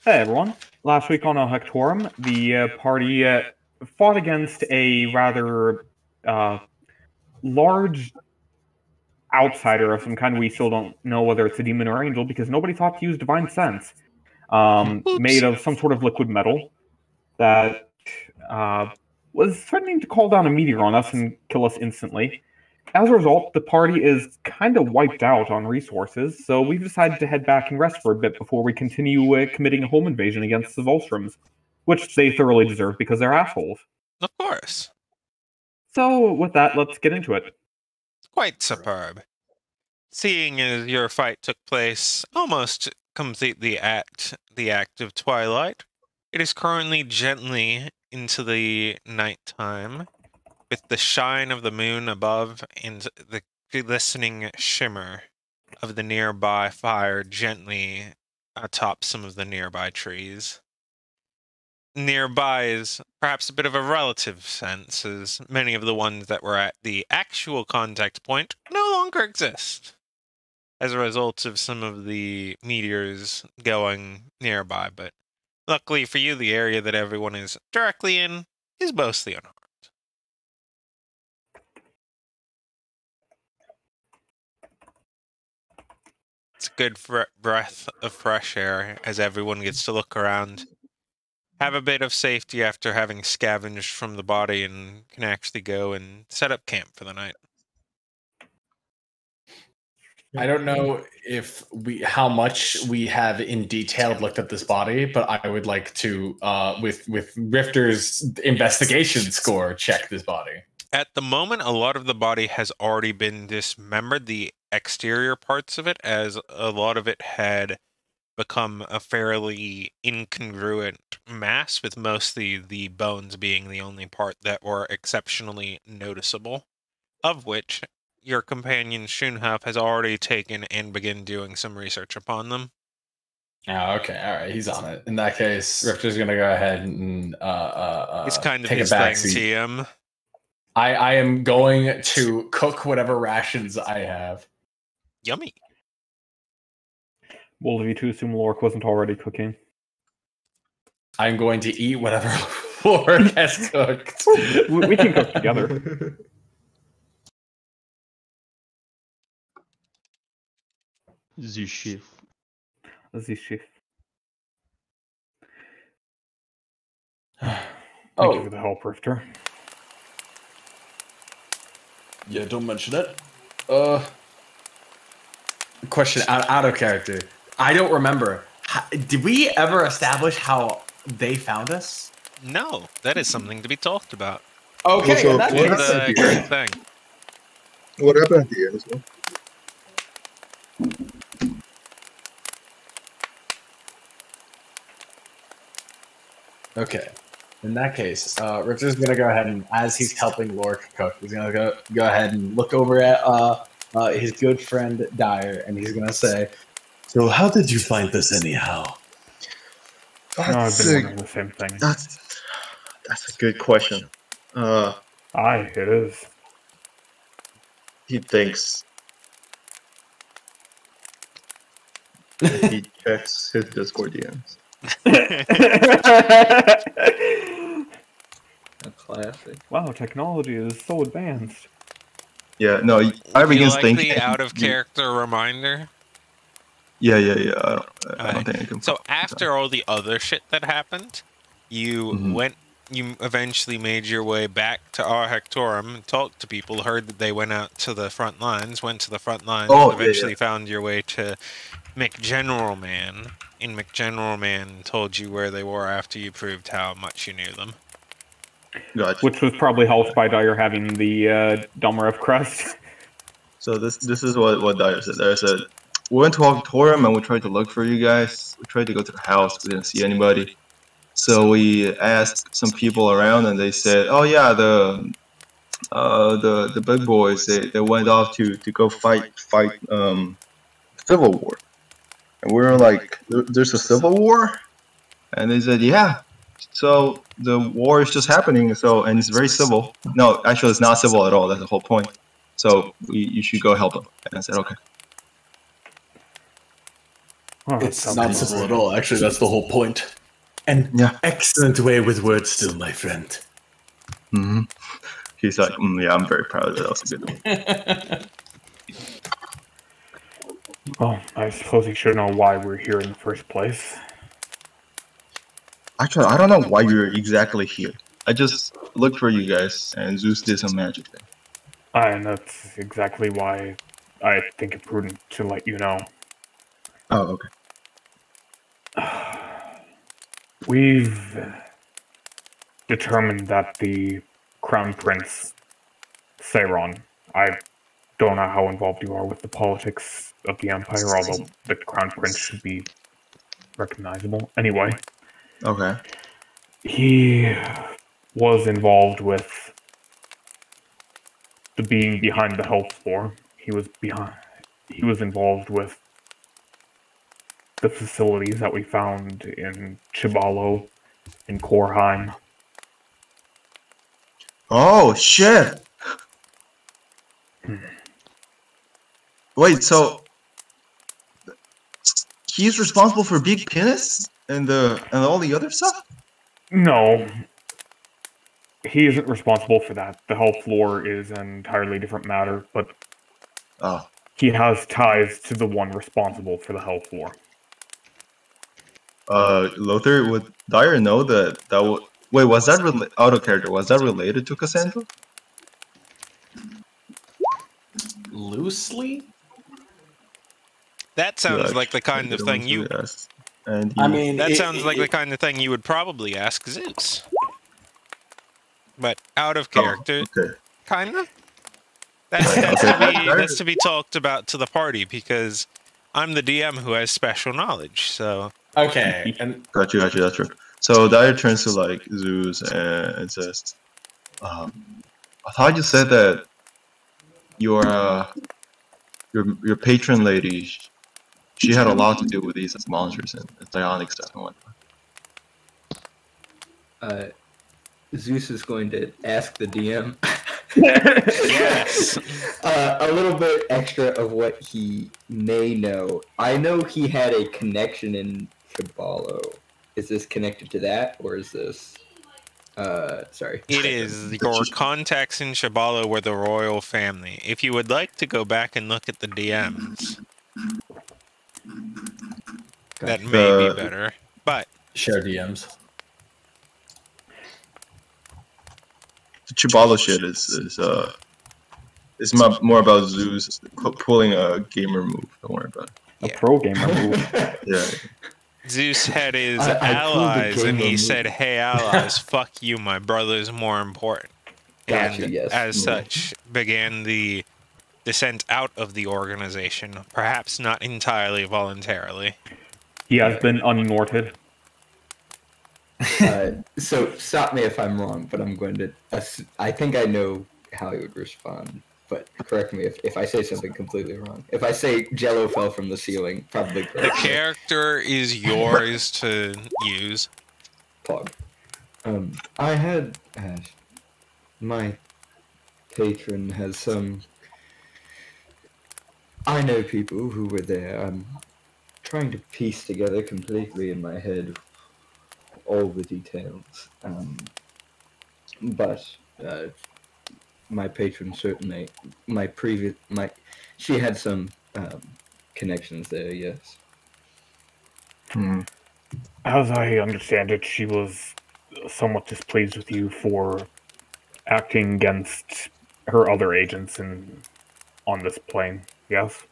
Hey everyone. Last week on Hectorum, the party fought against a rather large outsider of some kind. We still don't know whether it's a demon or angel because nobody thought to use divine sense. Made of some sort of liquid metal that was threatening to call down a meteor on us and kill us instantly. As a result, the party is kind of wiped out on resources, so we've decided to head back and rest for a bit before we continue committing a home invasion against the Volstroms, which they thoroughly deserve because they're assholes. Of course. So, with that, let's get into it. Quite superb. Seeing as your fight took place almost completely at the act of twilight, it is currently gently into the nighttime, with the shine of the moon above and the glistening shimmer of the nearby fire gently atop some of the nearby trees. Nearby is perhaps a bit of a relative sense, as many of the ones that were at the actual contact point no longer exist, as a result of some of the meteors going nearby, but luckily for you, the area that everyone is directly in is mostly unharmed. It's a good breath of fresh air as everyone gets to look around, have a bit of safety after having scavenged from the body, and can actually go and set up camp for the night. I don't know if how much we have in detail looked at this body, but I would like to, with Rifter's investigation score, check this body. At the moment, a lot of the body has already been dismembered, the exterior parts of it, as a lot of it had become a fairly incongruent mass, with mostly the bones being the only part that were exceptionally noticeable, of which your companion Shunhaf has already taken and begun doing some research upon them. Oh, okay, all right, he's on it. In that case, Rifter's gonna go ahead and it's kind of take his a back thing, seat. TM. I am going to cook whatever rations I have. Yummy. Bold of you to assume Lork wasn't already cooking. I'm going to eat whatever Lork has cooked. We can cook together. The chef. The chef. Thank you for the help, Rifter. Yeah, don't mention it. Question out of character. I don't remember. Did we ever establish how they found us? No, that is something to be talked about. Okay, So that what is happened the here? great thing. What happened at the end as well? Okay. In that case, Richard's gonna go ahead and, as he's helping Lork cook, he's gonna go ahead and look over at his good friend Dyer, and he's gonna say, "So, how did you find this anyhow?" I've been wondering the same thing. That's a good question. Aye, it is. He thinks he checks his Discord DMs. A classic. Wow, technology is so advanced. Yeah, no, I You begin like thinking. the out of character reminder? Yeah. I don't think I can. So after all the other shit that happened, you you eventually made your way back to our Hectorum, talked to people, heard that they went out to the front lines, went to the front lines, and eventually found your way to McGeneralman. And McGeneralman told you where they were after you proved how much you knew them. Gotcha. Which was probably helped by Dyer having the Domaref crest. So this is what Dyer said. Dyer said, we went to Hectorum and we tried to look for you guys. We tried to go to the house, we didn't see anybody. So we asked some people around, and they said, "Oh yeah, the big boys they went off to go fight civil war." And we were like, "There's a civil war?" And they said, "Yeah." So the war is just happening. And it's very civil. No, actually, it's not civil at all. That's the whole point. So you should go help them. And I said, "Okay." Oh, that It's sounds not lovely. simple at all. Actually, that's the whole point. And Yeah. excellent way with words still, my friend. Hmm. He's like, yeah, I'm very proud of that. That was a good one. Well, I suppose you should know why we're here in the first place. Actually, I don't know why you're exactly here. I just looked for you guys, and Zeus did some magic thing. And that's exactly why I think it prudent to let you know. Oh, okay. We've determined that the Crown Prince, Seiron, I don't know how involved you are with the politics of the Empire, although the Crown Prince should be recognizable. Anyway, Okay. he was involved with the being behind the health floor. He was involved with the facilities that we found in Chibalo and Korheim. Oh shit! Wait, so he's responsible for Big Penis and all the other stuff? No, he isn't responsible for that. The health floor is an entirely different matter, but Oh. he has ties to the one responsible for the health floor. Lothar, would Dyer know that wait, was that out of character? Was that related to Cassandra? Loosely? That sounds like the kind of thing you... Yes. And I mean, That sounds like the kind of thing you would probably ask Zeus. But out of character, okay. kinda? That's to be talked about to the party, because I'm the DM who has special knowledge, so... Okay, and Got you, that's true. So Dyer turns to like Zeus and says, I thought you said that your patron lady, she had a lot to do with these monsters and psionic stuff and whatnot. Zeus is going to ask the DM Yes! a little bit extra of what he may know. I know he had a connection in Chibalo. Is this connected to that, or is this... sorry. It is. Your contacts in Chibalo were the royal family. If you would like to go back and look at the DMs, that may be better. But share DMs. The Chibalo shit is more about Zeus pulling a gamer move. Don't worry about it. A pro gamer move. Yeah. Zeus had his I pulled the allies, and he gamer said, move. "Hey, allies, fuck you. My brother's more important." Gotcha, And yes. as Yeah. such, began the descent out of the organization, perhaps not entirely voluntarily. He has been unorted. So stop me if I'm wrong, but I'm going to... I think I know how he would respond, but correct me if I say something completely wrong. If I say Jello fell from the ceiling, probably The correct me. character is yours to use. Pog. I had... my patron has some... I know people who were there. I'm trying to piece together completely in my head all the details. But my patron certainly, she had some connections there, yes. Hmm. As I understand it, she was somewhat displeased with you for acting against her other agents on this plane, yes?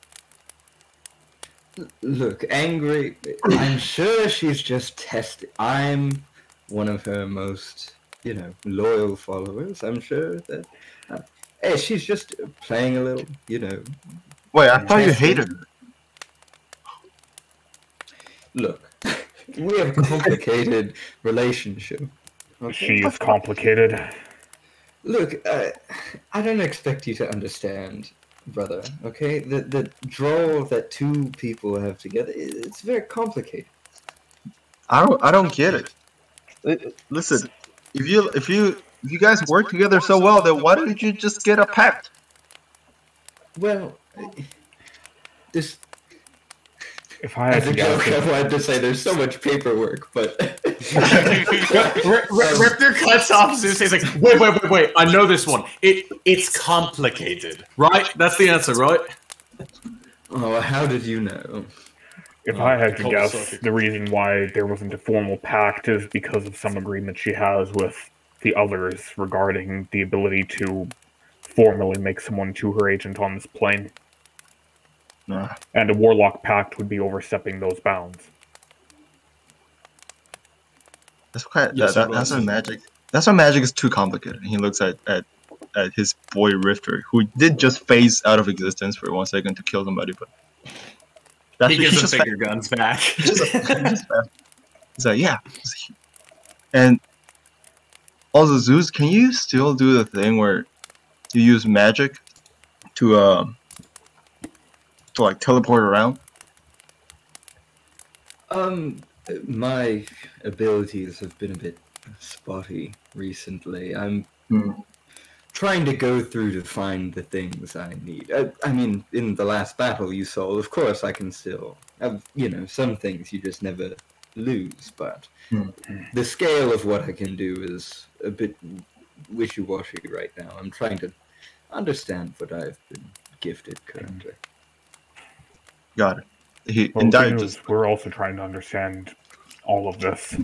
Look, angry. I'm sure she's just testing. I'm one of her most, loyal followers. I'm sure that. Hey, she's just playing a little, Wait, I thought you hated her. Look, we have a complicated relationship. Okay? She is complicated. Look, I don't expect you to understand, brother. Okay, the draw that two people have together, it's very complicated. I don't get it. Listen, if you guys work together so well, then why didn't you just get a pact? Well, this If I had As to a joke, guess, I wanted to say there's so much paperwork, but Riptor cuts off Zeus. He's like, wait. I know this one. It's complicated, right? That's the answer, right? oh, how did you know? if I had to Cold guess, socket. the reason why there wasn't a formal pact is because of some agreement she has with the others regarding the ability to formally make someone to her agent on this plane. Nah. And a warlock pact would be overstepping those bounds. That's why Yes, that's why magic. That's why magic is too complicated. He looks at his boy Rifter, who did just phase out of existence for 1 second to kill somebody, but He gives he's him just finger guns back. he's like, yeah. And also, Zeus, can you still do the thing where you use magic to like teleport around? My abilities have been a bit spotty recently. I'm trying to go through to find the things I need. I mean, in the last battle you saw, of course I can still have, some things you just never lose, but the scale of what I can do is a bit wishy-washy right now. I'm trying to understand what I've been gifted currently. Got it. Well, and the Dire thing just is, we're also trying to understand all of this.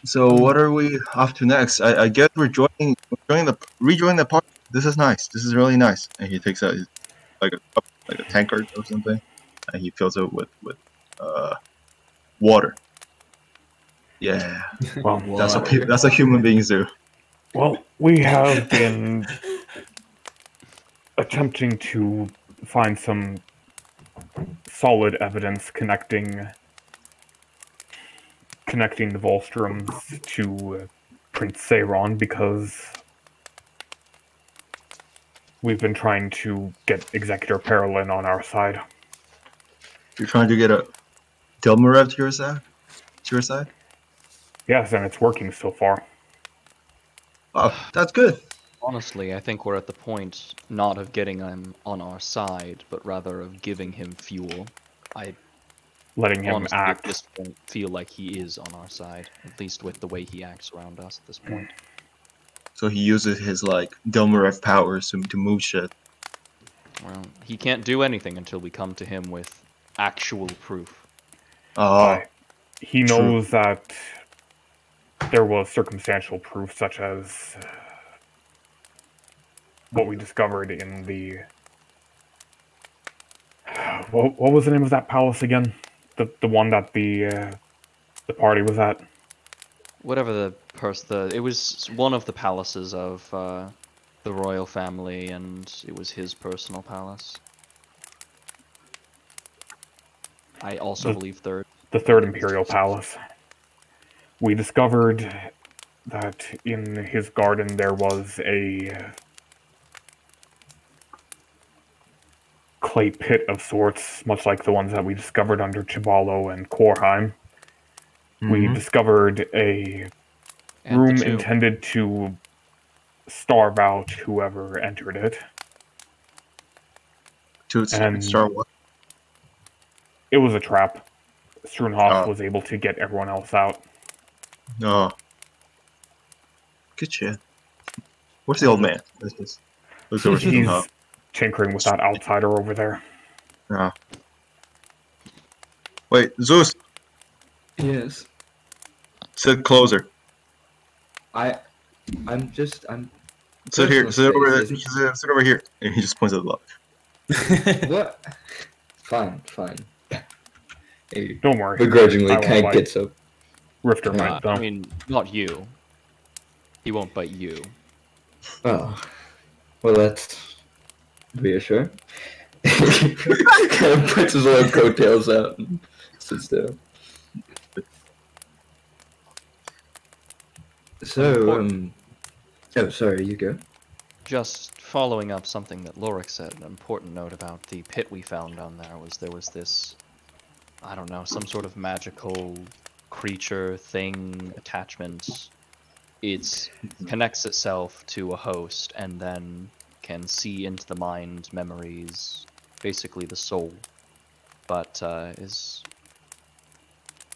So what are we off to next? I guess we're rejoining the party. This is nice. This is really nice. And he takes out his, like a tankard or something, and he fills it with water. Yeah, Well, that's what human beings do. Well, we have been attempting to find some solid evidence connecting the Volstroms to Prince Seiron, because we've been trying to get Executor Parolin on our side. You're trying to get a Delmarev to your side? To your side? Yes, and it's working so far. Oh, that's good. Honestly, I think we're at the point not of getting him on our side, but rather of giving him fuel. I Letting him honestly at act. this point feel like he is on our side, at least with the way he acts around us at this point. So he uses his like Delmarev powers to move shit. Well, he can't do anything until we come to him with actual proof. He knows that there was circumstantial proof, such as what we discovered in the... What was the name of that palace again? The one that the party was at? Whatever it was one of the palaces of the royal family, and it was his personal palace. I also believe third. The Third Imperial Palace. We discovered that in his garden there was a clay pit of sorts, much like the ones that we discovered under Chibalo and Korheim. We discovered a room intended to starve out whoever entered it. And start what? It was a trap. Struenhof was able to get everyone else out. No. Good shit. Where's the old man? Looks over He's tinkering with that outsider over there. Yeah. Wait, Zeus. Yes. Sit closer. I'm Sit here. Sit over there. Sit over here. And he just points at the left. What? Fine. Hey, Don't worry. begrudgingly kind of gets up. Rifter might, though. I mean, not you. He won't bite you. Oh. Well, that's reassuring. Kind of puts his little coattails out and sits down. So, oh, sorry, you go. Just following up something that Lorik said, an important note about the pit we found down there was this, I don't know, some sort of magical creature, thing, attachment. It connects itself to a host and then can see into the mind, memories, basically the soul. but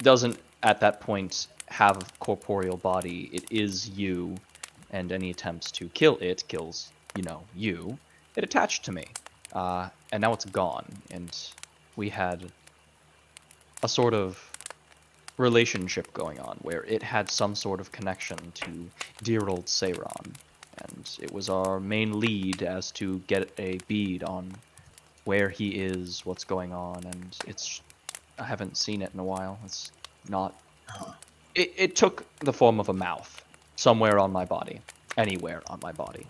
doesn't at that point have a corporeal body. It is you, and any attempts to kill it kills, you. It attached to me, and now it's gone, and we had a sort of relationship going on where it had some sort of connection to dear old Seiron, and it was our main lead as to get a bead on where he is, what's going on, and I haven't seen it in a while. It's not... It took the form of a mouth somewhere on my body, anywhere on my body.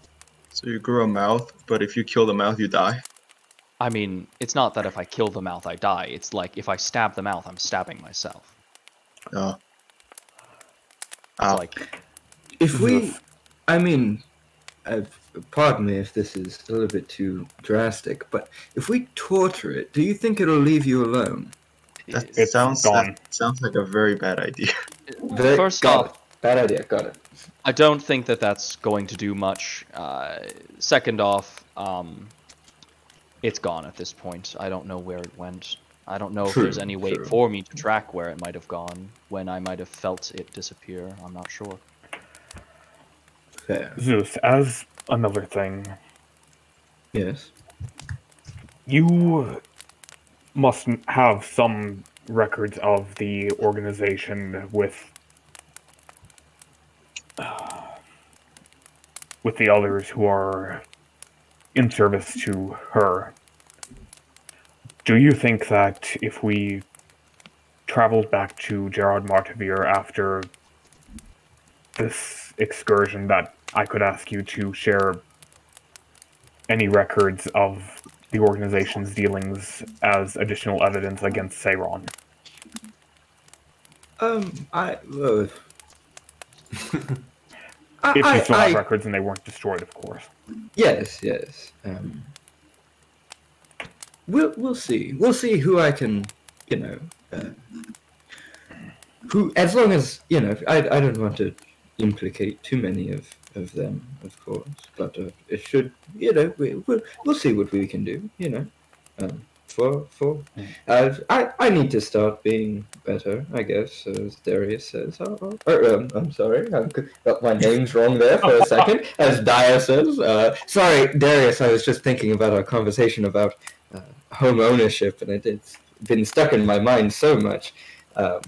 So you grew a mouth, but if you kill the mouth, you die? I mean, it's not that if I kill the mouth, I die. It's like if I stab the mouth, I'm stabbing myself. Oh. It's like... If we... I mean... pardon me if this is a little bit too drastic, but if we torture it, do you think it'll leave you alone? That sounds like a very bad idea. First off, bad idea. Got it. I don't think that that's going to do much. Second off, it's gone at this point. I don't know where it went. I don't know if there's any way for me to track where it might have gone, when I might have felt it disappear. I'm not sure. Fair. Zeus, as another thing, Yes. you must have some records of the organization with the others who are in service to her. Do you think that if we traveled back to Gerard Martevere after this excursion, that I could ask you to share any records of the organization's dealings as additional evidence against Seiron? If you still have records and they weren't destroyed, of course. Yes. We'll see. We'll see who I can, who, as long as, I don't want to implicate too many of them, of course, but it should, we'll see what we can do, I need to start being better, I guess, as Darius says. I'm sorry, I got my names wrong there for a second, as Dyer says. Sorry, Darius, I was just thinking about our conversation about home ownership, and it's been stuck in my mind so much. But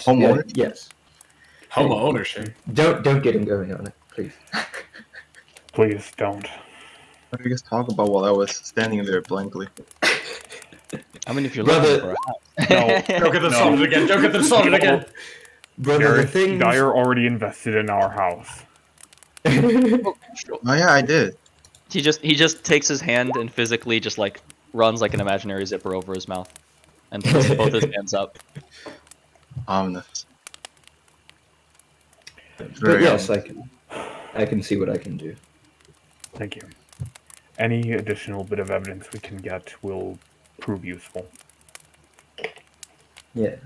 home yes. Home ownership. Don't get him going on it, please. Please don't. What did you guys talk about while I was standing there blankly? I mean, if you're looking for a house. No, Don't get them started again. Don't get them started again. Brother, the thing. Dyer already invested in our house. Oh yeah, I did. He just takes his hand and physically just like runs like an imaginary zipper over his mouth, and puts both his hands up. Ominous. But yes, I can see what I can do. Thank you. Any additional bit of evidence we can get will prove useful. Yes.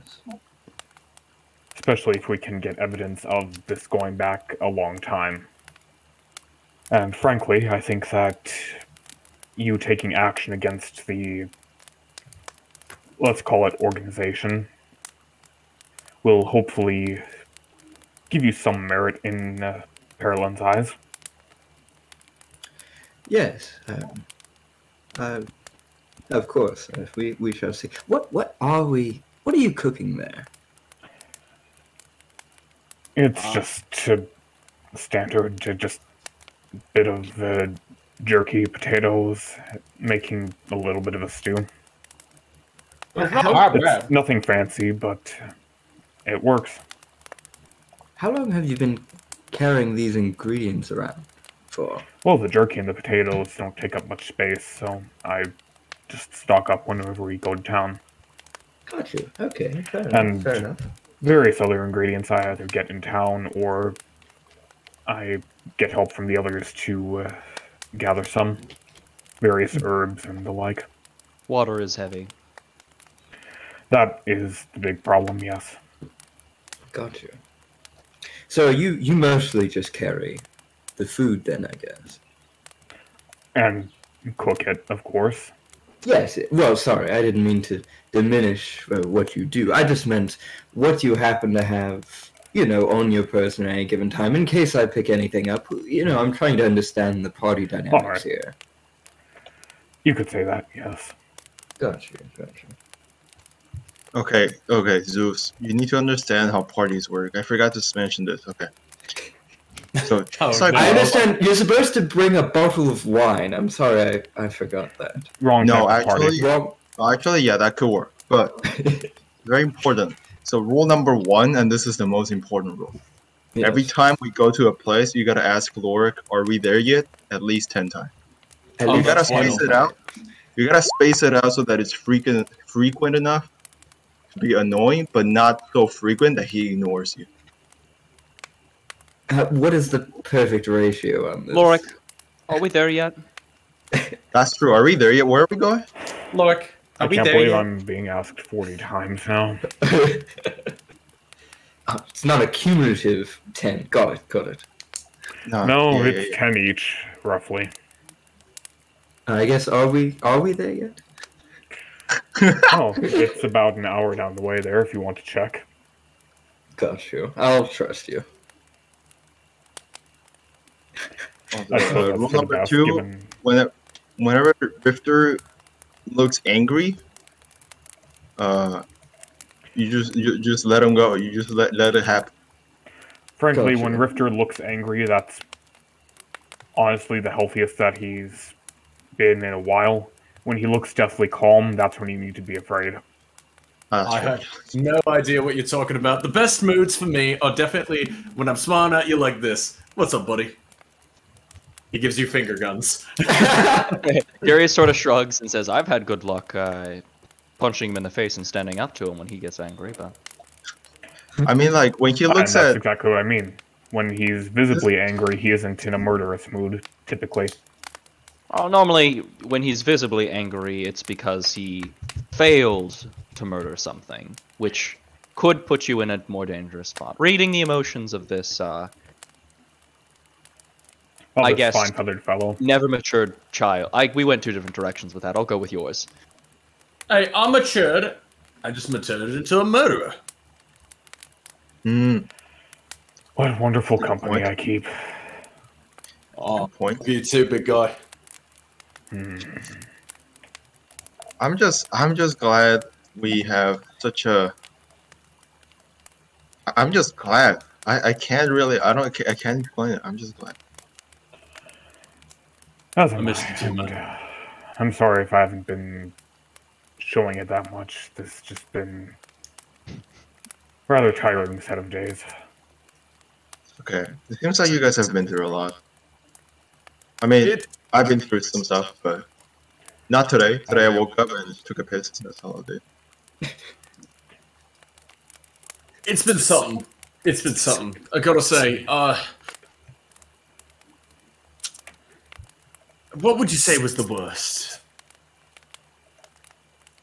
Especially if we can get evidence of this going back a long time. And frankly, I think that you taking action against the, let's call it organization, will hopefully give you some merit in Paralon's eyes. Yes. Of course. We shall see. What are you cooking there? It's just a standard, just bit of jerky, potatoes, making a little bit of a stew. It's nothing fancy, but it works. How long have you been carrying these ingredients around for? Well, the jerky and the potatoes don't take up much space, so I just stock up whenever we go to town. Got you. Okay, fair enough. Various other ingredients I either get in town or I get help from the others to gather some. Various herbs and the like. Water is heavy. That is the big problem, yes. Got you. So you mostly just carry the food then, I guess. And cook it, of course. Yes. Well, sorry, I didn't mean to diminish what you do. I just meant what you happen to have, on your person at any given time. In case I pick anything up, I'm trying to understand the party dynamics Alright. here. You could say that, yes. Gotcha. Okay, Zeus. You need to understand how parties work. I forgot to mention this. Okay. So, it's like, I understand. You're supposed to bring a bottle of wine. I'm sorry, I forgot that. Wrong no, type of party. actually, yeah, that could work. But very important. So, rule number 1, and this is the most important rule. Yes. Every time we go to a place, you gotta ask Lorik, "Are we there yet?" At least 10 times. You gotta space it out. You gotta space it out so that it's frequent enough to be annoying, but not so frequent that he ignores you. What is the perfect ratio on this? Lorik, are we there yet? That's true. Are we there yet? Where are we going? Lorik, I are we can't there believe yet? I'm being asked 40 times now. It's not a cumulative 10. Got it. No, it's 10 each, roughly. I guess are we there yet? Oh, it's about an hour down the way there if you want to check. Got you. I'll trust you. I suppose that's Rule for the number best, 2: given- whenever Rifter looks angry, you just let him go. You just let it happen. Frankly, Gotcha. when Rifter looks angry, that's honestly the healthiest that he's been in a while. When he looks deathly calm, that's when you need to be afraid. I have no idea what you're talking about. The best moods for me are definitely when I'm smiling at you like this. What's up, buddy? He gives you finger guns. Darius sort of shrugs and says, I've had good luck punching him in the face and standing up to him when he gets angry, but... I mean, like, when he looks and that's at... exactly what I mean. When he's visibly angry, he isn't in a murderous mood, typically. Oh, normally, when he's visibly angry, it's because he failed to murder something, which could put you in a more dangerous spot. Reading the emotions of this, I This guess- fine-feathered fellow. never matured child. We went 2 different directions with that. I'll go with yours. Hey, I'm matured. I just matured into a murderer. What wonderful Good company point. I keep. Oh, point. you too, big guy. I'm just glad we have such a... I'm just glad. I can't really... I can't explain it. I'm just glad. As I am missed you too, and, man. I'm sorry if I haven't been showing it that much. This has just been a rather tiring set of days. Okay. It seems like you guys have been through a lot. I mean, I've been through some stuff, but not today. Today I woke up and took a piss. That's all I did. It's been something. It's been something. I gotta say, what would you say was the worst?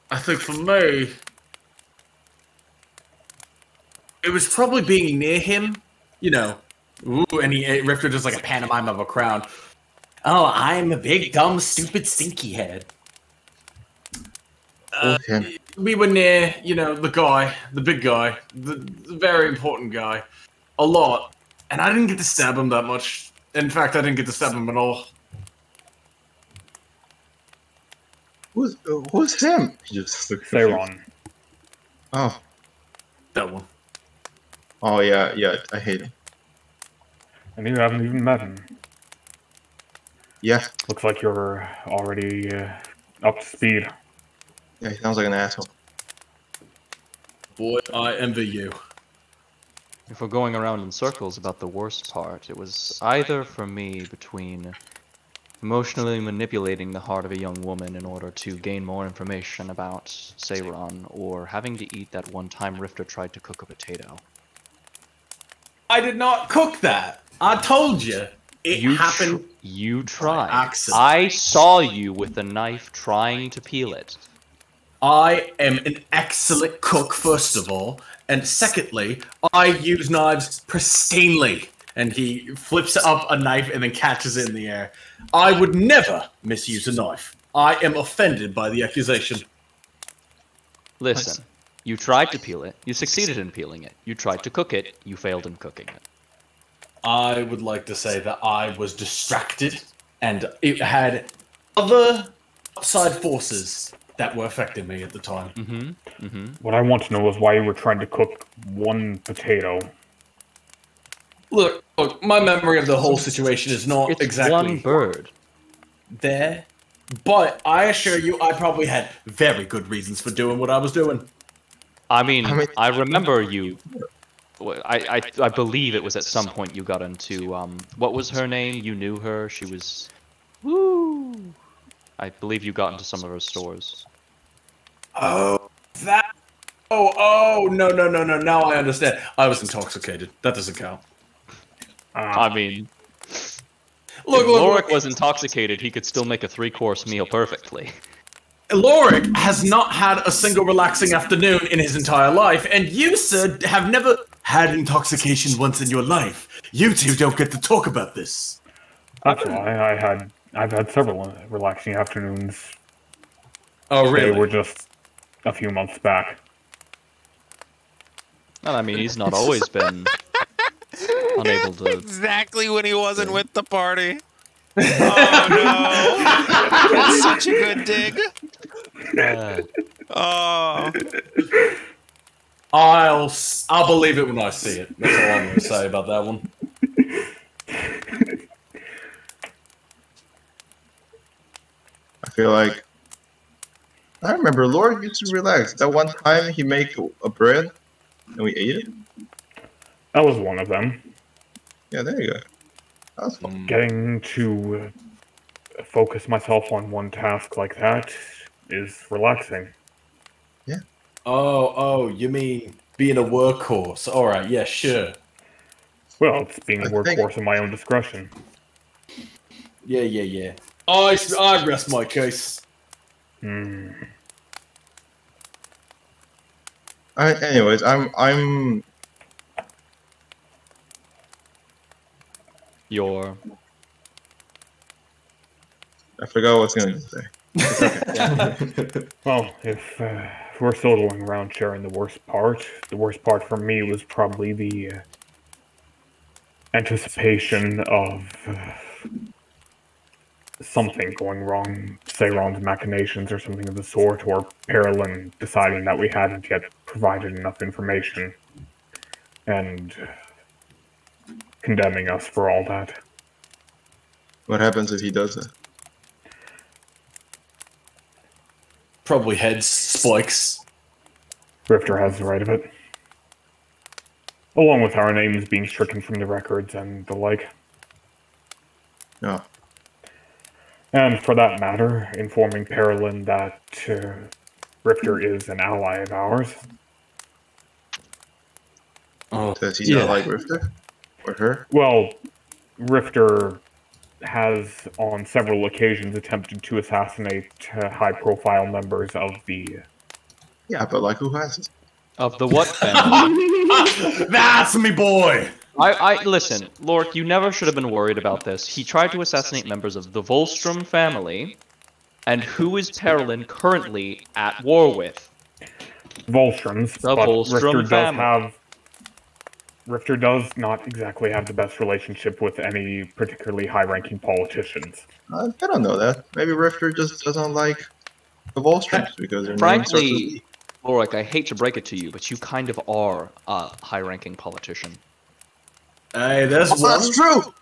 I think for me, it was probably being near him, you know. Ooh, and Rifter does like a pantomime of a crown. Oh, I'm a big, dumb, stupid, stinky head. Okay. We were near, you know, the guy, the big guy, the very important guy, a lot. And I didn't get to stab him that much. In fact, I didn't get to stab him at all. Who's him? He just looks Theron. Oh. That one. Oh, yeah, I hate him. And you haven't even met him. Yeah. Looks like you're already up to speed. Yeah, he sounds like an asshole. Boy, I envy you. If we're going around in circles about the worst part, it was either for me between emotionally manipulating the heart of a young woman in order to gain more information about Seiron, or having to eat that one time Rifter tried to cook a potato. I did not cook that. I told you. It happened. You tried. accident. I saw you with a knife trying to peel it. I am an excellent cook, first of all. And secondly, I use knives pristinely. And he flips up a knife and then catches it in the air. I would never misuse a knife. I am offended by the accusation. Listen, you tried to peel it. You succeeded in peeling it. You tried to cook it. You failed in cooking it. I would like to say that I was distracted, and it had other outside forces that were affecting me at the time. What I want to know is why you were trying to cook one potato. Look, my memory of the whole situation is not It's exactly one bird. there, but I assure you, I probably had very good reasons for doing what I was doing. I mean, I remember you. I believe it was at some point you got into what was her name? You knew her. She was. Woo! I believe you got into some of her stores. Oh, that. Oh, no. Now I understand. I was intoxicated. That doesn't count. I mean, Look, if Lorik was intoxicated, he could still make a 3-course meal perfectly. Lorik has not had a single relaxing afternoon in his entire life, and you, sir, have never had intoxication once in your life. You two don't get to talk about this. That's why I've had several relaxing afternoons. Oh, really? They were just a few months back. Well, I mean, he's not always been unable to. Exactly when he wasn't with the party. Oh no! That's such a good dig. Oh. I'll believe it when I see it. That's all I'm going to say about that one. I feel like I remember Lord used to relax. That one time he made a bread and we ate it. That was one of them. Yeah, there you go. That was fun. Getting to focus myself on one task like that is relaxing. Yeah. Oh, you mean being a workhorse? All right, yeah, sure. Well, it's being a workhorse in my own discretion. Yeah. I rest my case. Anyways, I'm. Your. I forgot what I was going to say. Okay. Well, if we're still going around sharing the worst part for me was probably the anticipation of something going wrong, say Ron's machinations or something of the sort, or Perilyn deciding that we hadn't yet provided enough information, and condemning us for all that. What happens if he does it? Probably heads, spikes. Rifter has the right of it. Along with our names being stricken from the records and the like. Yeah. And for that matter, informing Perilyn that Rifter is an ally of ours. Oh, does he not like Rifter? Or her? Well, Rifter has on several occasions attempted to assassinate high-profile members of the... Yeah, but like who hasn't? Of the what family? That's me boy! I listen, Lork, you never should have been worried about this. He tried to assassinate members of the Volstrom family, and who is Perilyn currently at war with? Volstroms, The but Volstrom Rifter does not exactly have the best relationship with any particularly high-ranking politicians. I don't know that. Maybe Rifter just doesn't like the Volstroms because they're frankly, Lorik, I hate to break it to you, but you kind of are a high-ranking politician. Hey, that's true!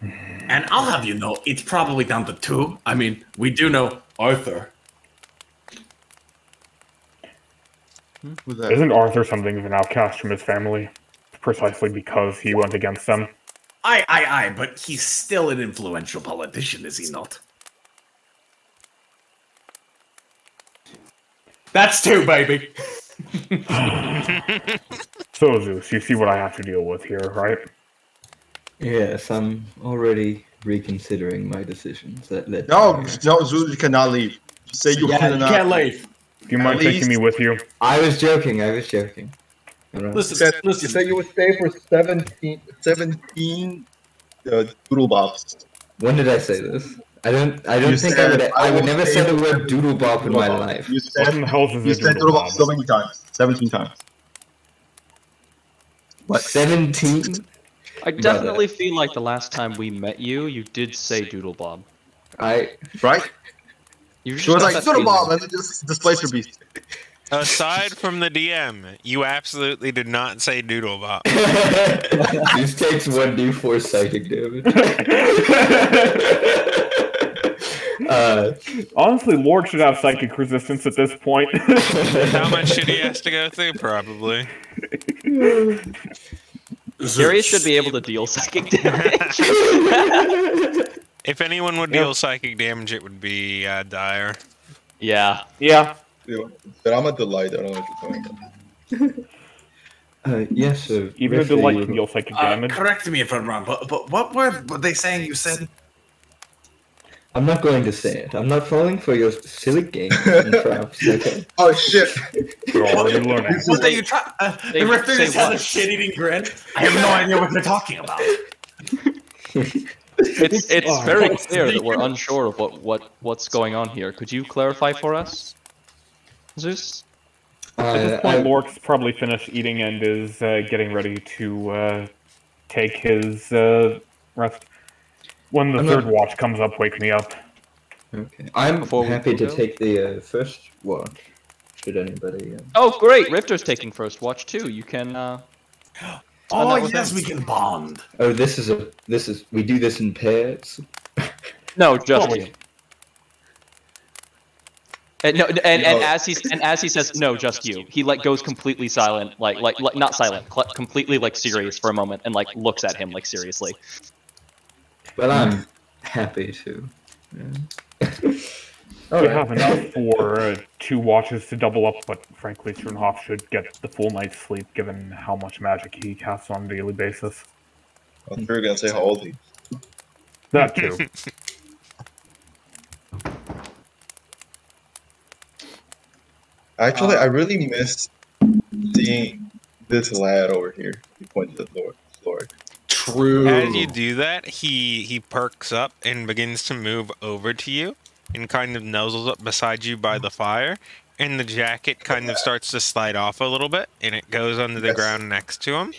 And I'll have you know, it's probably down to 2. I mean, we do know Arthur. Who's that? Isn't Arthur something of an outcast from his family? Precisely because he went against them? Aye, but he's still an influential politician, is he not? That's 2, baby! So, Zeus, you see what I have to deal with here, right? Yes, I'm already reconsidering my decisions. No, Zeus, you cannot leave. Say you You cannot. can't leave. Do you mind taking me with you? I was joking. Listen. You said you would stay for 17 doodle bobs. When did I say this? I don't You think said, I would will never say say the word doodle bop in my Doodle Bob. life. You What said in the hell is you a said doodle Doodle Bob bob? so many times. 17 times. What? 17? I definitely feel like the last time we met you, you did say Doodle Bob. Right? You She was got like, that Doodle feeling. Bob, and then just displaced her beast. Aside from the DM, you absolutely did not say Doodle Bop. This takes 1d4 psychic damage. Honestly, Lord should have psychic resistance at this point. How much shit he has to go through? Probably. Darius should be able to deal psychic damage. If anyone would deal psychic damage, it would be Dire. Yeah. Yeah. But I'm a delight. I don't know what you're talking about. Yes, sir. Even a Rifter, delight you- can deal psychic damage. Correct me if I'm wrong, but what were they saying? You said I'm not going to say it. I'm not falling for your silly games and traps. Okay. Oh shit! We're already learning. what are you trying? they The Rifter say just has a what? shit-eating grin. I have no idea what they're talking about. It's very clear that we're unsure of what's going on here. Could you clarify for us, Zeus? At this point, Lork's probably finished eating and is getting ready to take his rest. When the third watch comes up, wake me up. Okay. I'm Before we happy to go? take the first watch. Should anybody? Oh, great! Rifter's taking first watch too. You can. Oh that yes, with we can bond. Oh, this is we do this in pairs. No, just Oh, you. And no, and as he says no, just you. He goes completely silent, like not silent, completely serious for a moment, and looks at him seriously. Well, I'm happy to. We have enough for 2 watches to double up, but frankly, Schoenhoff should get the full night's sleep given how much magic he casts on a daily basis. I was sure gonna say how old he is. That too. Actually, I really miss seeing this lad over here. He pointed at Lord. True. As you do that, he perks up and begins to move over to you and kind of nuzzles up beside you by the fire. And the jacket kind of starts to slide off a little bit, and it goes onto the ground next to him.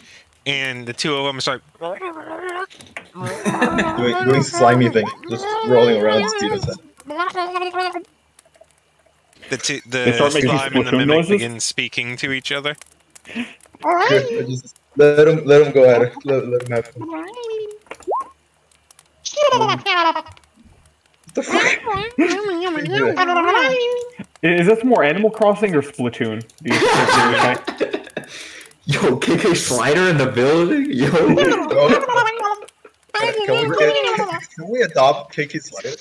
And the two of them start doing slimy thing, just rolling around to speed us up. the start making slime and the splatoon mimic noises? begin speaking to each other. Good. Just let him go at it. Let him have fun. What the fuck? Is this more Animal Crossing or Splatoon? Do you think? Yo, KK Slider in the building. Yo. Can we adopt KK Slider?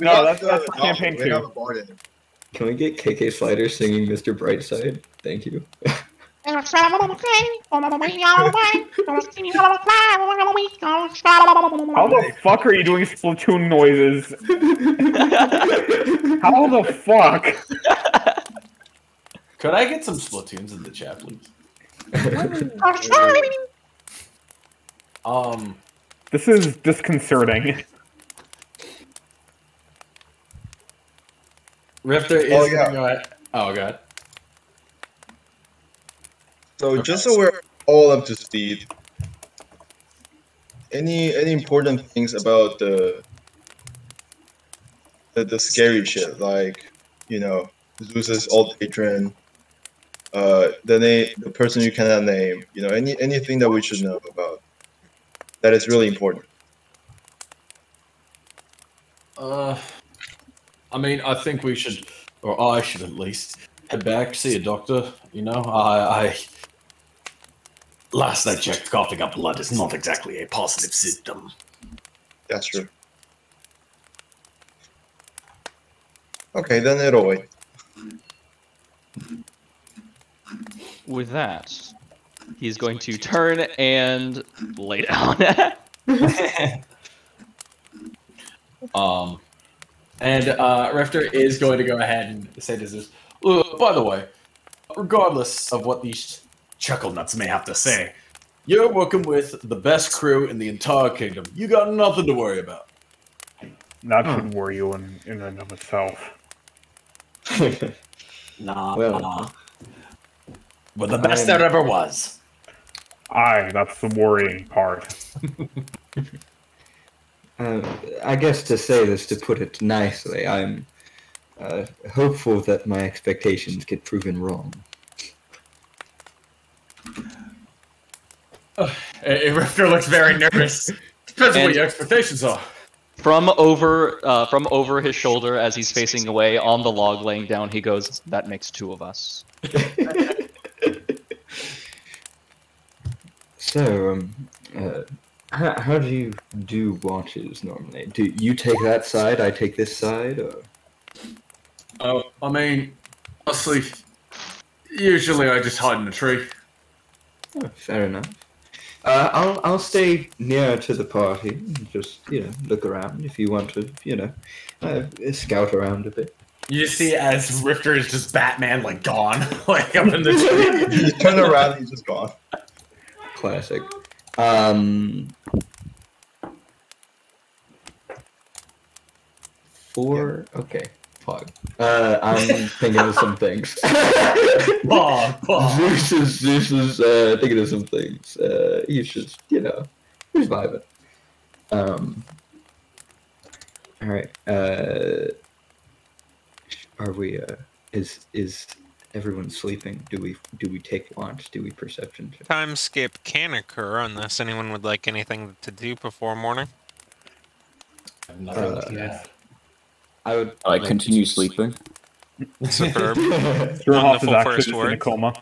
No, that's for campaign We have 2. a bard in it. Can we get KK Slider singing Mr. Brightside? Thank you. How the fuck are you doing Splatoon noises? How the fuck? Could I get some Splatoons in the chat, please? This is disconcerting. Rifter is Oh, yeah. gonna go ahead. Oh god. So just so we're all up to speed, any important things about the scary shit, like, you know, Zeus's old patron, the person you cannot name, you know, anything that we should know about that is really important. I mean, I think we should, or I should at least, head back, see a doctor. You know, I last I checked, coughing up blood is not exactly a positive symptom. That's true. Okay, then it'll wait. With that, he's going to turn and lay down. And Rifter is going to go ahead and say to this. By the way, regardless of what these chuckle nuts may have to say, you're working with the best crew in the entire kingdom. You got nothing to worry about. That should worry you in and of itself. Nah. Well, But the best there ever was. Aye, that's the worrying part. I guess to say this, to put it nicely, I'm hopeful that my expectations get proven wrong. Rifter looks very nervous. Depends on what your expectations are. From over his shoulder, as he's facing away on the log laying down, he goes, "That makes two of us." So, how do you do watches normally? Do you take that side, I take this side, or? I mean, honestly, usually I just hide in a tree. Oh, fair enough. I'll stay near to the party and just look around if you want to scout around a bit. You see as Rifter is just Batman, like, gone. Like, up in the tree. You turn around, he's just gone. Classic. Okay. Pog. I'm thinking of some things. Zeus is thinking of some things. He's just, he's vibing. Alright. Are we, is everyone sleeping? Do we take watch? Do we perception check? Time skip can occur unless anyone would like anything to do before morning. Yes. I continue sleeping. Superb. Durhoff is Wonderful actually first just in a word. coma.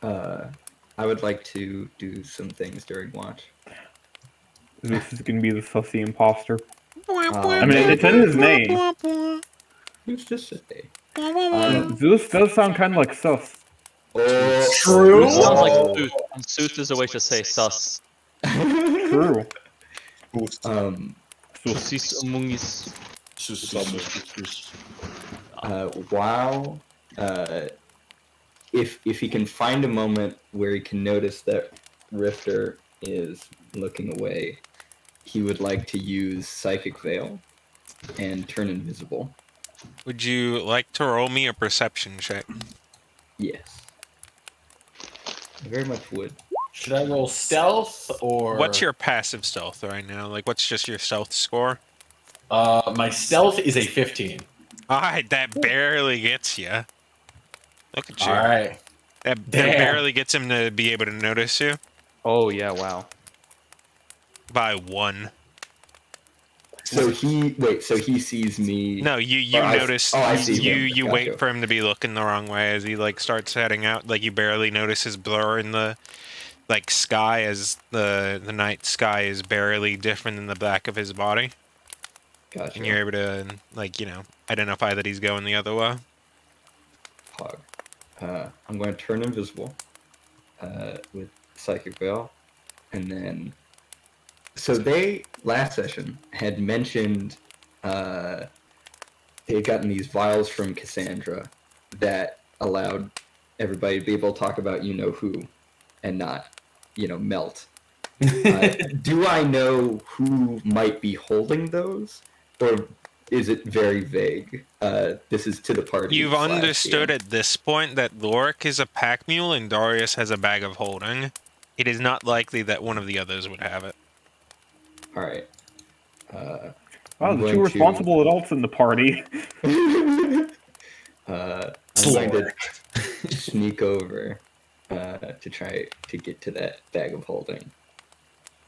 I would like to do some things during watch. This is going to be the sussy imposter. I I mean, it's in his name. Who's to say? Zeus does sound kind of like sus. True. Sounds like Sooth. And Sooth is a way to say sus. True. Sus amongis. While if he can find a moment where he can notice that Rifter is looking away, he would like to use Psychic Veil and turn invisible. Would you like to roll me a perception check? Yes. I very much would. Should I roll stealth or? What's your passive stealth right now? Like, what's just your stealth score? My stealth is a 15. Alright, that barely gets you. Look at you. All right. That Damn. barely gets him to be able to notice you. Oh yeah, wow. By 1. So he sees me. No, you Oh, notice. I see him. You Gotcha. wait for him to be looking the wrong way as he like starts heading out. Like you barely notice his blur in the like sky as the night sky is barely different than the back of his body, Gotcha. and you're able to like identify that he's going the other way. Pog. I'm going to turn invisible with Psychic Veil, and then. So they last session had mentioned they had gotten these vials from Cassandra that allowed everybody to be able to talk about who, and not melt. Do I know who might be holding those, or is it very vague? This is to the party. You've understood at this point that Lorik is a pack mule and Darius has a bag of holding. It is not likely that one of the others would have it. All right. Wow, the two responsible adults in the party. I'm going to sneak over to try to get to that bag of holding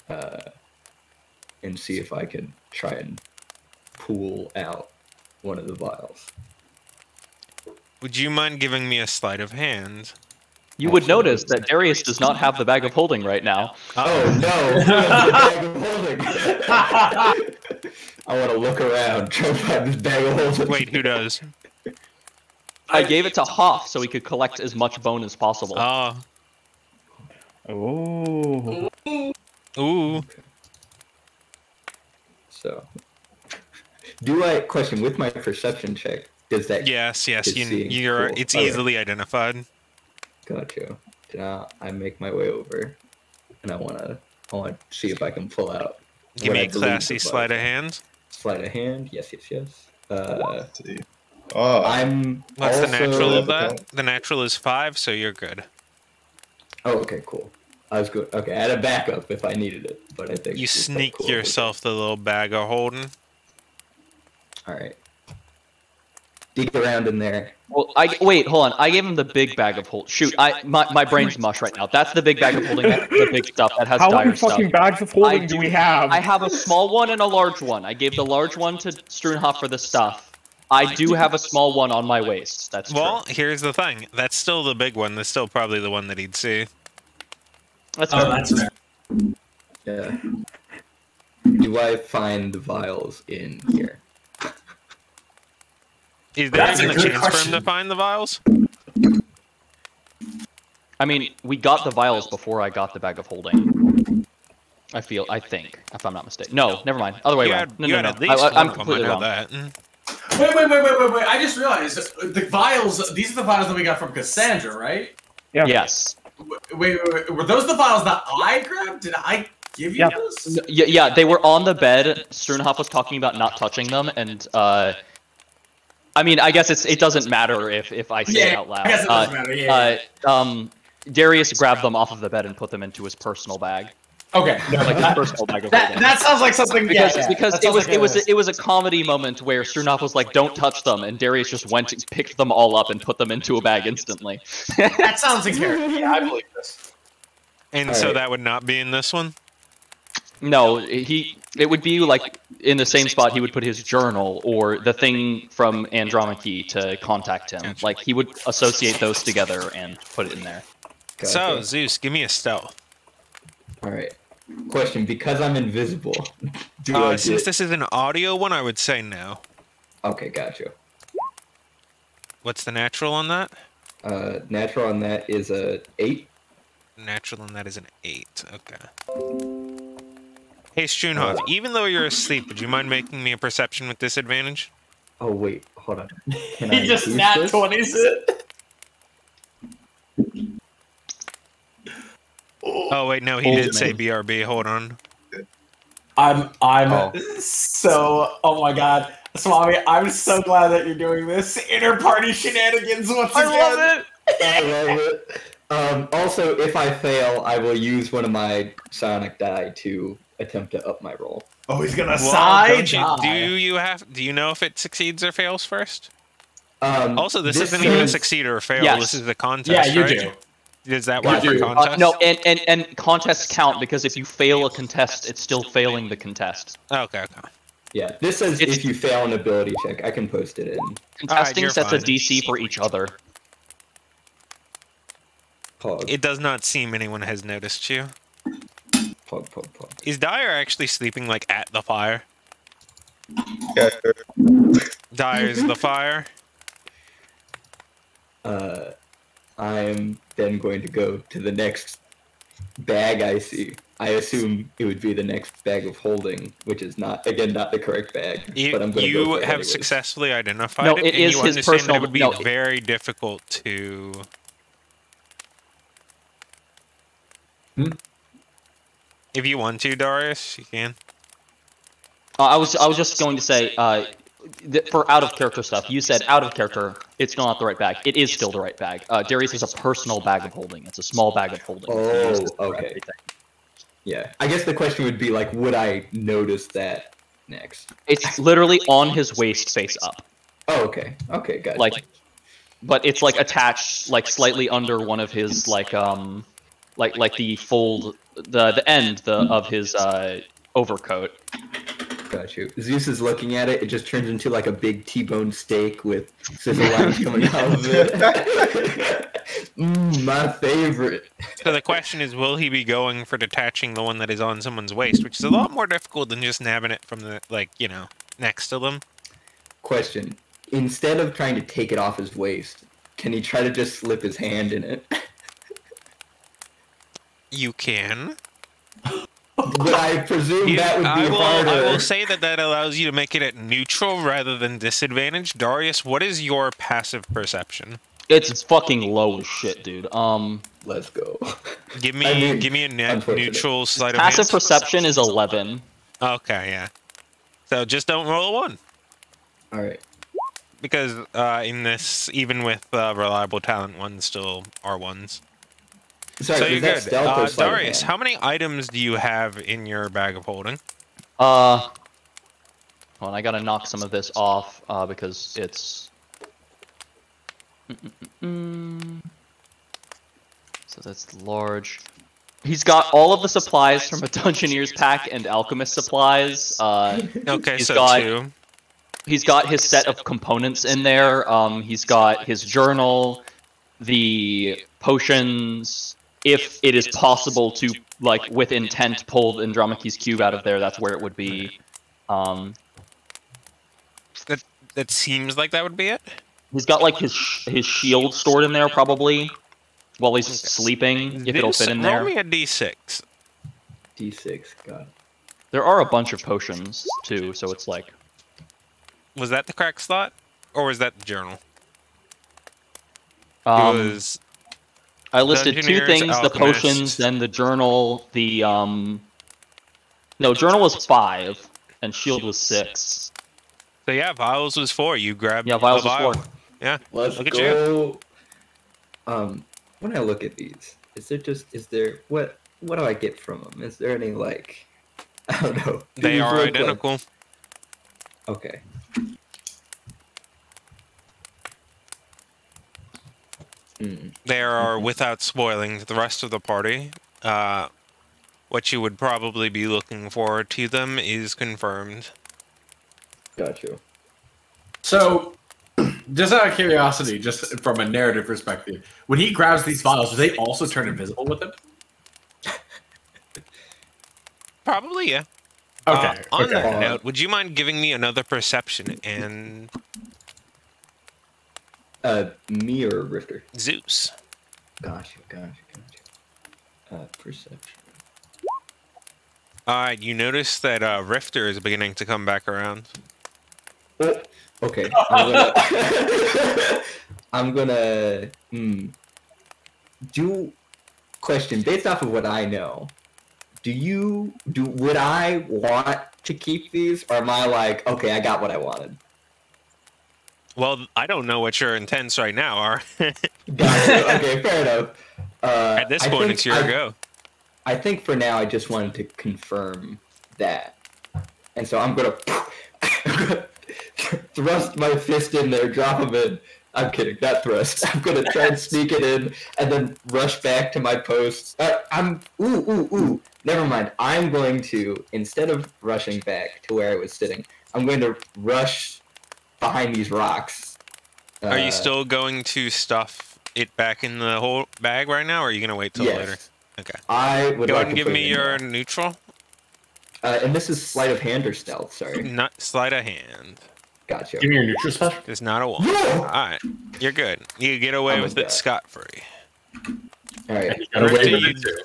and see if I can try and pull out one of the vials. Would you mind giving me a sleight of hand? You would notice that Darius does not have the bag of holding right now. Oh no! The bag of holding. I want to look around, try to find this bag of holding. Wait, who does? I gave it to Hoff so he could collect as much bone as possible. Oh. Oh. Ooh. So, question with my perception check? Does that? Yes. is seeing You're. cool. It's Okay. easily identified. Gotcha. Now I make my way over, and I want to see if I can pull out Give me a classy sleight of hand. Sleight of hand, yes. Let's see. Oh, I'm What's the natural also... of that? The natural is 5, so you're good. Oh, okay, cool. I was good. Okay, I had a backup if I needed it, but I think... You sneak yourself the little bag of holding. Alright. Dig around in there. Well, wait, hold on. I gave him the big bag of holding. Shoot, my brain's mush right now. That's the big bag of holding, the big stuff that has How dire many stuff. fucking bags of holding do we have? I have a small one and a large one. I gave the large one to Struenhoff for the stuff. I do have a small one on my waist. That's true. Well, here's the thing. That's still the big one. That's still probably the one that he'd see. That's fair. Yeah. Do I find the vials in here? Is there even a chance for him to find the vials? I mean, we got the vials before I got the bag of holding. I think, if I'm not mistaken. No, never mind. Other way around. No. I'm completely wrong. That. Wait! I just realized the vials. These are the vials that we got from Cassandra, right? Yeah. Yes. Wait. Were those the vials that I grabbed? Did I give you those? Yeah, they were on the bed. Struenhoff was talking about not touching them, and I mean, I guess it doesn't matter if I say it out loud. I guess it doesn't matter. Darius grabbed them off of the bed and put them into his personal bag. Okay, Like his personal bag of holding. that sounds like something. Because it was a comedy moment where Struenhoff was like, "Don't touch them," and Darius just went and picked them all up and put them into a bag instantly. That sounds in character. Yeah, I believe this. And so that would not be in this one? No, it would be like in the same spot he would put his journal or the thing from Andromache to contact him. Like he would associate those together and put it in there. Gotcha. So, Zeus, give me a stealth. Alright. Question, because I'm invisible, since this is an audio one, I would say no. Okay, gotcha. What's the natural on that? Natural on that is a 8. Natural on that is an 8. Okay. Hey, Struenhoff, even though you're asleep, would you mind making me a perception with disadvantage? Oh, wait, hold on. Can He just nat 20s it. Oh, wait, no, he did say BRB. Hold on. So, oh my god. Swami, I'm so glad that you're doing this. Inter-party shenanigans once again. I love it! I love it. Also, if I fail, I will use one of my psionic die to attempt to up my roll. Oh, he's gonna side die. Do you know if it succeeds or fails first? Also, this isn't even a succeed or a fail. Yes. This is the contest. Yeah, you right? do. Does that work for contests? No, and contests count because if you fail a contest, it's still failing the contest. Okay. Yeah, this says if you fail an ability check. I can post it in. Contesting sets a DC for each other. Pause. It does not seem anyone has noticed you. Pause. Is Dyer actually sleeping like at the fire? Yeah, sure. Dyer's the fire. I'm then going to go to the next bag I see. I assume it would be the next bag of holding, which is not the correct bag. But I'm going to go for it have anyways. successfully identified No, it, it and is you his understand personal- that it would be no, very difficult to... If you want to, Darius, you can. I was just going to say, for out of character stuff, you said out of character, it's not the right bag. It is still the right bag. Darius is a personal bag of holding. It's a small bag of holding. Oh, okay. Yeah, I guess the question would be like, would I notice that next? It's literally on his waist, face up. Oh, okay. Okay, gotcha. Like, but it's like attached, like slightly under one of his like the fold, the end of his overcoat. Got you. Zeus is looking at it. It just turns into like a big T-bone steak with sizzle lines coming out of it. My favorite. So the question is, will he be going for detaching the one that is on someone's waist, which is a lot more difficult than just nabbing it from the, like, you know, next to them? Question. Instead of trying to take it off his waist, can he try to just slip his hand in it? You can. But I presume that would be harder. I will say that allows you to make it at neutral rather than disadvantage. Darius, what is your passive perception? It's fucking low as shit, dude. Let's go. Give me a neutral sleight of hand. Passive perception is 11. Okay, yeah. So just don't roll a 1. All right. Because in this, even with reliable talent, ones still are 1s. Sorry, So was you're that good. stealth or sleight of Darius, hand? how many items do you have in your bag of holding? Hold on, I gotta knock some of this off because it's. So that's large. He's got all of the supplies from a Dungeoneer's pack and Alchemist supplies. Okay, he's so got 2. He's got his set of components in there. He's got his journal, the potions. If it is possible to, like, with intent, pull Andromache's cube out of there, that's where it would be. That seems like that would be it. He's got, like, his shield stored in there, probably, while he's sleeping, if it'll fit in there. Roll me a d6. D6, got it. There are a bunch of potions, too, so it's like... Was that the crack slot? Or was that the journal? I listed 2 Dungeoneers, things, the Alchemist. potions, then the journal, the, No, journal was 5, and shield was 6. So yeah, vials was 4. You grabbed Yeah, vials a was vial. 4. Yeah, Let's look at go. When I look at these, what do I get from them? Is there any, like, I don't know. They are identical. Okay. They are without spoiling the rest of the party. What you would probably be looking for to them is confirmed. Gotcha. So, just out of curiosity, just from a narrative perspective, when he grabs these vials, do they also turn invisible with him? Probably, yeah. Okay. On that note, would you mind giving me another perception and Me or Rifter? Zeus? Gotcha. Perception. Alright, you notice that Rifter is beginning to come back around. Oh, okay. I'm gonna do question based off of what I know. Would I want to keep these, or am I like, okay, I got what I wanted? Well, I don't know what your intents right now are. Gotcha. Okay, fair enough. At this point, it's your go. I think for now, I just wanted to confirm that, and so I'm gonna thrust my fist in there, drop him in. I'm kidding, not thrust. I'm gonna try and sneak it in, and then rush back to my post. Never mind. I'm going to, instead of rushing back to where I was sitting, I'm going to rush behind these rocks. Are you still going to stuff it back in the whole bag right now, or are you gonna wait till yes. later? Okay. I would Go like ahead and to give put me it in your there. neutral. And this is sleight of hand or stealth, sorry. Not sleight of hand. Gotcha. Give me your neutral special. It's not a 1. Alright, you're good. You get away with it scot-free. Alright. Got away with you- it too.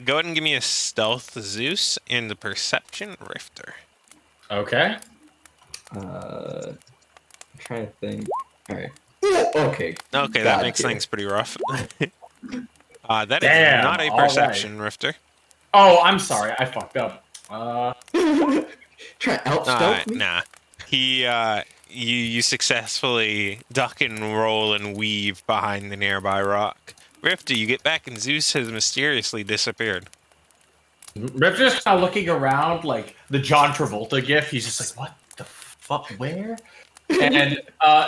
Go ahead and give me a stealth Zeus and the perception Rifter. Okay. I'm trying to think. Alright. Okay. Okay, that God makes damn. things pretty rough. That is Damn, not a all right. perception Rifter. Oh, I'm sorry. I fucked up. Trying to out-stealth me? Nah. You successfully duck and roll and weave behind the nearby rock. Rifter, you get back and Zeus has mysteriously disappeared. Rifter's kind of looking around like the John Travolta gif. He's just like, what the fuck? Where? And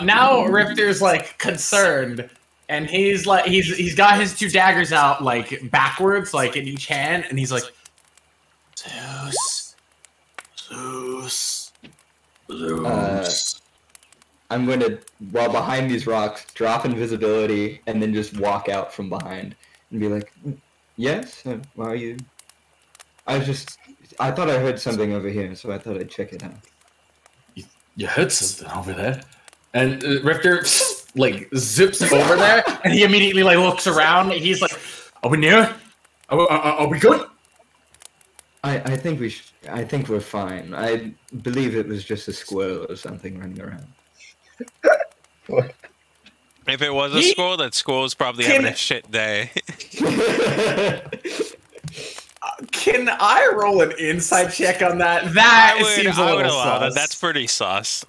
now Rifter's like concerned, and he's like, he's got his 2 daggers out like backwards, like in each hand, and he's like, Zeus. I'm going to, while behind these rocks, drop invisibility and then just walk out from behind and be like, yes? Why are you? I thought I heard something over here, so I thought I'd check it out. You heard something over there? And Rifter like zips over there, and he immediately like looks around. He's like, "Are we near? Are we good?" I think I think we're fine. I believe it was just a squirrel or something running around. If it was a squirrel, that squirrel's probably having a shit day. Can I roll an insight check on that? That seems a I would little allow that. sus. That's pretty sus.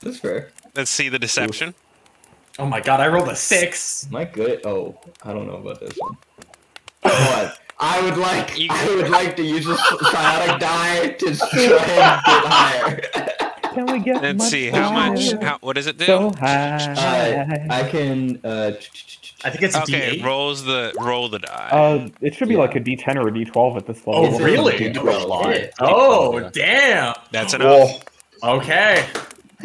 That's fair. Let's see the deception. Oh my god, I rolled a 6. Am I good? Oh, I don't know about this one. What? I would like to use a psionic die to try and get higher. Can we get Let's much see how higher? much. What does it do? So high. I can. I think it's a Okay, D8. roll the die. It should be like a D10 or a D12 at this level. Oh, really? D12. Oh, Yeah. damn. That's enough. Okay.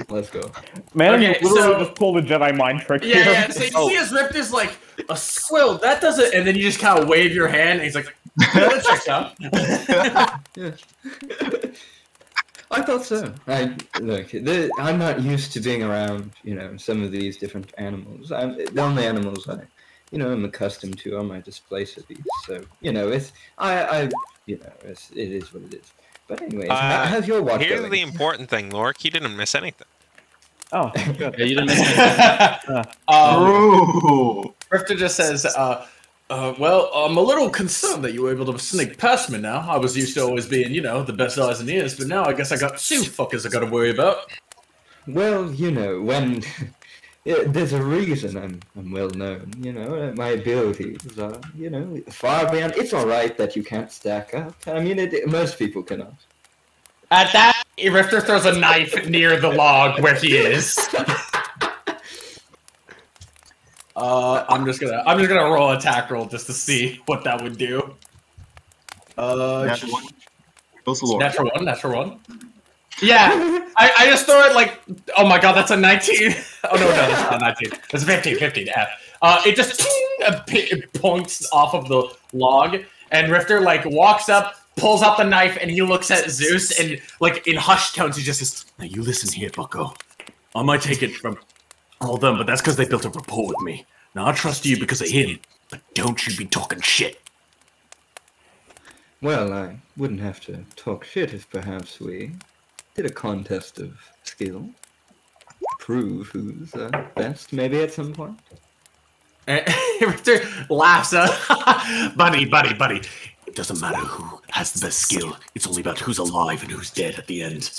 Let's go. Man, Okay, you literally so- just pulled a Jedi mind trick Yeah, here. yeah. So you see his Riptor's like, a swill, that doesn't, and then you just kind of wave your hand, and he's like, yeah, that checks out. Yeah. I thought so. I'm not used to being around, some of these different animals. The only animals I'm accustomed to are my displacer beasts. So, it is what it is. But anyways, how's your watch Here's going? the important thing, Lork. He didn't miss anything. Oh, good. Yeah, you didn't miss anything. Bro! Rifter just says, well, I'm a little concerned that you were able to sneak past me now. I was used to always being, the best eyes and ears, but now I guess I got two fuckers I gotta worry about. Well, when there's a reason I'm well known. My abilities are, far beyond. It's all right that you can't stack up. I mean, most people cannot. At that, Rifter throws a knife near the log where he is. I'm just gonna roll attack roll just to see what that would do. Natural one. Goes to Lord. Natural one. Yeah, I just throw it like, oh my god, that's a 19. Oh no, that's not 19. That's 15. Yeah. It just it points off of the log, and Rifter walks up, pulls out the knife, and he looks at Zeus, and in hushed tones, he just says, "Now you listen here, Bucko. I might take it from all of them, but that's because they built a rapport with me. Now I trust you because of him, but don't you be talking shit." Well, I wouldn't have to talk shit if perhaps we did a contest of skill. Prove who's best, maybe at some point. Rifter laughs. Buddy. It doesn't matter who has the best skill. It's only about who's alive and who's dead at the end.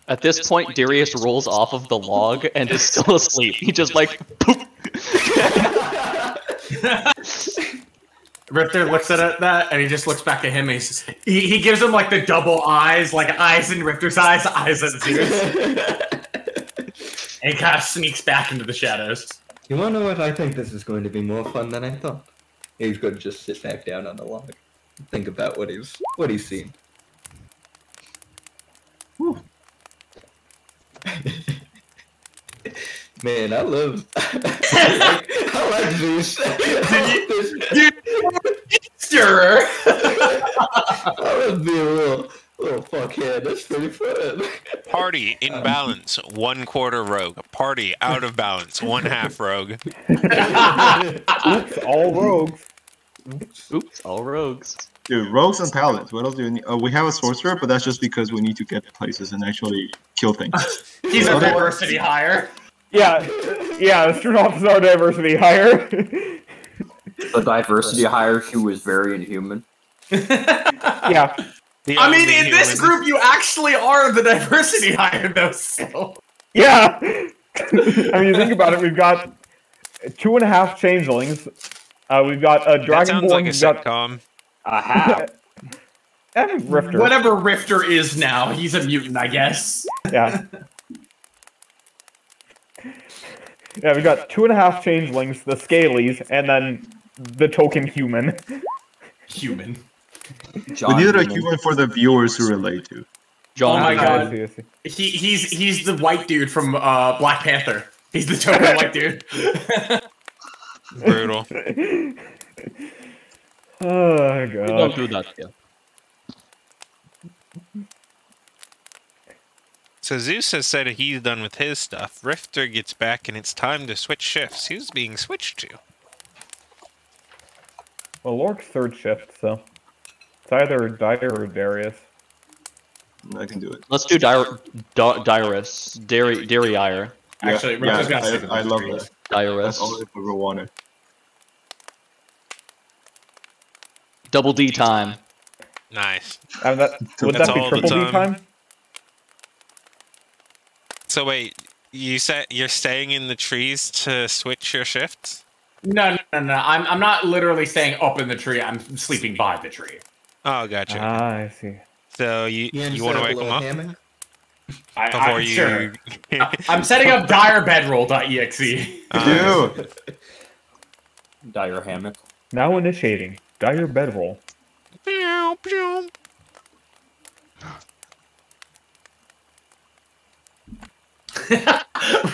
At this point, Darius rolls off of the log and is still asleep. He just poop. Rifter looks at that and he just looks back at him and he gives him the double eyes, eyes in Rifter's eyes, eyes in Zeus. And he kind of sneaks back into the shadows. You wanna know what? I think this is going to be more fun than I thought. He's going to just sit back down on the log, think about what he's seen. Whew. Man, I love I like Zeus. Sure. I love being a little fuckhead. That's pretty fun. Party in balance, 1/4 rogue. Party out of balance, 1/2 rogue. Oops, all rogues. Oops, all rogues. Dude, rogues and paladins. What else do we need? We have a sorcerer, but that's just because we need to get places and actually kill things. He's a diversity hire. Yeah, student officers are diversity higher. The diversity hire who was very inhuman. Yeah. I mean, in this group, you actually are the diversity hire, though. So. Yeah. I mean, you think about it. We've got 2.5 changelings. We've got a That sounds dragonborn. like a We've got sitcom. a half. And Rifter. Whatever Rifter is now, he's a mutant, I guess. Yeah. Yeah, we've got 2.5 changelings, the scalies, and then the token human. Human. John we needed a Newman. human for the viewers to relate to. John, Oh my god. I see. He's the white dude from Black Panther. He's the token white dude. Brutal. Oh, we God. don't do that here. So Zeus has said he's done with his stuff. Rifter gets back and it's time to switch shifts. Who's being switched to? Well, Lork's third shift, so it's either Dyer or Darius. I can do it. Let's do Darius. Darius. Actually, yeah, Rifter's got to stick I with love the that. Darius. That's all if we ever wanted. Double D time. Nice. And would That's that be all the triple D time. time? So wait, you said you're staying in the trees to switch your shifts? No. I'm not literally staying up in the tree. I'm sleeping by the tree. Oh, gotcha. Ah, I see. So you want to wake them up before you? Sure. I'm setting up direbedroll.exe. Dude. Dire hammock. Now initiating. Dire bedroll. Pew, pew.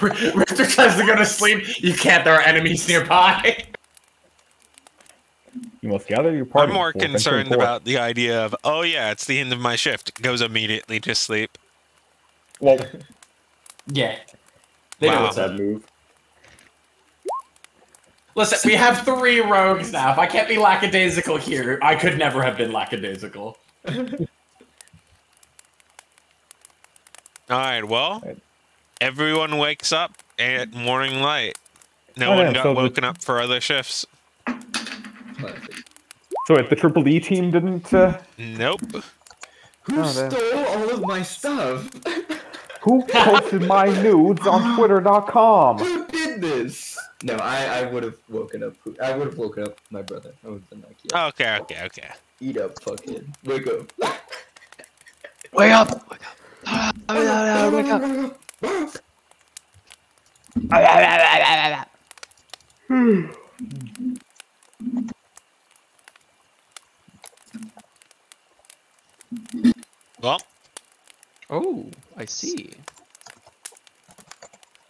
Richter tries to go to sleep. You can't. There are enemies nearby. You must gather your party. I'm more before venturing concerned forth. about the idea of, oh yeah, it's the end of my shift. Goes immediately to sleep. Well, Yeah. Wow. What's that move? Listen, we have 3 rogues now. If I can't be lackadaisical here, I could never have been lackadaisical. Alright, well, everyone wakes up at morning light. No Oh, one yeah, got so woken up for other shifts. so if the Triple D team didn't. Nope. Who Oh, there. stole all of my stuff? Who posted my nudes on Twitter.com? Who did this? No, I would have woken up. I would have woken up my brother. I would have been like, yeah, Okay. eat up, fuckhead. Wake up. Wake up! Wake up! Wake up! Well, Oh, I see.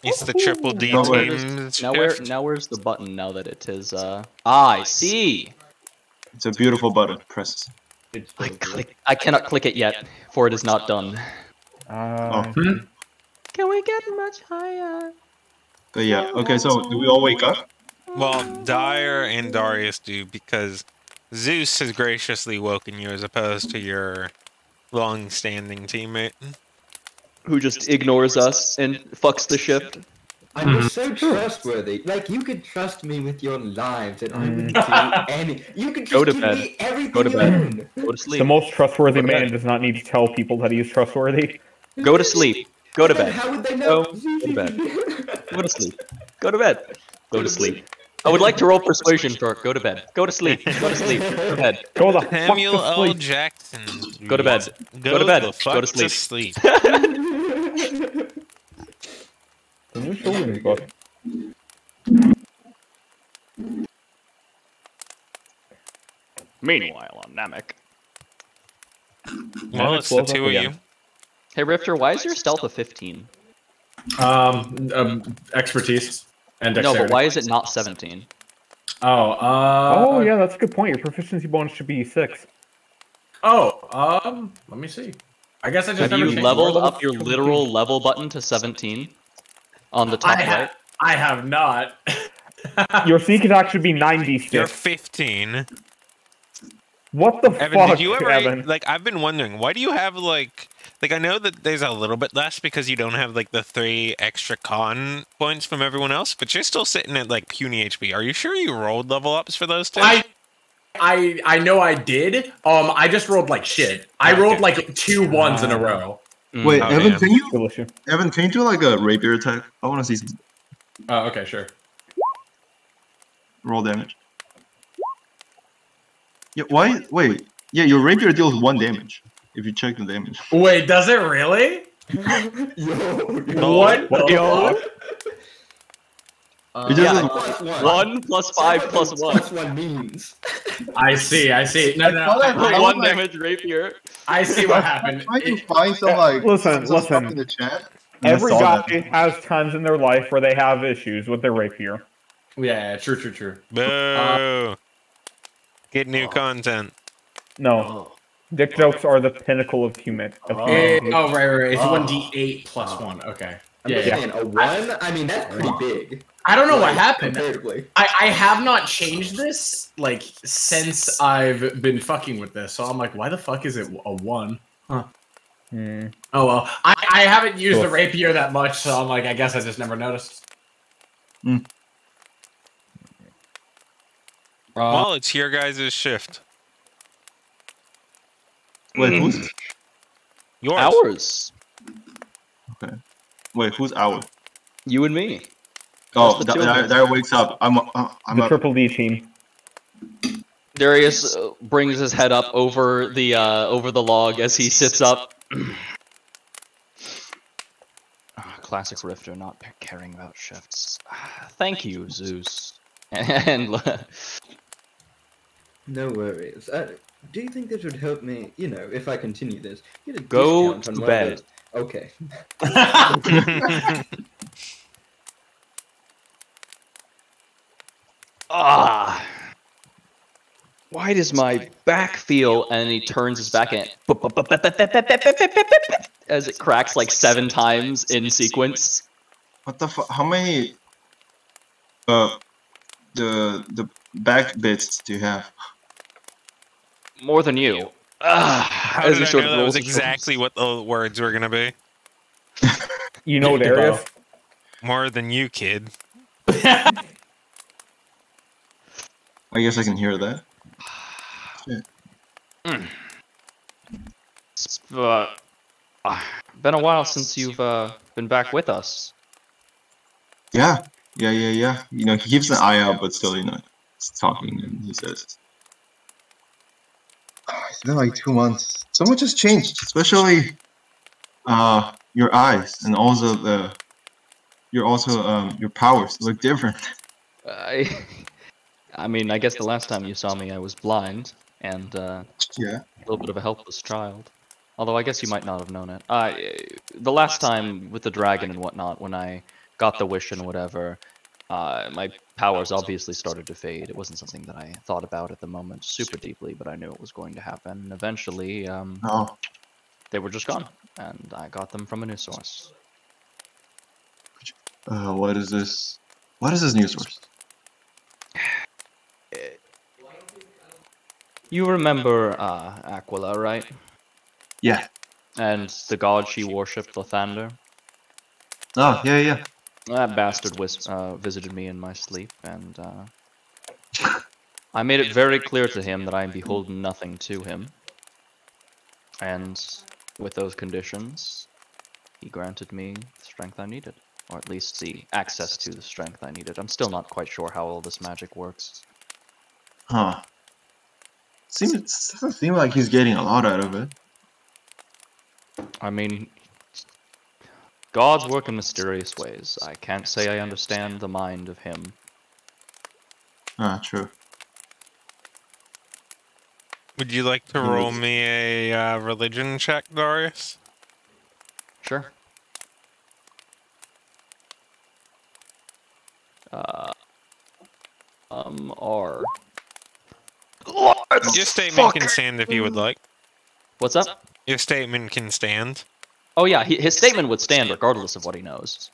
it's the Triple D Oh, wait. team's Now shift. now where's the button now that it is I see. It's a beautiful button. Press. I cannot click it yet, for it is not done. Oh. Can we get much higher? But yeah. Okay. So do we all wake up? Well, Dyer and Darius do, because Zeus has graciously woken you as opposed to your long-standing teammate. Who just ignores us and fucks the shift? I'm just so trustworthy. Like, you could trust me with your lives, and I wouldn't do any. You could Go just to give bed. me everything Go to you bed. own. Go to sleep. The most trustworthy Go to man bed. does not need to tell people that he is trustworthy. Go to sleep. Go to Then bed. how would they know? Go to bed. Go to sleep. Go to bed. Go to sleep. I would like to roll persuasion for go to bed. Go to sleep. Go to sleep. Go to bed. Go the fuck Samuel to L. sleep. Jackson. Go to bed. Go to bed. the fuck Go to to sleep. sleep. The new children's book. Meanwhile, on Namek. Well, it's the two of you. Hey Rifter, why is your stealth a 15? Expertise and No, dexterity. but why is it not 17? Oh, yeah, that's a good point. Your proficiency bonus should be 6. Let me see. I guess I just Have never you changed leveled it. up your literal level button to 17? On the top right? I have not. Your seek could actually be 96. You're 15. What the Evan, fuck, did you ever, Evan? like, I've been wondering, why do you have, like, I know that there's a little bit less because you don't have, like, the 3 extra con points from everyone else, but you're still sitting at, like, puny HP. Are you sure you rolled level ups for those two? I know I did. I just rolled like shit. I Okay. rolled like 2 1s in a row. Wait, Oh, Evan, damn. can you Delicious. do like a rapier attack? I want to see some Oh, okay, sure. roll damage. Yeah. Why? Wait. Yeah, your rapier deals 1 damage. If you check the damage. Wait, does it really? What? the Yo. fuck? It just Yeah, is- plus 1. 1 plus 5 plus 1. Plus 1 means. I see. No. I was 1 like- damage rapier. I see what happened. Trying to find some like Listen, some stuff listen. in the chat. and I Every saw guy that. has times in their life where they have issues with their rapier. Yeah, true. Boo! Get new content. No. Dick jokes are the pinnacle of human. Right. It's 1d8 plus 1. Okay. I'm Yeah. just saying, a 1? I mean, that's pretty big. I don't know what Like, happened. Comparatively. I have not changed this like since I've been fucking with this. So I'm like, why the fuck is it a 1? Huh. Hmm. Oh well. I haven't used the Cool. rapier that much, so I'm like, I guess I just never noticed. Well, it's your guys' shift. Wait, who's? Yours. Ours. Wait, who's our? You and me. Oh, the two of us. that wakes up. I'm The up. Triple D team. Darius brings his head up over the log as he sits up. Classic Rifter, not caring about shifts. Thank you, Zeus. And No worries. Do you think this would help me, if I continue this? Get a Go discount on to one bed. of those- Okay. Why does my back feel? And he turns his back in as it cracks like 7 times in sequence. What the fuck? How many? The back bits do you have? More than you. How As did he I sort know of that was rolls his exactly what the words were gonna be? You know Darius? More than you, kid. I guess I can hear that. Been a while since you've been back with us. Yeah. You know, he keeps an eye out, but still, he's talking and he says, "It's been like 2 months. So much has changed, especially your eyes and also your powers look different." I mean, I guess the last time you saw me, I was blind and Yeah. a little bit of a helpless child. Although I guess you might not have known it. The last time with the dragon and whatnot, when I got the wish and whatever, my powers obviously started to fade. It wasn't something that I thought about at the moment super deeply, but I knew it was going to happen. And eventually, they were just gone, and I got them from a new source. What is this? What is this new source? You remember Aquila, right? Yeah. And the god she worshipped, Lathander? Oh, yeah. That bastard visited me in my sleep, and I made it very clear to him that I am beholden nothing to him. And with those conditions, he granted me the strength I needed. Or at least the access to the strength I needed. I'm still not quite sure how all this magic works. Huh. It doesn't seem like he's getting a lot out of it. I mean, gods work in mysterious ways. I can't say I understand the mind of him. True. Would you like to roll me a religion check, Darius? Sure. R. Your statement can stand if you would like. What's up? Your statement can stand. Oh yeah, his statement would stand regardless of what he knows.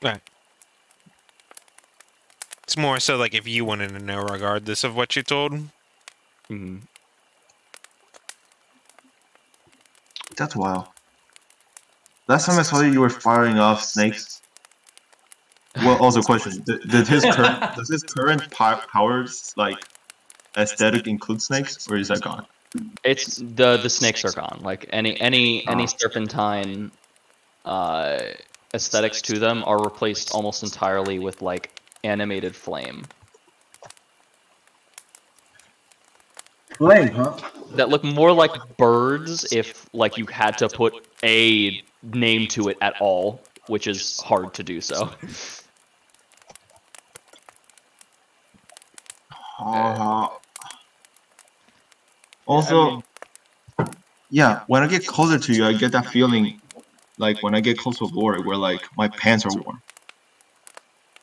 Right. It's more so like if you wanted to know regardless of what you told. Mm-hmm. That's wild. Last time I saw you, you were firing off snakes. Well, also question: does his current powers like aesthetic include snakes, or is that gone? It's the snakes are gone. Like any serpentine aesthetics to them are replaced almost entirely with like animated flame. Flame, huh? That look more like birds if like you had to put a name to it at all, which is hard to do so. Also, yeah, when I get closer to you, I get that feeling like when I get close to Lori, where like my pants are warm.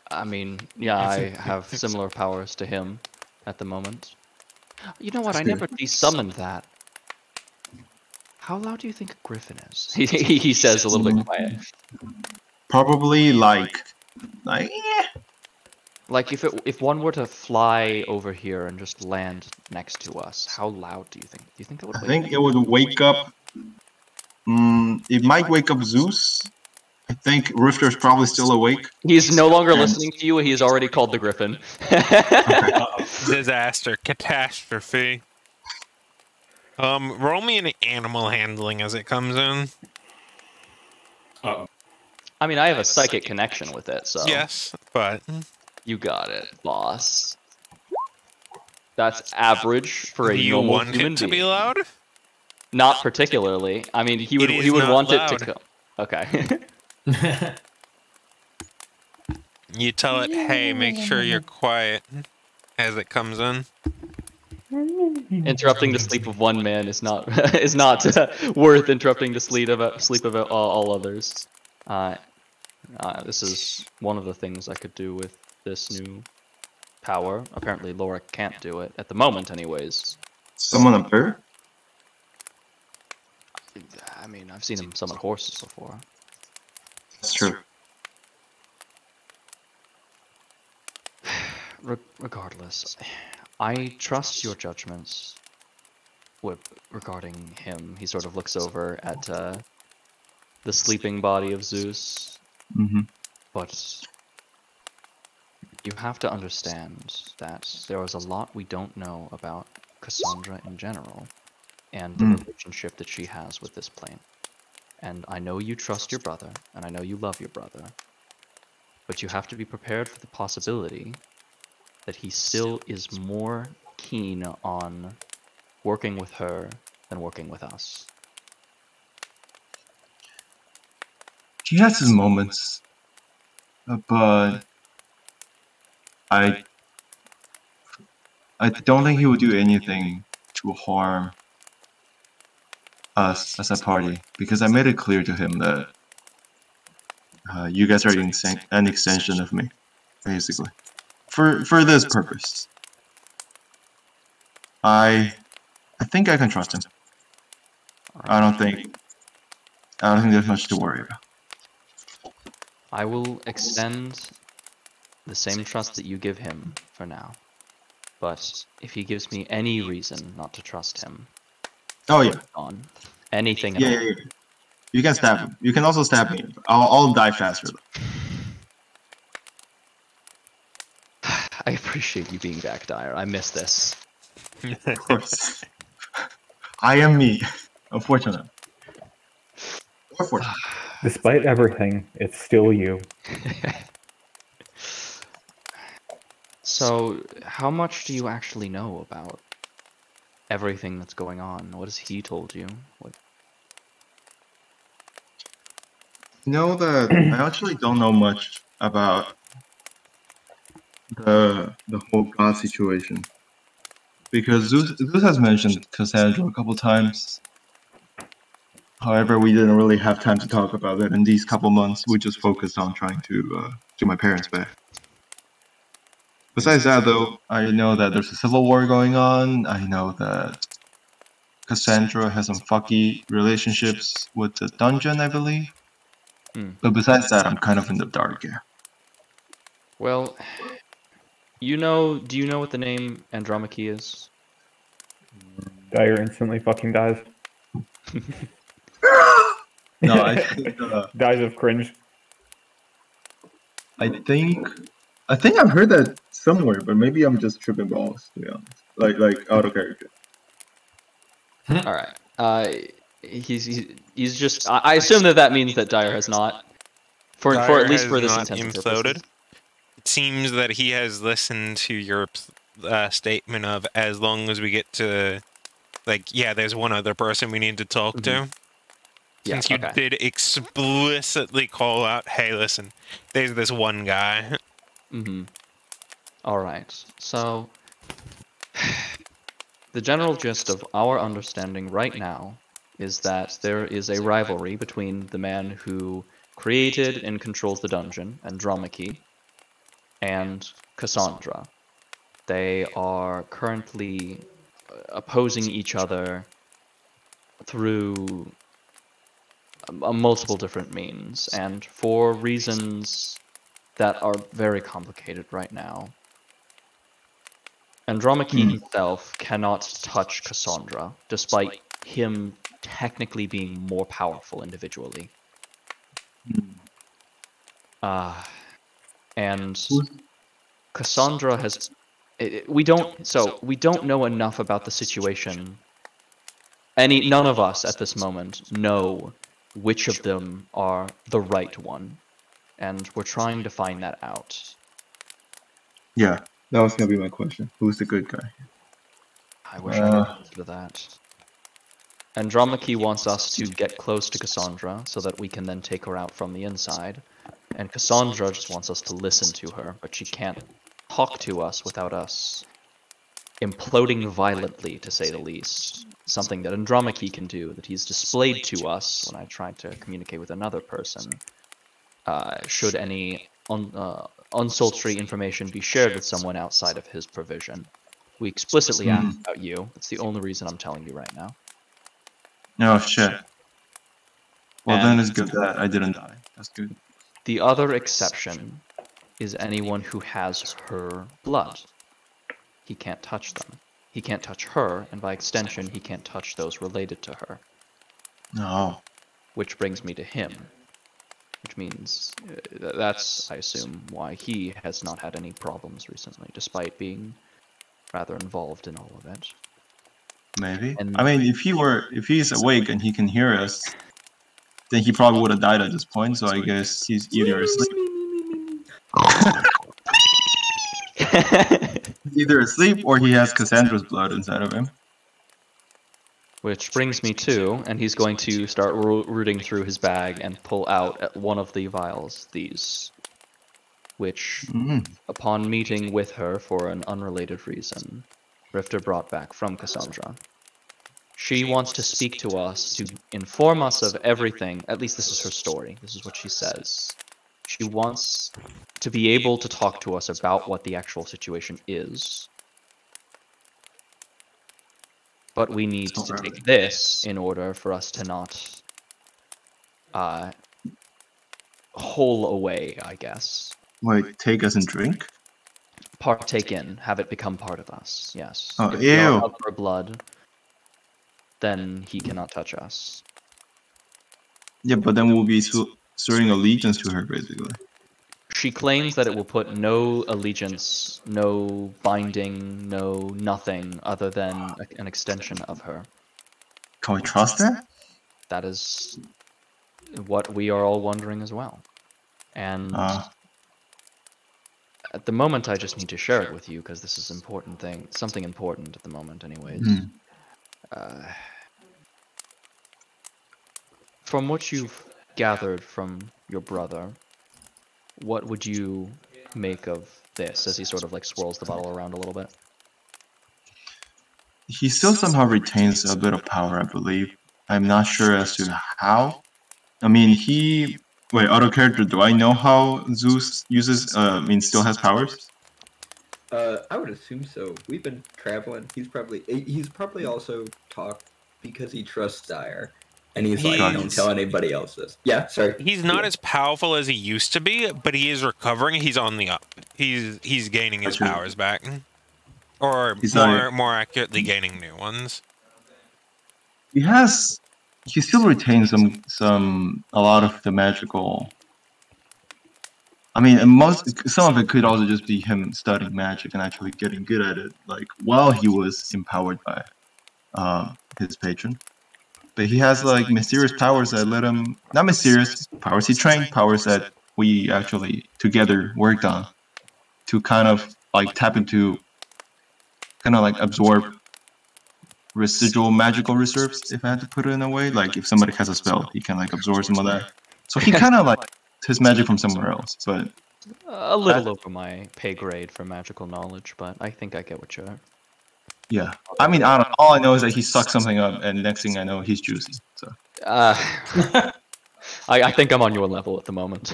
I mean, yeah, I have similar powers to him at the moment. You know what? I never desummoned that. How loud do you think a griffin is? He says a little bit quiet. Probably like yeah. Like if one were to fly over here and just land next to us, how loud do you think? Do you think that would? I think it would wake up. It might wake up Zeus. I think Rifter's probably still awake. He's no longer listening to you. He has already called the griffin. Disaster, catastrophe. Roll me an animal handling as it comes in. Uh-oh. I mean, I have a psychic connection with it, so Yes, but you got it, boss. That's average for do a you normal want human it to being. be loud? Not particularly. I mean, he would It is not want it loud. to come. Okay. You tell it, hey, make sure you're quiet as it comes in. Interrupting the sleep of one man is not is not worth interrupting the sleep of all others. This is one of the things I could do with this new power. Apparently, Laura can't do it at the moment, anyways. Someone up there? I mean, I've seen him summon horses before. That's true. Regardless, I trust your judgments regarding him. He sort of looks over at the sleeping body of Zeus. Mm-hmm. But you have to understand that there is a lot we don't know about Cassandra in general, and the relationship that she has with this plane. And I know you trust your brother, and I know you love your brother, but you have to be prepared for the possibility that he still is more keen on working with her than working with us. He has his moments, but I don't think he would do anything to harm us as a party, because I made it clear to him that you guys are an extension of me, basically, for this purpose. I think I can trust him. I don't think there's much to worry about. I will extend the same trust that you give him for now. But if he gives me any reason not to trust him, Oh yeah. on anything Yeah, at yeah, all, yeah. You can stab him. You can also stab me. I'll die faster though. I appreciate you being back, Dyer. I miss this. Of course. I am me. Unfortunately. Or fortunate. Despite everything, it's still you. So, how much do you actually know about everything that's going on? What has he told you? What... You know that I actually don't know much about the whole God situation, because Zeus has mentioned Cassandra a couple times. However, we didn't really have time to talk about it in these couple months. We just focused on trying to get my parents back. Besides that, though, I know that there's a civil war going on. I know that Cassandra has some fucky relationships with the dungeon, I believe. But besides that, I'm kind of in the dark, yeah. Well, do you know what the name Andromache is? Dyer instantly fucking dies. No, I think Dies of cringe. I think I've heard that somewhere, but maybe I'm just tripping balls, to be honest. Like out of character. All right. He's just. I assume that means that Dyer has not, for at least for this intended purposes. It seems that he has listened to your statement of, as long as we get to, like, yeah, there's one other person we need to talk to. Since you did explicitly call out, hey, listen, there's this one guy. All right. So, the general gist of our understanding right now is that there is a rivalry between the man who created and controls the dungeon, Andromache, and Cassandra. They are currently opposing each other through multiple different means, and for reasons that are very complicated right now. Andromache himself cannot touch Cassandra, despite him technically being more powerful individually. And Cassandra has... We don't know enough about the situation none of us at this moment know which of them are the right one, and we're trying to find that out. Yeah, that was gonna be my question. Who's the good guy? I wish I could answer that. Andromache wants us to get close to Cassandra so that we can then take her out from the inside. And Cassandra just wants us to listen to her, but she can't talk to us without us imploding violently, to say the least. Something that Andromache can do, that he's displayed to us when I tried to communicate with another person. Should any unsultry information be shared with someone outside of his provision. We explicitly asked about you. That's the only reason I'm telling you right now. Oh, shit. Well, then it's good that I didn't die. That's good. The other exception is anyone who has her blood. He can't touch them. He can't touch her, and by extension, he can't touch those related to her. No. Which brings me to him. Which means that's, I assume, why he has not had any problems recently, despite being rather involved in all of it. Maybe. And I mean, if he's awake and he can hear us, then he probably would have died at this point. So I guess he's either asleep. Either asleep or he has Cassandra's blood inside of him. Which brings me to, and he's going to start rooting through his bag and pull out one of the vials, these, which, upon meeting with her for an unrelated reason, Rifter brought back from Cassandra. She wants to speak to us, to inform us of everything. At least this is her story. This is what she says. She wants to be able to talk to us about what the actual situation is. But we need to take this in order for us to not hole away, I guess. Wait, take us and drink? Partake in, have it become part of us, yes. Oh, if we are ew. of her blood, then he cannot touch us. Yeah, but then we'll be swearing allegiance to her, basically. She claims that it will put no allegiance, no binding, no nothing other than an extension of her. Can we trust that? That is what we are all wondering as well. And at the moment, I just need to share it with you because this is important thing, something important at the moment, anyways. From what you've gathered from your brother, what would you make of this as he sort of like swirls the bottle around a little bit? He still somehow retains a bit of power, I believe. I'm not sure as to how. I mean, wait, auto character, do I know how Zeus uses, still has powers? I would assume so. We've been traveling. He's probably also talked because he trusts Dire. And he's like, don't tell anybody else this. Yeah, sorry. He's not as powerful as he used to be, but he is recovering. He's on the up. He's gaining his powers back. Or more accurately, gaining new ones. He still retains a lot of the magical. I mean, some of it could also just be him studying magic and actually getting good at it, like while he was empowered by his patron. But he has like mysterious powers that let him, not mysterious powers he trained, powers that we actually together worked on to kind of like tap into, kind of like absorb residual magical reserves, if I had to put it in a way. Like if somebody has a spell, he can like absorb some of that. So he kind of like his magic from somewhere else, but a little over my pay grade for magical knowledge, but I think I get what you're. Yeah, I mean, all I know is that he sucks something up, and next thing I know, he's juicy. So. I think I'm on your level at the moment.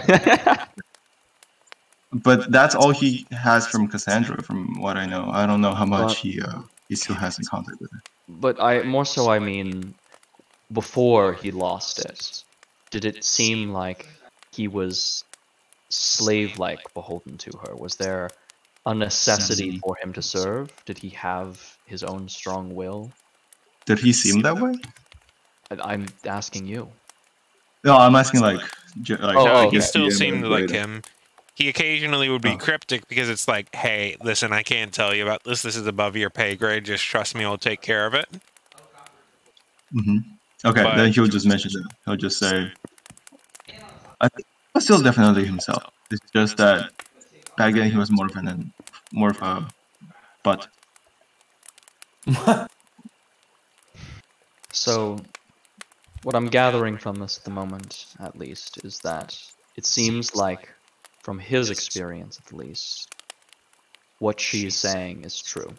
But that's all he has from Cassandra, from what I know. I don't know how much he still has in contact with her. But I mean, before he lost it, did it seem like he was slave-like beholden to her? Was there a necessity for him to serve? Did he have his own strong will? Did he seem that way? I'm asking you. No, I'm asking like he still seemed like him. He occasionally would be cryptic because it's like, hey, listen, I can't tell you about this. This is above your pay grade. Just trust me, I'll take care of it. Hmm. Okay, But- then he'll just mention that. He'll just say, I think he was still definitely himself. It's just that back then he was more of a butt. So, what I'm gathering from this at the moment, at least, is that it seems like, from his experience at least, what she's saying is true.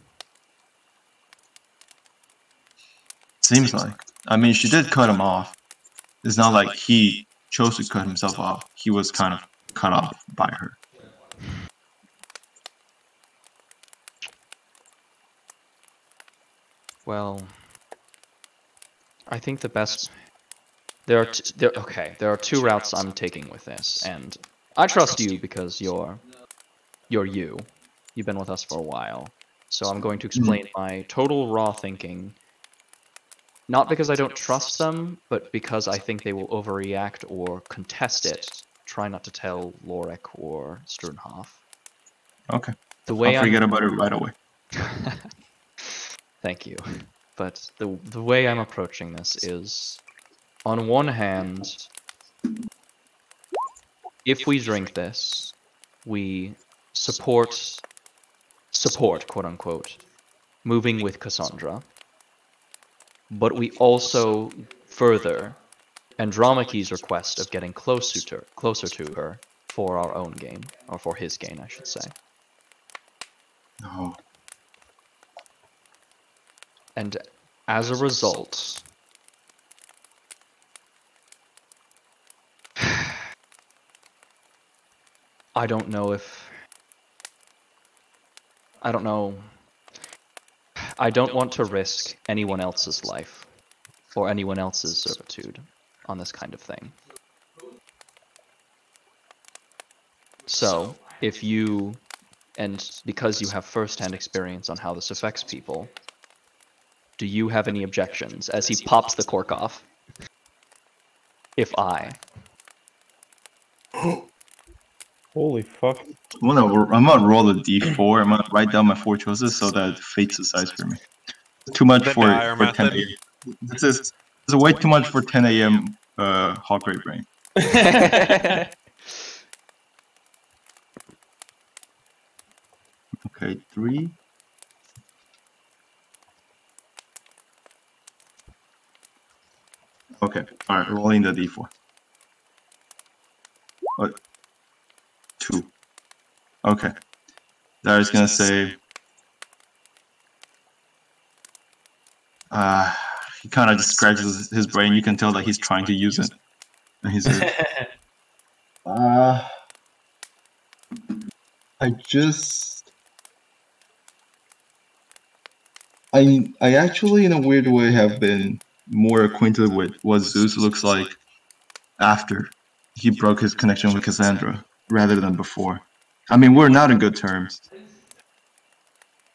Seems like. I mean, she did cut him off. It's not like he chose to cut himself off. He was kind of cut off by her. Well, I think the best. There are two routes I'm taking with this, and I trust you because you're you. You've been with us for a while, so I'm going to explain my total raw thinking. Not because I don't trust them, but because I think they will overreact or contest it. Try not to tell Lorik or Sternhoff. Okay. The way I'll forget about it right away. Thank you. But the way I'm approaching this is, on one hand, if we drink this, we support, quote unquote, moving with Cassandra. But we also further Andromache's request of getting closer to her for our own gain, or for his gain, I should say. No. And as a result, I don't know. I don't want to risk anyone else's life or anyone else's servitude on this kind of thing. So, if you, and because you have first-hand experience on how this affects people, do you have any objections as he pops the cork off? If I... Holy fuck. I'm gonna roll a d4. I'm gonna write down my 4 choices so that fate decides for me. Too much The for dire 10 method. a.m. This is way too much for 10 a.m. Hawk Ray brain. Okay, 3. Okay, alright, rolling the d4. What? 2. Okay. Darius gonna say... he kind of just scratches his brain. You can tell that he's trying to use it. And he's like, I actually, in a weird way, have been more acquainted with what Zeus looks like after he broke his connection with Cassandra, rather than before. I mean, we're not in good terms.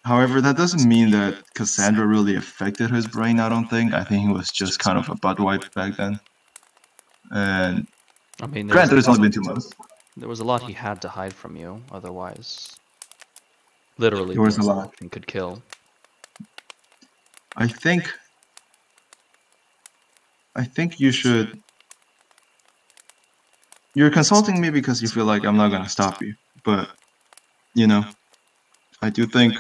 However, that doesn't mean that Cassandra really affected his brain, I don't think. I think he was just kind of a butt wipe back then. And I mean, granted, it's only been 2 months. there was a lot he had to hide from you, otherwise... Literally, There was a the lot. thing could kill. I think you should... You're consulting me because you feel like I'm not gonna stop you. But, you know, I do think...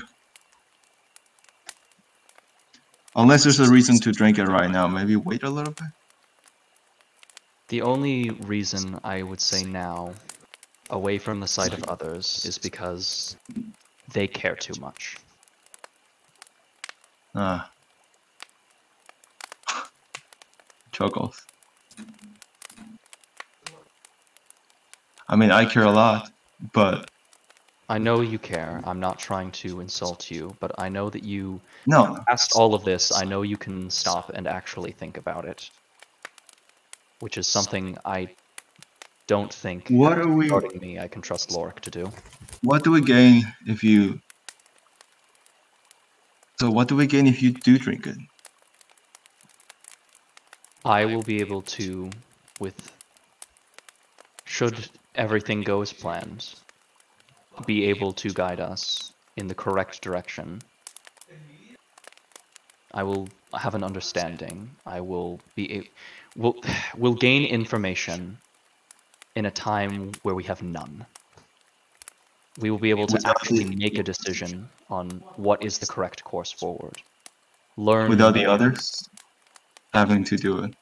Unless there's a reason to drink it right now, maybe wait a little bit? The only reason I would say now, away from the sight of others, is because they care too much. Chuckles. I mean, I care a lot, but... I know you care. I'm not trying to insult you, but I know that you... No. Past all of this, I know you can stop and actually think about it. Which is something I don't think, What are we... regarding me, I can trust Lorik to do. What do we gain if you... So what do we gain if you do drink it? I will be able to, should everything go as planned, be able to guide us in the correct direction. I will have an understanding. I will be we'll gain information in a time where we have none. We will be able to actually make a decision on what is the correct course forward. Learn Without the more. others having to do it.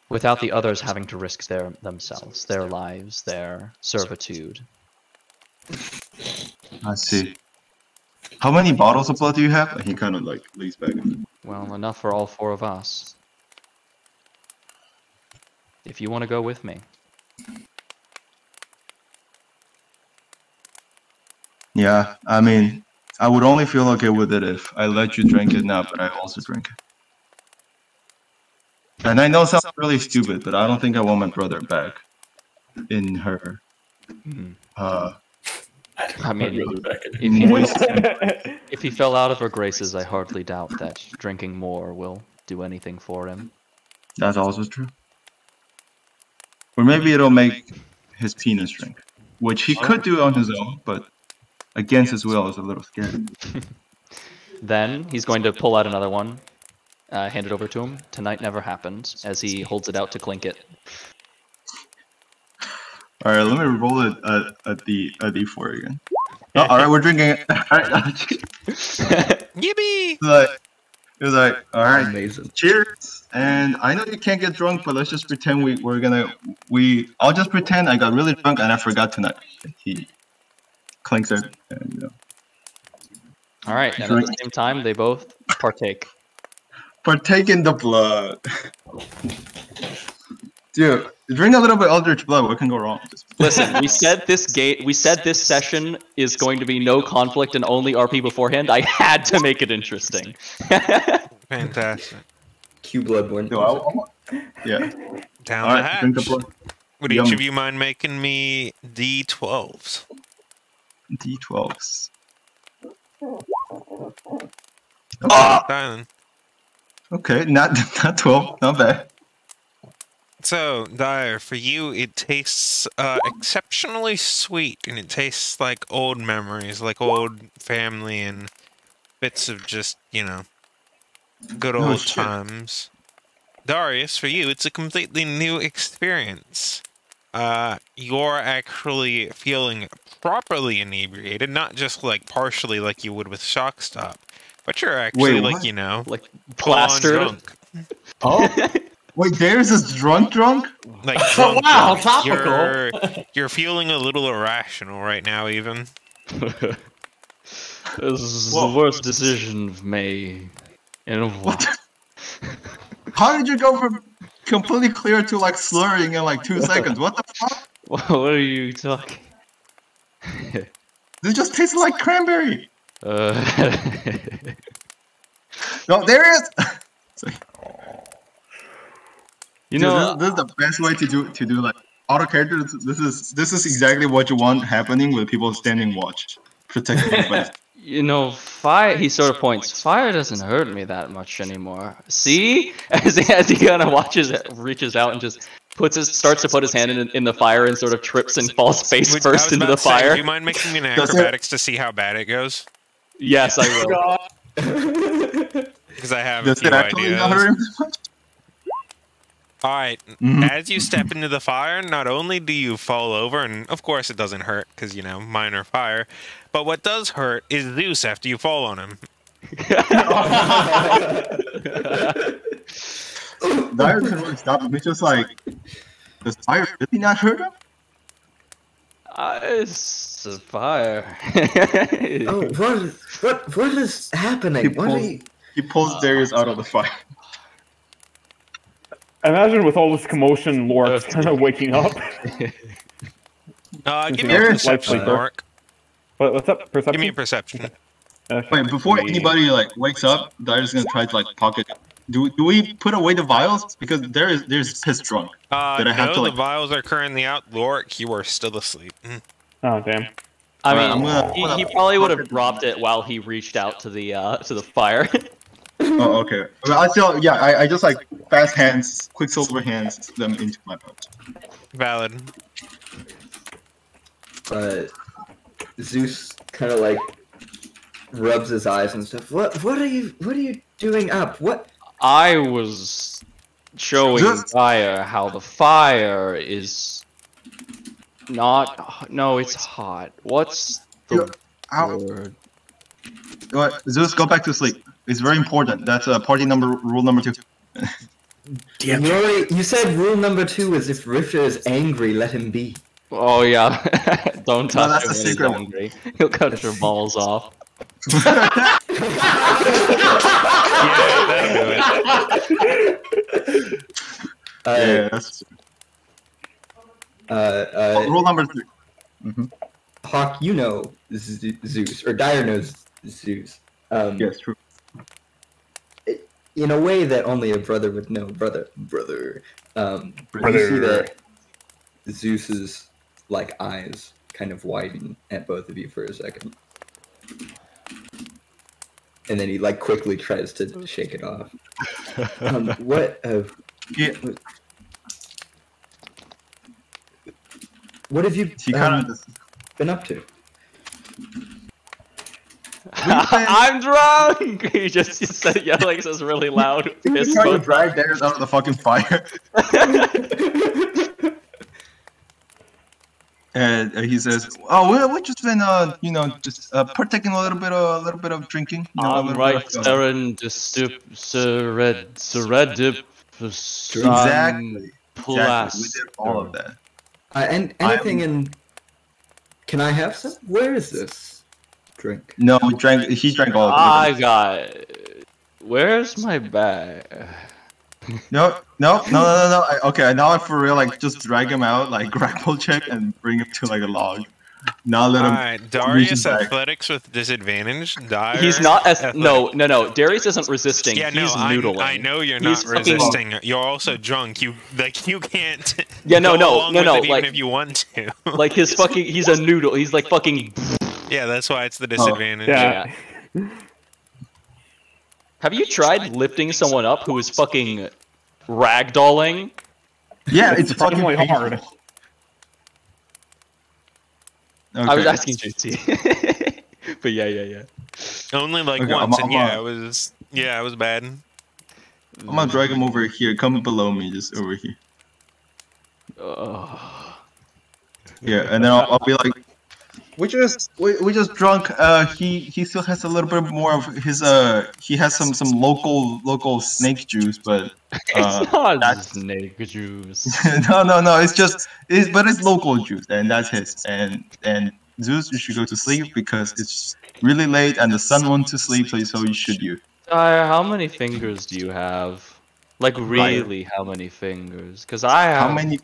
Without the others having to risk themselves, their lives, their servitude. I see. How many bottles of blood do you have? And he kind of like leans back. Well, enough for all 4 of us. If you want to go with me. Yeah, I mean, I would only feel okay with it if I let you drink it now, but I also drink it. And I know it sounds really stupid, but I don't think I want my brother back in her. I mean, if he fell out of her graces, I hardly doubt that drinking more will do anything for him. That's also true. Or maybe it'll make his penis shrink, which he could do on his own, but against his will is a little scary. Then he's going to pull out another one, hand it over to him. Tonight never happened, as he holds it out to clink it. All right, let me roll it at the D4 again. Oh, all right, we're drinking it. All right. Yippee! It was like, all right, Amazing. cheers. And I know you can't get drunk, but let's just pretend I'll just pretend I got really drunk and I forgot tonight. He clinks it, and you know. All right, and at the same time, they both partake. Partake in the blood. Dude, drink a little bit Eldritch blood. What can go wrong? Listen, we said this session is going to be no conflict and only RP beforehand. I had to make it interesting. Fantastic. Cue Bloodborne. Yeah. Down All the right, hatch. drink the blood. Would each of you mind making me D12s? D12s. Diamond. Okay, not 12, not bad. So, Dyer, for you, it tastes exceptionally sweet, and it tastes like old memories, like old family and bits of just, you know, good Oh, old shit. times. Darius, for you, it's a completely new experience. You're actually feeling properly inebriated, not just like partially like you would with Shock Stop, but you're actually Wait, like, what? you know, Like full-on plastered. drunk. Oh, wait, there's this drunk? Like Oh, drunk, wow, drunk. topical. You're feeling a little irrational right now, even. This is Whoa. the worst decision of May in a while. How did you go from completely clear to like slurring in like 2 seconds? What the fuck? What are you talking? This just tastes like cranberry. Uh, No, there it is. you Dude, know, this is the best way to do like auto characters. This is exactly what you want happening with people standing watch, protecting everybody. you know, fire. He sort of points. Fire doesn't hurt me that much anymore. See, as he kind of reaches out and just starts to put his hand in the fire and sort of trips and falls face I was first into about the to say, fire. do you mind making me an Does it- acrobatics to see how bad it goes? Yes, I will. Because I have a Does few it actually not hurt ideas. him? Alright, Mhm. as you step into the fire, not only do you fall over, and of course it doesn't hurt, because, you know, minor fire, but what does hurt is Zeus after you fall on him. Dyer doesn't really stop him. He's just like, does fire really not hurt him? It's a fire. Oh, what is happening? What are you... He pulls Darius out of the fire. I imagine with all this commotion, Lork's kind of waking up. Give me a There is perception, sleeper. Mark. What's up? Perception? Give me a perception. Wait, before anybody like wakes up, Dyer's gonna try to like pocket. Do we put away the vials because there's piss drunk? That I have No, to, like- the vials are currently out. Lorik, you are still asleep. Oh, damn. I Alright, mean, I'm gonna- he probably would have dropped it while he reached out to the fire. Oh, okay. But I still, yeah, I just like fast hands, quicksilver hands them into my pouch. Valid. Zeus kind of like rubs his eyes and stuff. What are you doing up? What? I was showing Dyer how the fire is not. No, it's hot. What's the word? What? Zeus, go back to sleep. It's very important. That's rule number 2. Rory, you said rule number 2 is if Rifter is angry, let him be. Oh yeah, don't touch that's him the when he's secret one. angry. He'll cut your balls off. Yeah, that'll do it. Yeah, that's rule number 3. Hawk, you know Zeus, or Dyer knows Zeus. Yes, true. In a way that only a brother would know. Brother. You see that Zeus's eyes kind of widen at both of you for a second. And then he quickly tries to shake it off. What have you been up to? I'm drunk! He said yelling says really loud. He's trying to drag Darius out of the fucking fire. And he says, "Oh, we've just been, just partaking a little bit of drinking." I'm right, Seren, Exactly. We did all of that. And anything in? Can I have some? Where is this drink? No, he drank all of it. Where's my bag? No. Okay, now for real, just drag him out, grapple check, and bring him to a log. Now let him. Alright, Darius athletics with disadvantage. He's not no. Darius isn't resisting. Yeah, he's no, noodling. I know you're not resisting. You're also drunk. You can't. Yeah, no. Even if you want to. He's a noodle. He's fucking. Yeah, that's why it's the disadvantage. Yeah. Have you tried lifting someone up who is fucking ragdolling? Yeah, it's fucking hard. Okay. I was asking JT. But yeah. Only Okay, once, and it was bad. I'm gonna drag him over here. Come below me, just over here. Yeah, and then I'll be like, we just drunk. He still has a little bit more of his. He has some local snake juice, but it's not snake juice. no. It's local juice, and that's his. And Zeus, you should go to sleep because it's really late and the sun wants to sleep, so you should. How many fingers do you have? Really, how many fingers? Because I have. How many?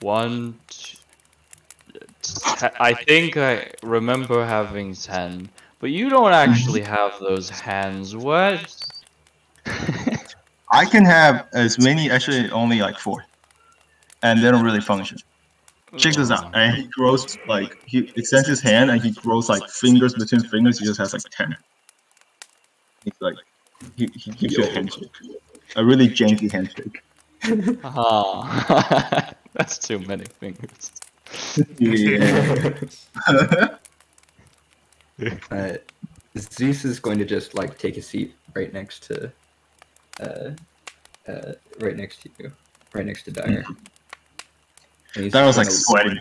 1, 2, I think I remember having 10, but you don't actually have those hands. What? I can have as many, actually only 4, and they don't really function. Check this out. And he grows he extends his hand and he grows fingers between fingers. He just has 10. He's he gives you a handshake, a really janky handshake. That's too many fingers. Yeah. Zeus is going to just take a seat right next to you, right next to Dyer. That was sweating.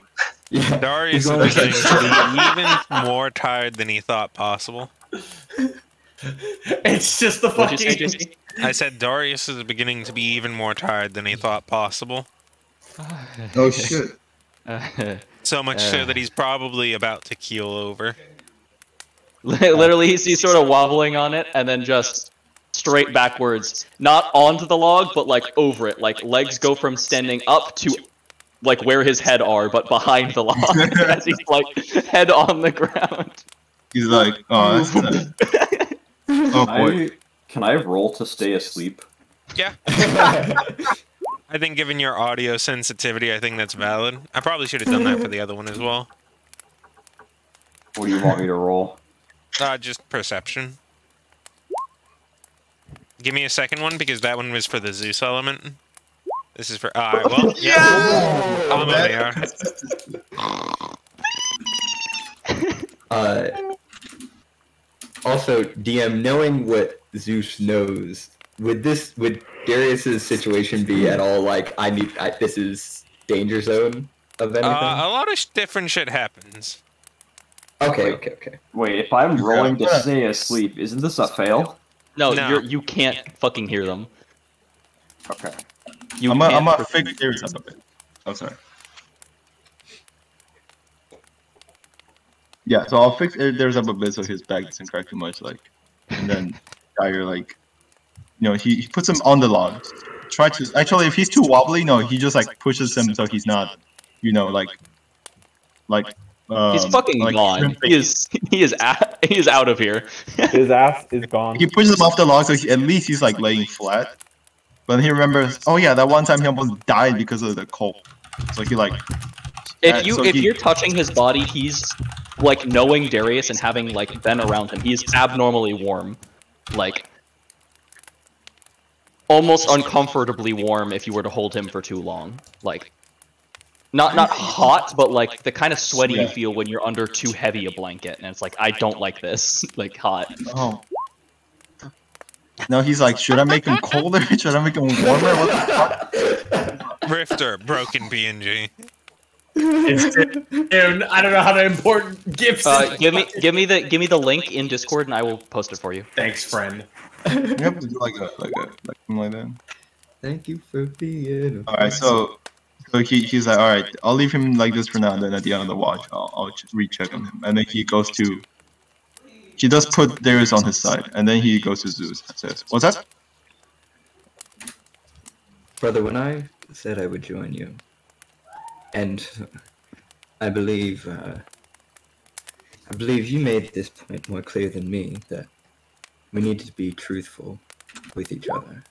Yeah, Darius is getting even more tired than he thought possible. It's just the What'd you say, fucking. JC? I said Darius is beginning to be even more tired than he thought possible. Oh shit. So much so that he's probably about to keel over. Literally, he's sort of wobbling on it, and then just straight backwards, not onto the log, but over it. Legs go from standing up to where his head are, but behind the log, as he's head on the ground. He's oh, that's sad. Oh boy. Can I roll to stay asleep? Yeah. I think given your audio sensitivity, I think that's valid. I probably should have done that for the other one as well. What do you want me to roll? Just perception. Give me a second one, because that one was for the Zeus element. This is for... Alright, well, yeah. I'm over here. also, DM, knowing what Zeus knows, would Darius's situation be at all like this is danger zone of anything? A lot of different shit happens. Okay. Wait, if I'm rolling to stay asleep, isn't this a fail? No, No. you can't fucking hear them. Okay. I'm gonna fix Darius up a bit. I'm sorry. Yeah, so I'll fix Darius up a bit so his back doesn't crack too much, like, and then Dyer, like, you know, he puts him on the log. Try to actually, if he's too wobbly, no, he just like pushes him so he's not, you know, like. He's fucking like, gone. He is out of here. His ass is gone. He pushes him off the log, so at least he's like laying flat. But he remembers, oh yeah, that one time he almost died because of the cold. So he like. If you're touching his body, he's like knowing Darius and having like been around him. He's abnormally warm, like almost uncomfortably warm if you were to hold him for too long. Like not hot, but like the kind of sweaty you feel when you're under too heavy a blanket, and it's like I don't like this. Like hot. Oh. Now he's like, should I make him colder? Should I make him warmer? What the fuck? Rifter, broken PNG. Dude, I don't know how to import gifts. Give me the link in Discord and I will post it for you. Thanks, friend. You have to do like something like that. Thank you for being. Alright, so he's like, alright, I'll leave him like this for now, and then at the end of the watch, I'll recheck on him. And then he goes to. He does put Darius on his side, and then he goes to Zeus and says, what's that? Brother, when I said I would join you, and I believe you made this point more clear than me, that we need to be truthful with each other.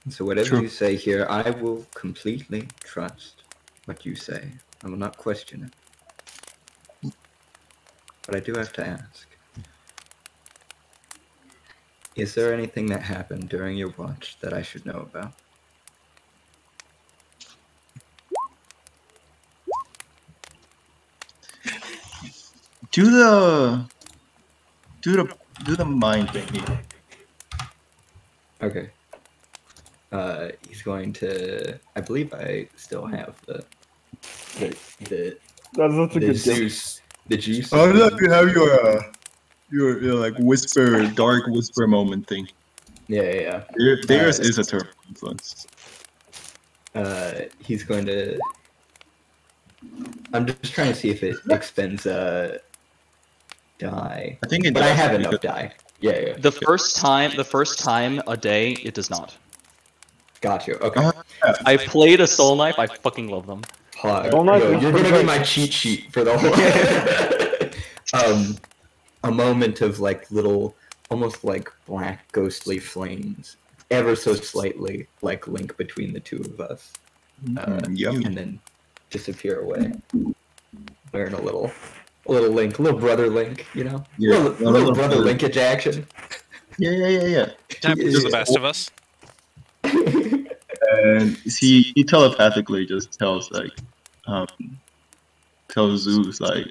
And so whatever you say here, I will completely trust what you say. I will not question it. But I do have to ask. Is there anything that happened during your watch that I should know about? Do the mind thing here. Okay. He's going to. I believe I still have the That's such a good Zeus, the juice. Oh, look, you have your like whisper, dark whisper moment thing. Yeah. Darius is a turtle influence. He's going to. I'm just trying to see if it expends die. I think it but does. I have enough die. Yeah. The first time a day, it does not. Got you. Okay. I played a Soul Knife. I fucking love them. Soul Knife is You're pretty gonna be great. my cheat sheet for the whole. A moment of like little, almost like black ghostly flames, ever so slightly, like link between the two of us, and then disappear away. Wearing a little link, a little brother link, you know, little brother linkage action. Yeah. Happens to the best of us. And he telepathically just tells Zeus like,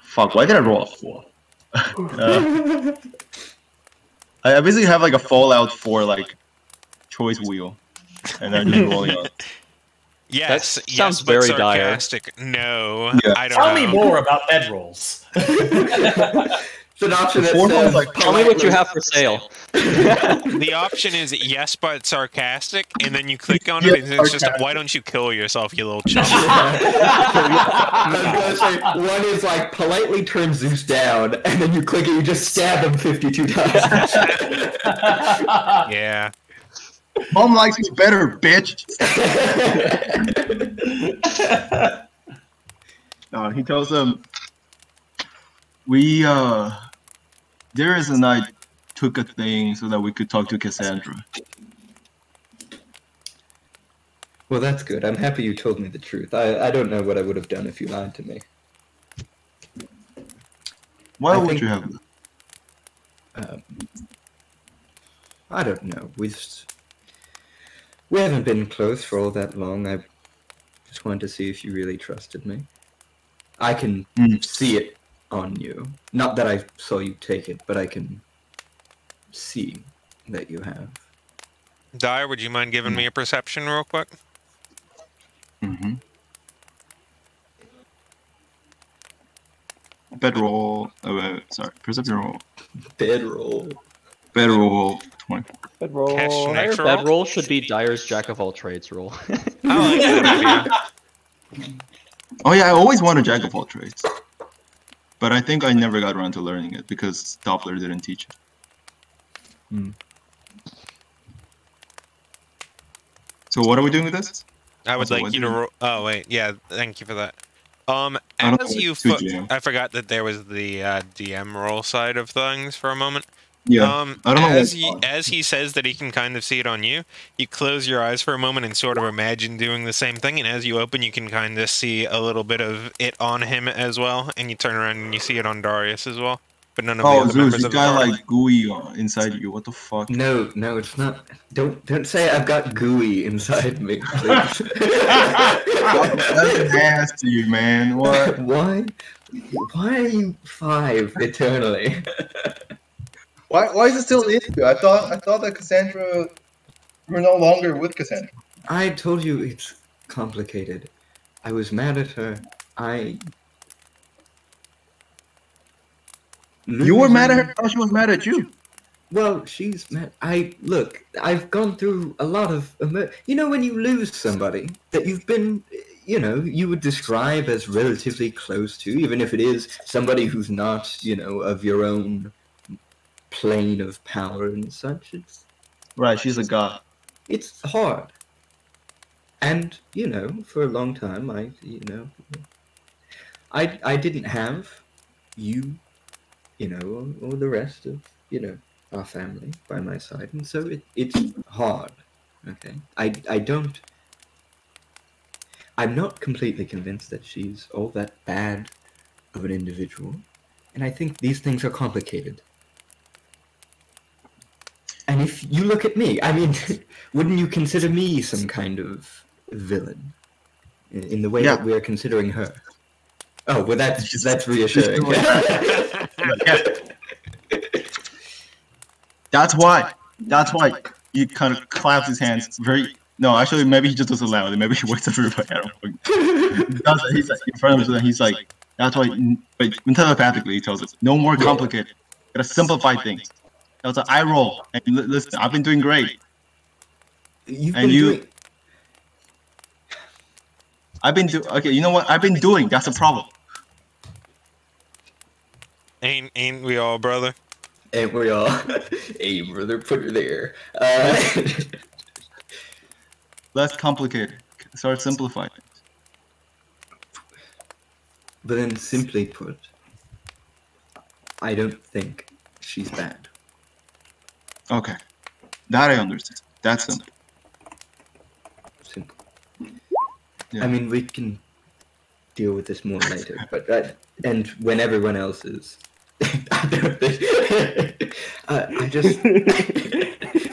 fuck, why did I roll a 4? I basically have like a Fallout 4 like choice wheel, and I'm just rolling on. Yes, That sounds but very dire. sarcastic. No, Yeah. I don't Tell know. me more about bedrolls. It's an option that Four says, like, Tell me what you have for sale. The option is yes, but sarcastic, and then you click on it, and it's just, why don't you kill yourself, you little chump? I was gonna say, one is like politely turn Zeus down, and then you click it, you just stab him 52 times. Yeah. Mom likes me better, bitch. He tells them, Darius and I took a thing so that we could talk to Cassandra. Well, that's good. I'm happy you told me the truth. I don't know what I would have done if you lied to me. Why I would think- you have? I don't know. We haven't been close for all that long. I just wanted to see if you really trusted me. I can see it on you. Not that I saw you take it, but I can see that you have. Dyer, would you mind giving me a perception real quick? Mm-hmm. Bedroll. Sorry, perception roll. Bedroll. Bedroll 20. Bedroll. Cash Dyer nature bedroll should be Dyer's jack of all trades roll. I like that idea. Oh yeah, I always wanted jack of all trades, but I think I never got around to learning it because Doppler didn't teach it. So what are we doing with this? I would Also, like what you do to you- roll. Oh wait, yeah. Thank you for that. don't As know you, what to do. I forgot that there was the DM roll side of things for a moment. Yeah, I don't know as what's on. as he says that he can kind of see it on you, you close your eyes for a moment and sort of imagine doing the same thing. And as you open, you can kind of see a little bit of it on him as well. And you turn around and you see it on Darius as well. But none of the Oh, other Zeus, members you of the got party. like gooey inside you. What the fuck? No, it's not. Don't say I've got gooey inside me, please. That's nasty, man. What? Why are you 5 eternally? Why is it still in you? I thought that Cassandra. We're no longer with Cassandra. I told you it's complicated. I was mad at her. You were mad at her. I thought she was mad at you. Well, she's mad. I've gone through a lot of you know when you lose somebody that you've been, you would describe as relatively close to, even if it is somebody who's not, of your own plane of power and such. Right, she's a god. It's hard. And, for a long time I didn't have you, or the rest of, our family by my side, and so it's hard. Okay, I'm not completely convinced that she's all that bad of an individual, and I think these things are complicated. And if you look at me, I mean, wouldn't you consider me some kind of villain in the way that we are considering her? Oh, well, that's reassuring. That's why he kind of claps his hands very. No, actually, maybe he just doesn't allow it. Maybe he wakes everybody. I don't know. He's like in front of us, and he's like, that's why. But telepathically, he tells us, no more complicated. Gotta simplify things. That was an eye roll. And listen, I've been doing great. Okay, you know what? I've been doing. That's a problem. Ain't we all, brother? Ain't we all? Hey, brother, put her there. Less complicated. Start simplifying things. But then, simply put, I don't think she's bad. Okay, that I understand. That's simple. Simple. Yeah. I mean, we can deal with this more later, but and when everyone else is, I don't think. I just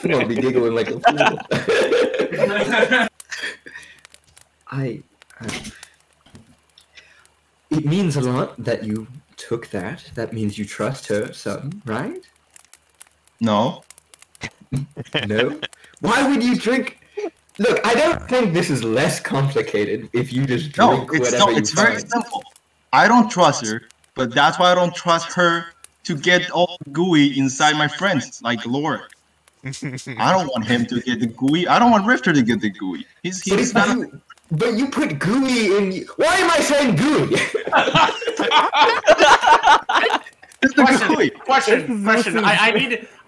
I'm gonna be giggling like a fool. It means a lot that you took that. That means you trust her some, right? No. No? Why would you drink? Look, I don't think this is less complicated if you just drink whatever you it's very find. simple. I don't trust her, but that's why I don't trust her to get all the gooey inside my friends, like Laura. I don't want him to get the gooey. I don't want Rifter to get the gooey. He's not. But you put gooey in. Why am I saying gooey? It's the gooey. Question.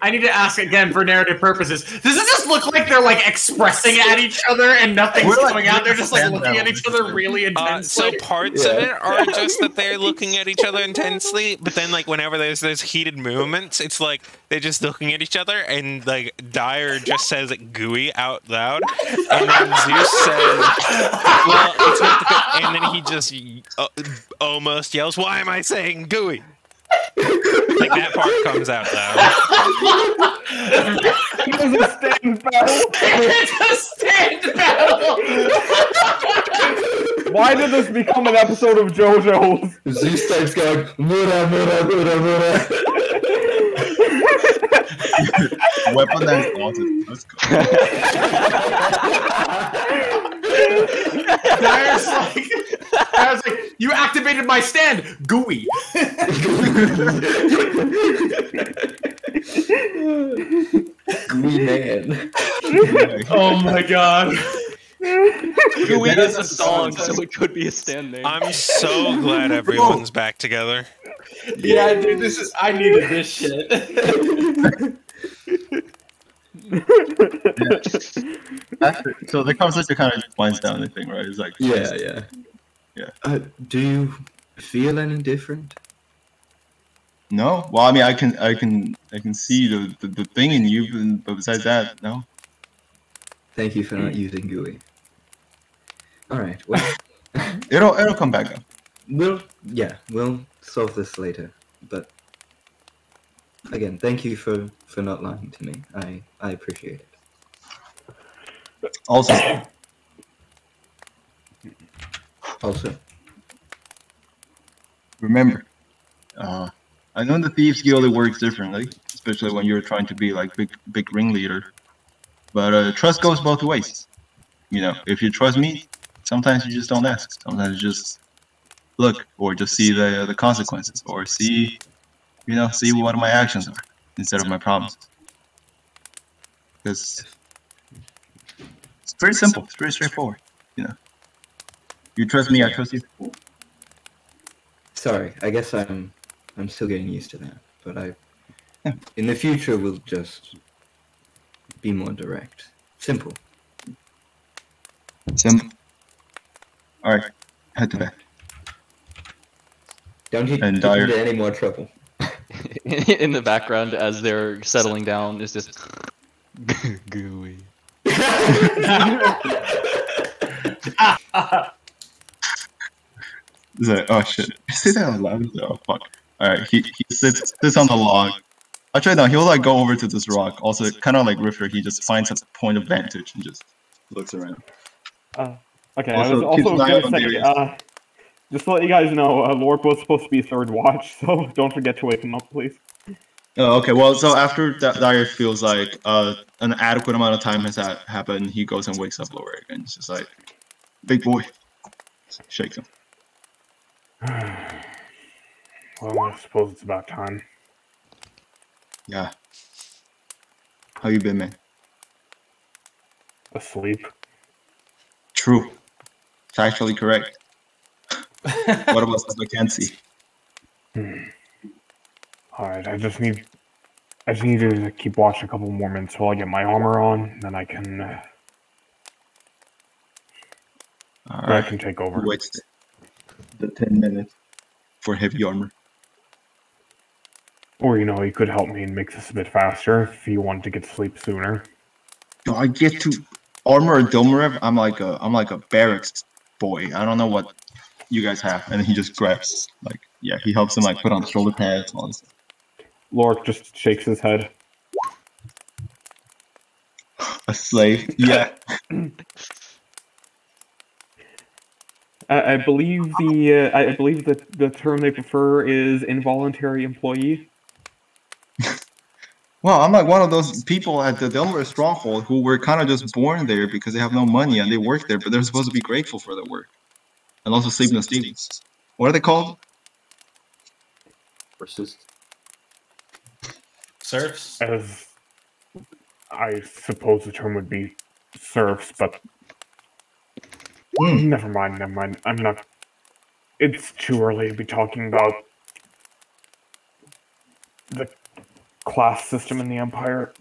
I need to ask again for narrative purposes. Does it just look like they're like expressing at each other and nothing's We're, like, coming out? They're just like stand looking down. at each other really So intensely. parts of it are just that they're looking at each other intensely, but then like whenever there's heated movements, it's like they're just looking at each other, and like Dyer just says gooey out loud, and then Zeus says, well, it's not the good, and then he just almost yells, why am I saying gooey? Like that part comes out loud. It was a stand battle. It's a stand battle. Why did this become an episode of JoJo's? Z starts going, Mura, Mura, Mura, Mura. Weaponized autism. Let's go. Dyer's like, you activated my stand, gooey. Gooey man. Oh my god. Gooey is a song, so it could be a stand name. I'm so glad everyone's back together. Yeah, dude, I needed this shit. So the conversation kind of winds down, I think, right? It's like, Yeah. Do you feel any different? no. Well, I mean, I can see the thing in you, but besides that, no. Thank you for not using GUI. Alright, well, It'll come back up. we'll solve this later. But again, thank you for not lying to me. I appreciate it. Also, remember, I know the Thieves Guild works differently, especially when you're trying to be like big ringleader. But trust goes both ways. You know, if you trust me, sometimes you just don't ask. Sometimes you just look, or just see the consequences, or see what my actions are instead of my promises. Because it's very simple. It's very straightforward. You know, you trust me, I trust you. Sorry, I guess I'm still getting used to that. But in the future, we'll just be more direct. Simple. Simple. All right, head to bed. Don't get And into any more trouble. In the background, as they're settling down, is just Gooey. He's like, oh shit. Say that out loud. Oh fuck. Alright, he sits on the log. Actually no, he'll like go over to this rock. Also kinda like Rifter, he just finds a point of vantage and just looks around. Okay, Also, I was keep also an eye going on to Darius. say, just to let you guys know, Lork was supposed to be third watch, so don't forget to wake him up, please. Oh, okay, well so after Darius feels like an adequate amount of time has happened, he goes and wakes up Lorik and it's just like, big boy. Shakes him. Well, I suppose it's about time. Yeah. How you been, man? Asleep. True. It's actually correct. What about this vacancy? Alright, I just need to keep watch a couple more minutes while I get my armor on, then I can Alright. take over. Wait the 10 minutes for heavy armor. Or, you could help me and make this a bit faster if you want to get to sleep sooner. Yo, I get to armor a Domarev. I'm like a barracks boy. I don't know what you guys have, and he just grabs he helps him like put on shoulder pads. All this. Lork just shakes his head. A slave, yeah. I believe the term they prefer is involuntary employee. Well, I'm like one of those people at the Delaware Stronghold who were kind of just born there because they have no money and they work there, but they're supposed to be grateful for their work. And also sleep in the steams. What are they called? Versus. Serfs? As I suppose the term would be serfs, but never mind. I'm not. It's too early to be talking about the class system in the Empire.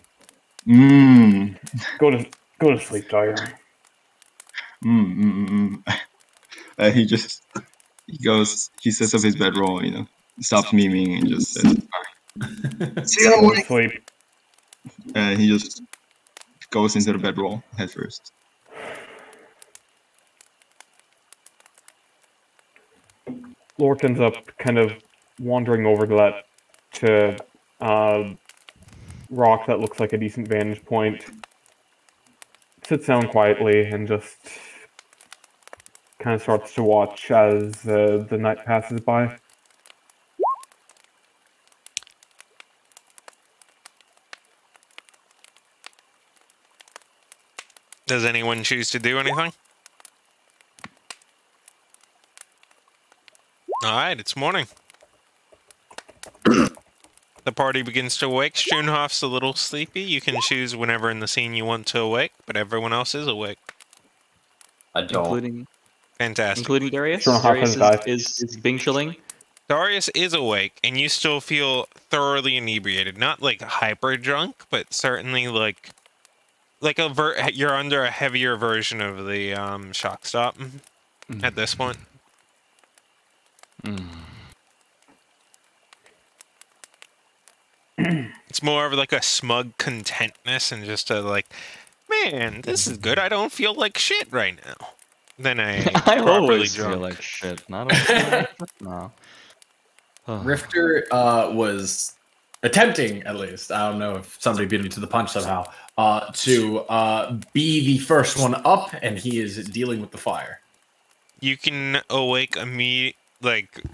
Go to sleep, Dyer. He sets up his bedroll, stops memeing and just says, "Alright, see you in the morning." Sleep. And he just goes into the bedroll head first. Lork ends up kind of wandering over to rock that looks like a decent vantage point. Sits down quietly and just kind of starts to watch as the night passes by. Does anyone choose to do anything? Alright, it's morning. The party begins to awake. Schoenhof's a little sleepy. You can choose whenever in the scene you want to awake, but everyone else is awake. I don't. Fantastic. Darius? Schoenhof Darius has died. is Bing chilling? Darius is awake, and you still feel thoroughly inebriated. Not like hyper drunk, but certainly like you're under a heavier version of the shock stop at this point. It's more of like a smug contentness and just a like, man, this is good. I don't feel like shit right now. Then I always drunk. feel like shit. Not a no. Rifter was attempting, at least, I don't know if somebody beat him to the punch somehow, to be the first one up, and he is dealing with the fire. You can awake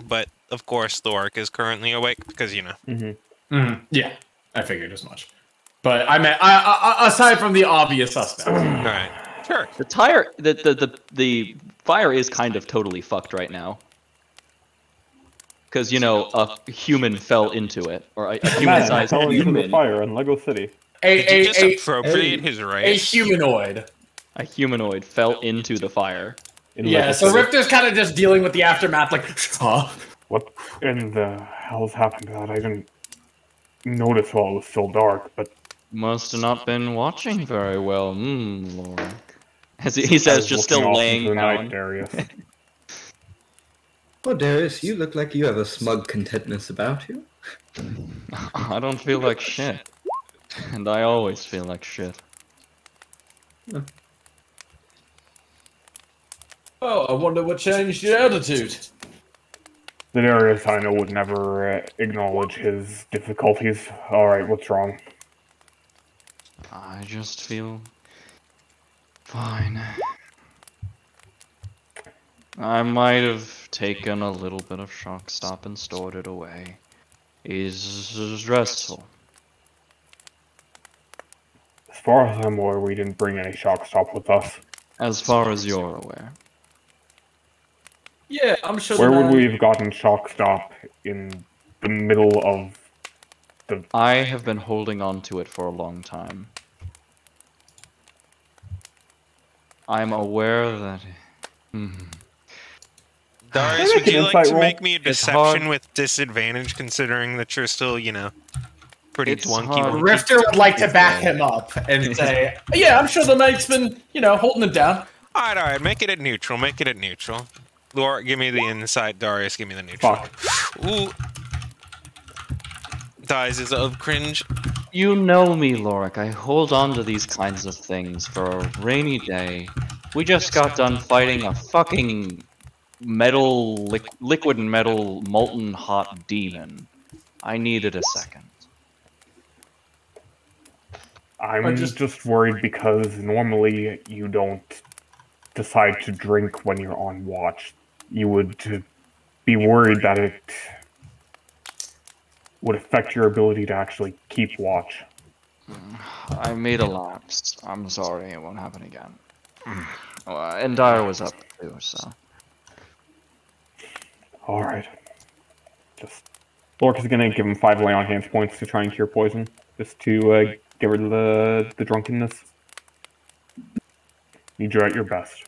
but of course Thork is currently awake because, you know. Yeah, I figured as much. But I meant, aside from the obvious suspects. Alright, sure. The fire is kind of totally fucked right now. Because, you know, a human fell into it, or a human-sized fell into human. the fire in Lego City. Did you just appropriate his A race? humanoid. A humanoid fell into the fire. Yeah, so Rifter's kind of just dealing with the aftermath, like, huh? What in the hell's happened to that? I didn't notice while it was still dark, but... Must have not been watching very well, Lord. As he says, just still laying down. Darius. Well, Darius, you look like you have a smug contentness about you. I don't feel like shit. And I always feel like shit. Oh, I wonder what changed your attitude. The Darius I know would never acknowledge his difficulties. Alright, what's wrong? I just feel... fine. I might have taken a little bit of shock stop and stored it away. It's restful. As far as I'm aware, we didn't bring any shock stop with us. As far as you're aware. Yeah, I'm sure. Where would we have gotten shock stop in the middle of the... I have been holding on to it for a long time. I'm aware that... Darius, would you like to make me a It's deception hard. with disadvantage, considering that you're still, you know, pretty It's twunky? hard. wonky? Rifter would like to back him up and say, yeah, I'm sure the mate's been, you know, holding him down. Alright, make it at neutral, make it at neutral. Laura, give me the insight, Darius, give me the neutral. Fuck. Ooh. Dies is of cringe. You know me, Lorik. I hold on to these kinds of things for a rainy day. We just got done fighting a fucking metal, liquid metal, molten hot demon. I needed a second. I'm just worried because normally you don't decide to drink when you're on watch. You would be worried that it would affect your ability to actually keep watch. I made a lapse. I'm sorry, it won't happen again. And Dyer was up too, so... Alright. Lork is gonna give him 5 lay on hands points to try and cure poison, just to get rid of the drunkenness. Need you at your best.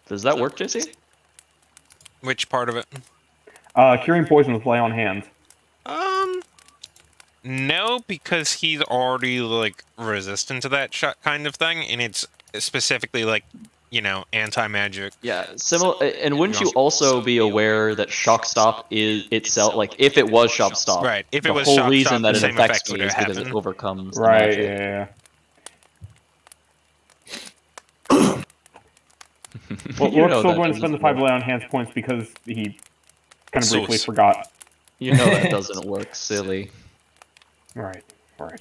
Does that work, JC? Which part of it? Curing poison with lay on hands. No, because he's already, like, resistant to that kind of thing, and it's specifically, like, you know, anti-magic. Yeah, similar. And wouldn't you also be aware that shock stop is itself, like, if it was shock stop, Right, if it the was whole shock reason stop, that the it same affects effect me would is because it happen. overcomes the Right, magic. yeah. Well, You Lork's know still that going to doesn't spend the 5 work. lay on hands points because he kind of So briefly it's- forgot. You know that doesn't work, silly. Right, right.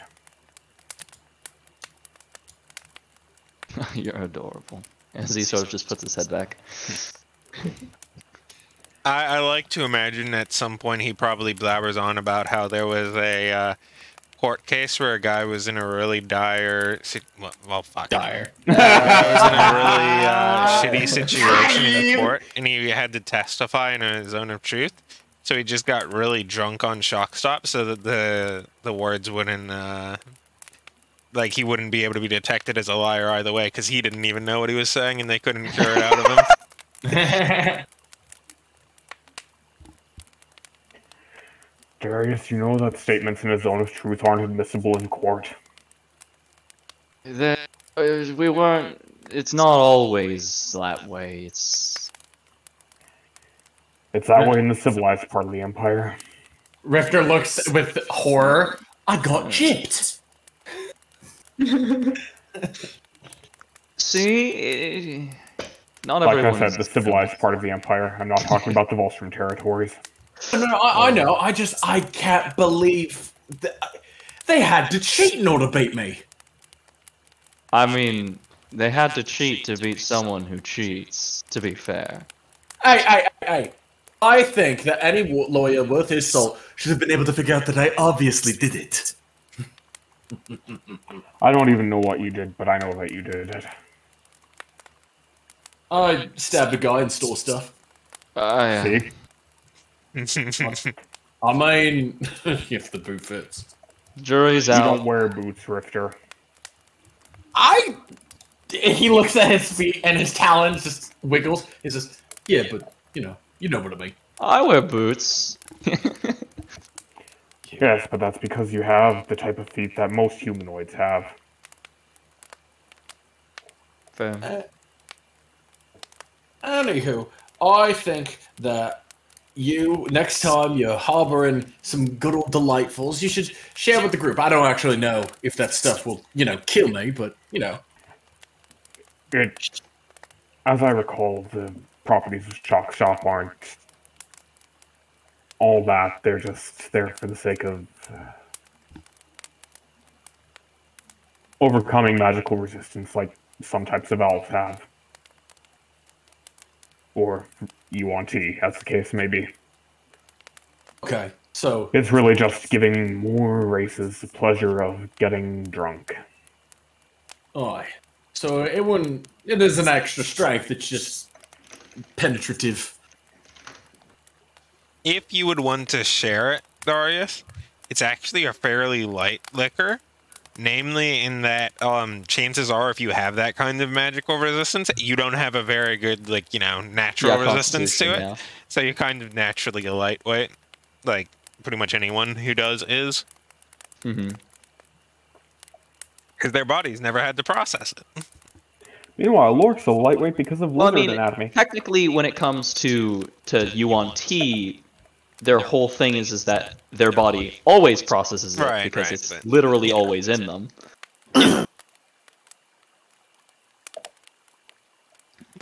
You're adorable. As he sort of just puts his head back. I like to imagine at some point he probably blabbers on about how there was a court case where a guy was in a really dire... Well, fuck. Dire. Was in a really shitty situation in a court, and he had to testify in a zone of truth. So he just got really drunk on shock stop so that the words wouldn't... like, he wouldn't be able to be detected as a liar either way, because he didn't even know what he was saying, and they couldn't cure it out of him. Darius, you know that statements in a zone of truth aren't admissible in court. We weren't... It's not always that way, It's that way in the civilized part of the Empire. Rifter looks with horror. I got gypped. See? Not Like I everyone... said, the civilized part of the Empire. I'm not talking about the Volstrom territories. No, I know. I can't believe they had to cheat in order to beat me. I mean, they had to cheat to beat someone who cheats, to be fair. Hey. I think that any lawyer worth his salt should have been able to figure out that I obviously did it. I don't even know what you did, but I know that you did it. I stabbed a guy and stole stuff. See? I mean, if the boot fits. Jury's You out. don't wear boots, Rifter. He looks at his feet and his talons just wiggles. He says, yeah, but, you know what I mean. I wear boots. Yes, but that's because you have the type of feet that most humanoids have. Fair. Anywho, I think that next time you're harboring some good old delightfuls, you should share with the group. I don't actually know if that stuff will, kill me, but, As I recall, the properties of Chalk Shop aren't all that. They're just there for the sake of overcoming magical resistance like some types of elves have. Or UNT, as the case may be. Okay, so... It's really just giving more races the pleasure of getting drunk. Aye. So it isn't extra strength, it's just penetrative. If you would want to share it, Darius, it's actually a fairly light liquor. Namely, in that chances are, if you have that kind of magical resistance, you don't have a very good, natural resistance to it. Yeah. So you're kind of naturally a lightweight. Like, pretty much anyone who does is. Mm-hmm. Because their bodies never had to process it. Meanwhile, Lork's a lightweight because of lizard anatomy. Technically, when it comes to UNT, their whole thing is that their body always processes it because it's literally always in them. But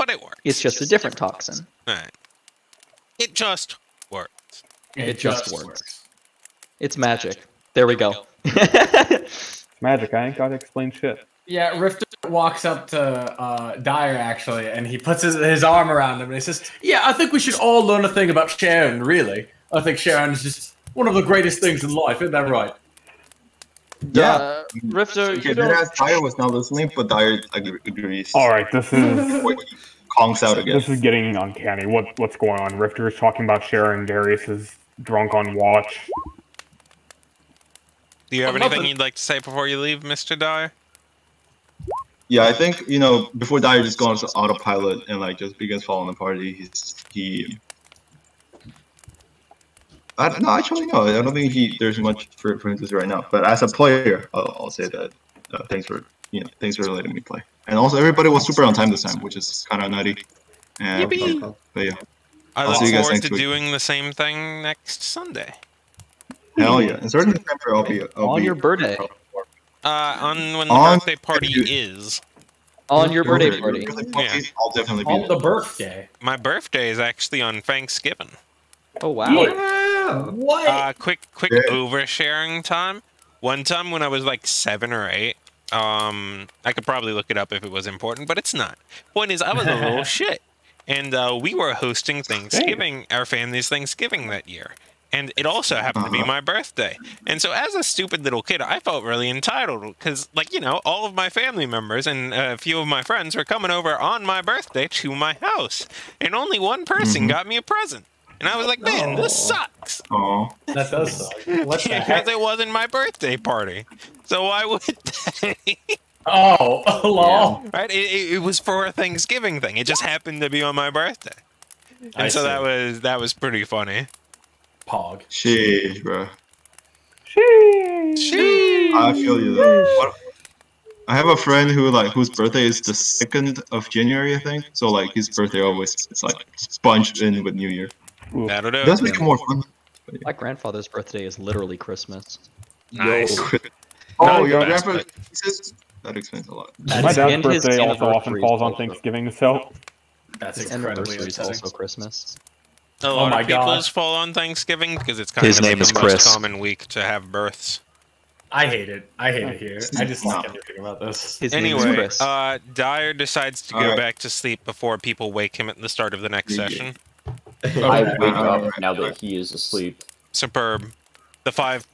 it works. It's just a different toxin. Right. It just works. It just works. It's magic. There we go. Magic, I ain't gotta explain shit. Yeah, Rifter walks up to Dyer, actually, and he puts his arm around him, and he says, yeah, I think we should all learn a thing about Sharon, really. I think Sharon is just one of the greatest things in life, isn't that right? Yeah. Rifter, Okay, you don't... then Dyer was not listening, but Dyer agrees. Alright, this is... Wait, conks out again. This is getting uncanny. What's going on? Rifter is talking about Sharon, Darius is drunk on watch. Do you have anything you'd like to say before you leave, Mr. Dyer? Yeah, I think, before Dyer just goes to autopilot and just begins following the party, no, actually no. I don't think there's much for him to do right now. But as a player, I'll say that thanks for letting me play. And also, everybody was super on time this time, which is kind of nutty. And, but yeah, I I'll look see you guys forward next to week. doing the same thing next Sunday. Hell yeah! And certain December, I'll be on your birthday. On when the birthday party is. On your birthday party. Yeah. I'll definitely be On there. the birthday. My birthday is actually on Thanksgiving. Oh wow. Yeah. What? Quick oversharing time. One time when I was like 7 or 8, I could probably look it up if it was important, but it's not. Point is, I was a little shit. And we were hosting Thanksgiving, our family's Thanksgiving that year. And it also happened to be my birthday. And so as a stupid little kid, I felt really entitled because, like, you know, all of my family members and a few of my friends were coming over on my birthday to my house. And only one person got me a present. And I was like, man, this sucks. Oh, That does suck. What the Because heck? it wasn't my birthday party. So why would they? Oh, lol. Right? It was for a Thanksgiving thing. It just happened to be on my birthday. And I so see. that was pretty funny. Pog. sheesh, bro. Sheesh. I feel you though. I have a friend whose birthday is the 2nd of January, I think. So like his birthday always it's like bunched in with New Year. That'll do It it. does make it more fun. My grandfather's birthday is literally Christmas. Nice. Oh, Not your the best, grandpa but- pieces? That explains a lot. My And dad's his birthday also often anniversary falls is on also- Thanksgiving, so That's His incredibly anniversary is upsetting. also Christmas. A lot my of people's God. fall on Thanksgiving because it's kind His of name like is the most Chris. common week to have births. I hate it. I hate it here. I just like everything about this. His name is Anyway, Chris. Dyer decides to go Alright. back to sleep before people wake him at the start of the next Yeah. session. I wake up Alright. now that he is asleep. Superb. The five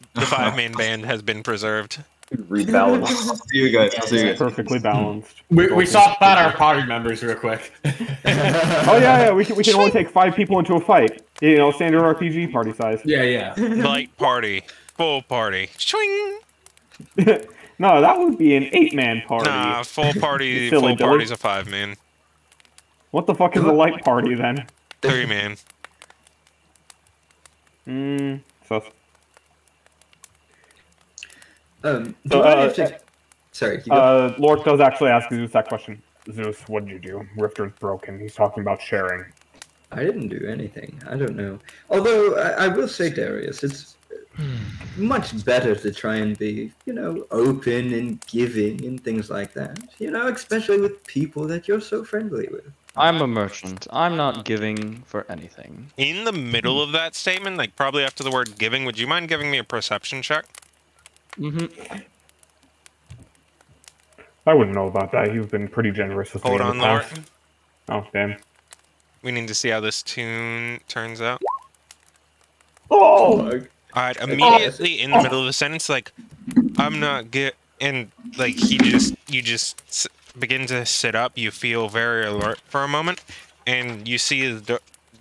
man band has been preserved. Rebalance. I'll see you guys. I'll see you guys. perfectly balanced. We swap out our party members real quick. Oh yeah, we can only take 5 people into a fight. You know, standard RPG party size. Yeah. Light party. Full party. Swing! No, that would be an 8-man party. Nah, full party. Silly Full Billy. party's a 5-man. What the fuck is a light party then? 3-man. So Do I have to... Sorry. You go. Lork does actually ask Zeus that question. Zeus, what did you do? Rifter's broken. He's talking about sharing. I didn't do anything. I don't know. Although I will say, Darius, it's much better to try and be, you know, open and giving and things like that. You know, especially with people that you're so friendly with. I'm a merchant. I'm not giving for anything. In the middle of that statement, like probably after the word giving, would you mind giving me a perception check? Mm-hmm. I wouldn't know about that. You've been pretty generous with Hold me in on, the Lord. past. Oh, damn. We need to see how this tune turns out. Oh! Alright, immediately in the middle of the sentence, like, I'm not and like you just begin to sit up. You feel very alert for a moment, and you see as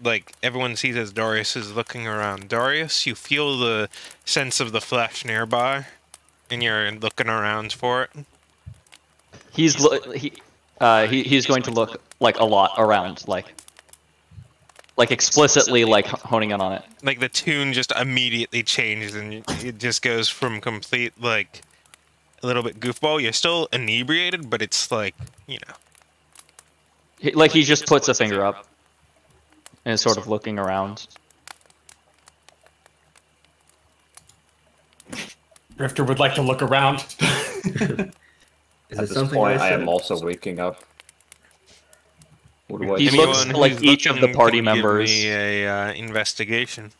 like everyone sees as Darius is looking around. Darius, you feel the sense of the flesh nearby, and you're looking around for it. He's going to look like a lot around, like explicitly like honing in on it. Like the tune just immediately changes, and it just goes from complete like a little bit goofball. You're still inebriated, but it's like, you know. Like he just puts a finger up and is sort of looking around. Rifter would like to look around. Is At it this something point, I I said? am also waking up. What do I He do? looks Anyone like who's each of the looking party can give members. me a investigation.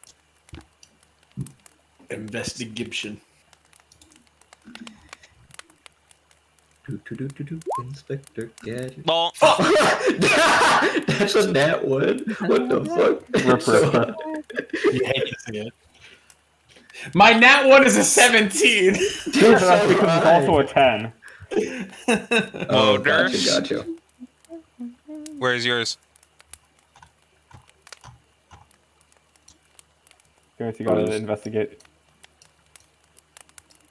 Investigation. Inspector Gadget. Well, That's a nat one. What the fuck? Rip, So, rip, rip. You hate to see it. My nat one is a 17. That's because it's also a 10. Oh, Loaders. gotcha. where's yours? Guys, you gotta investigate.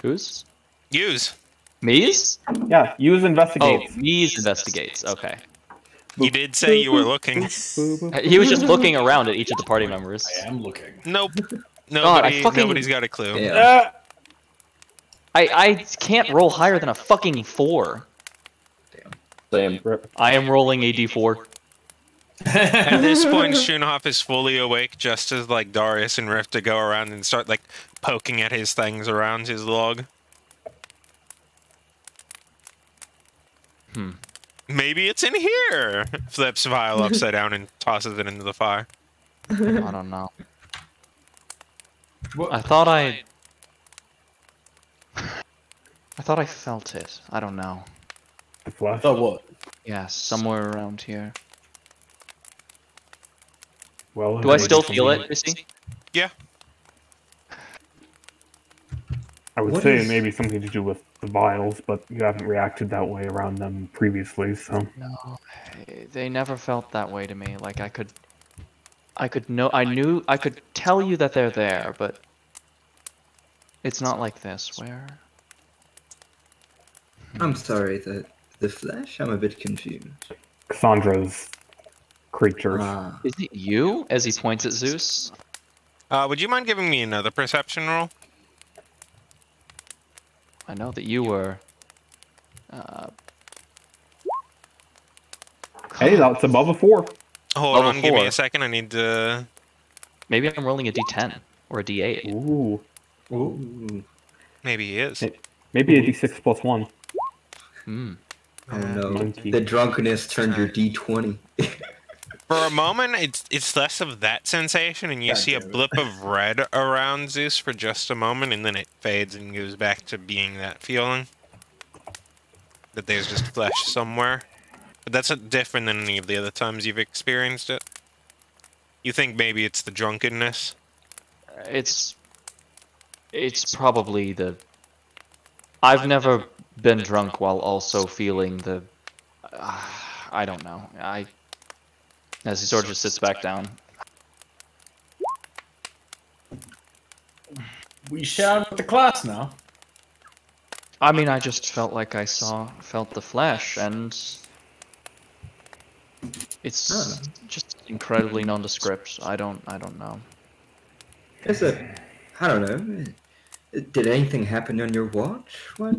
Who's? Use. Me's? Yeah, use Oh, investigate. Me's investigates. Okay. You did say you were looking. He was just looking around at each of the party members. I am looking. Nope. God, I fucking- Nobody's got a clue. Yeah. I can't roll higher than a fucking 4. Same. I am rolling a d4. At this point, Shunhoff is fully awake, just as like Darius and Rift to go around and start like poking at his things around his log. Maybe it's in here. Flips vial upside down and tosses it into the fire. I don't know. I thought I... I thought I felt it. I don't know. The flesh. So what? Yeah, somewhere around here. Well, Do I maybe still feel something- it, Chrissy? I would What say is- maybe something to do with the vials, but you haven't reacted that way around them previously, so. No, they never felt that way to me. Like I could know, I could tell you that they're there, but it's not like this, where? I'm sorry, the flesh? I'm a bit confused. Cassandra's creatures. Ah, Is it you? As he points at Zeus? Would you mind giving me another perception roll? I know that you were. Hey, that's above a 4. Hold Level on, give me 4. a second. I need to. Maybe I'm rolling a d10 or a d8. Ooh. ooh. Maybe he is. Maybe a d6 plus 1. Hmm. Oh no, Monkey. the drunkenness turned your D20. For a moment, it's less of that sensation, and you God see a damn it. blip of red around Zeus for just a moment, and then it fades and goes back to being that feeling. That there's just flesh somewhere. But that's different than any of the other times you've experienced it. You think maybe it's the drunkenness? It's probably the. I've never been drunk while also feeling the. I don't know. As he sort of just sits back down. We shout at the class now. I mean, I just felt like I felt the flesh, and it's just incredibly nondescript. I don't know. I don't know. Did anything happen on your watch? What?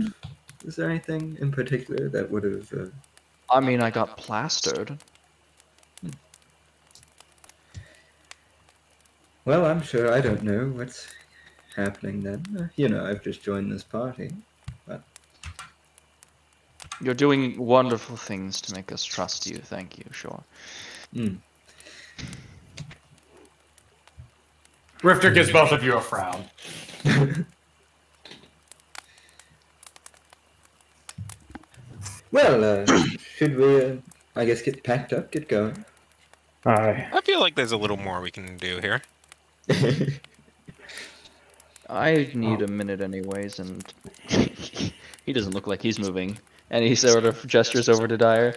Is there anything in particular that would have? I mean, I got plastered. Well, I'm sure I don't know what's happening then. I've just joined this party. You're doing wonderful things to make us trust you. Thank you. Sure. Hmm. Rifter gives both of you a frown. Well, should we, I guess, get packed up, get going? Aye. I feel like there's a little more we can do here. I need a minute anyways, and he doesn't look like he's moving. And he sort of gestures over to Dyer.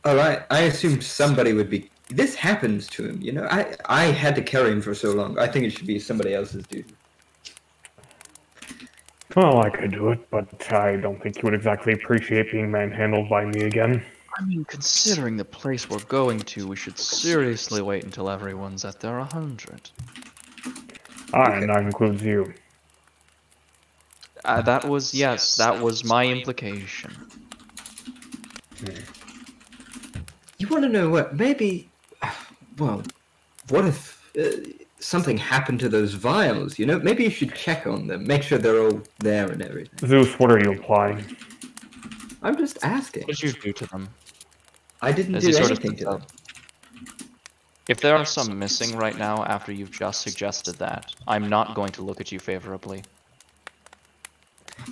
All right, I assumed somebody would be. This happens to him, I had to carry him for so long. I think it should be somebody else's duty. Well, I could do it, but I don't think you would exactly appreciate being manhandled by me again. I mean, considering the place we're going to, we should seriously wait until everyone's at their 100. Aye, and that includes you. That was my implication. You want to know what? Maybe. Well, what if something happened to those vials? Maybe you should check on them, make sure they're all there and everything. Zeus, what are you implying? I'm just asking. What did you do to them? I didn't As do he sort of anything to them. If there are some missing right now after you've just suggested that, I'm not going to look at you favorably.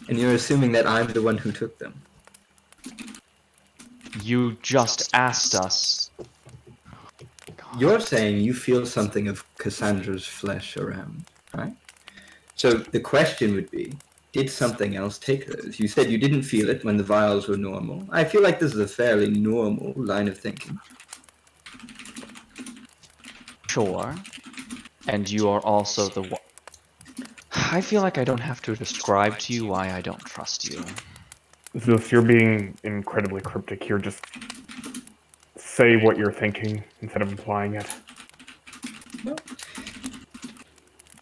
And you're assuming that I'm the one who took them. You just asked us. You're saying you feel something of Cassandra's flesh around, right? So the question would be, did something else take those? You said you didn't feel it when the vials were normal. I feel like this is a fairly normal line of thinking. Sure. And you are also the one. I feel like I don't have to describe to you why I don't trust you. Zeus, you're being incredibly cryptic here. Just say what you're thinking instead of implying it. Well,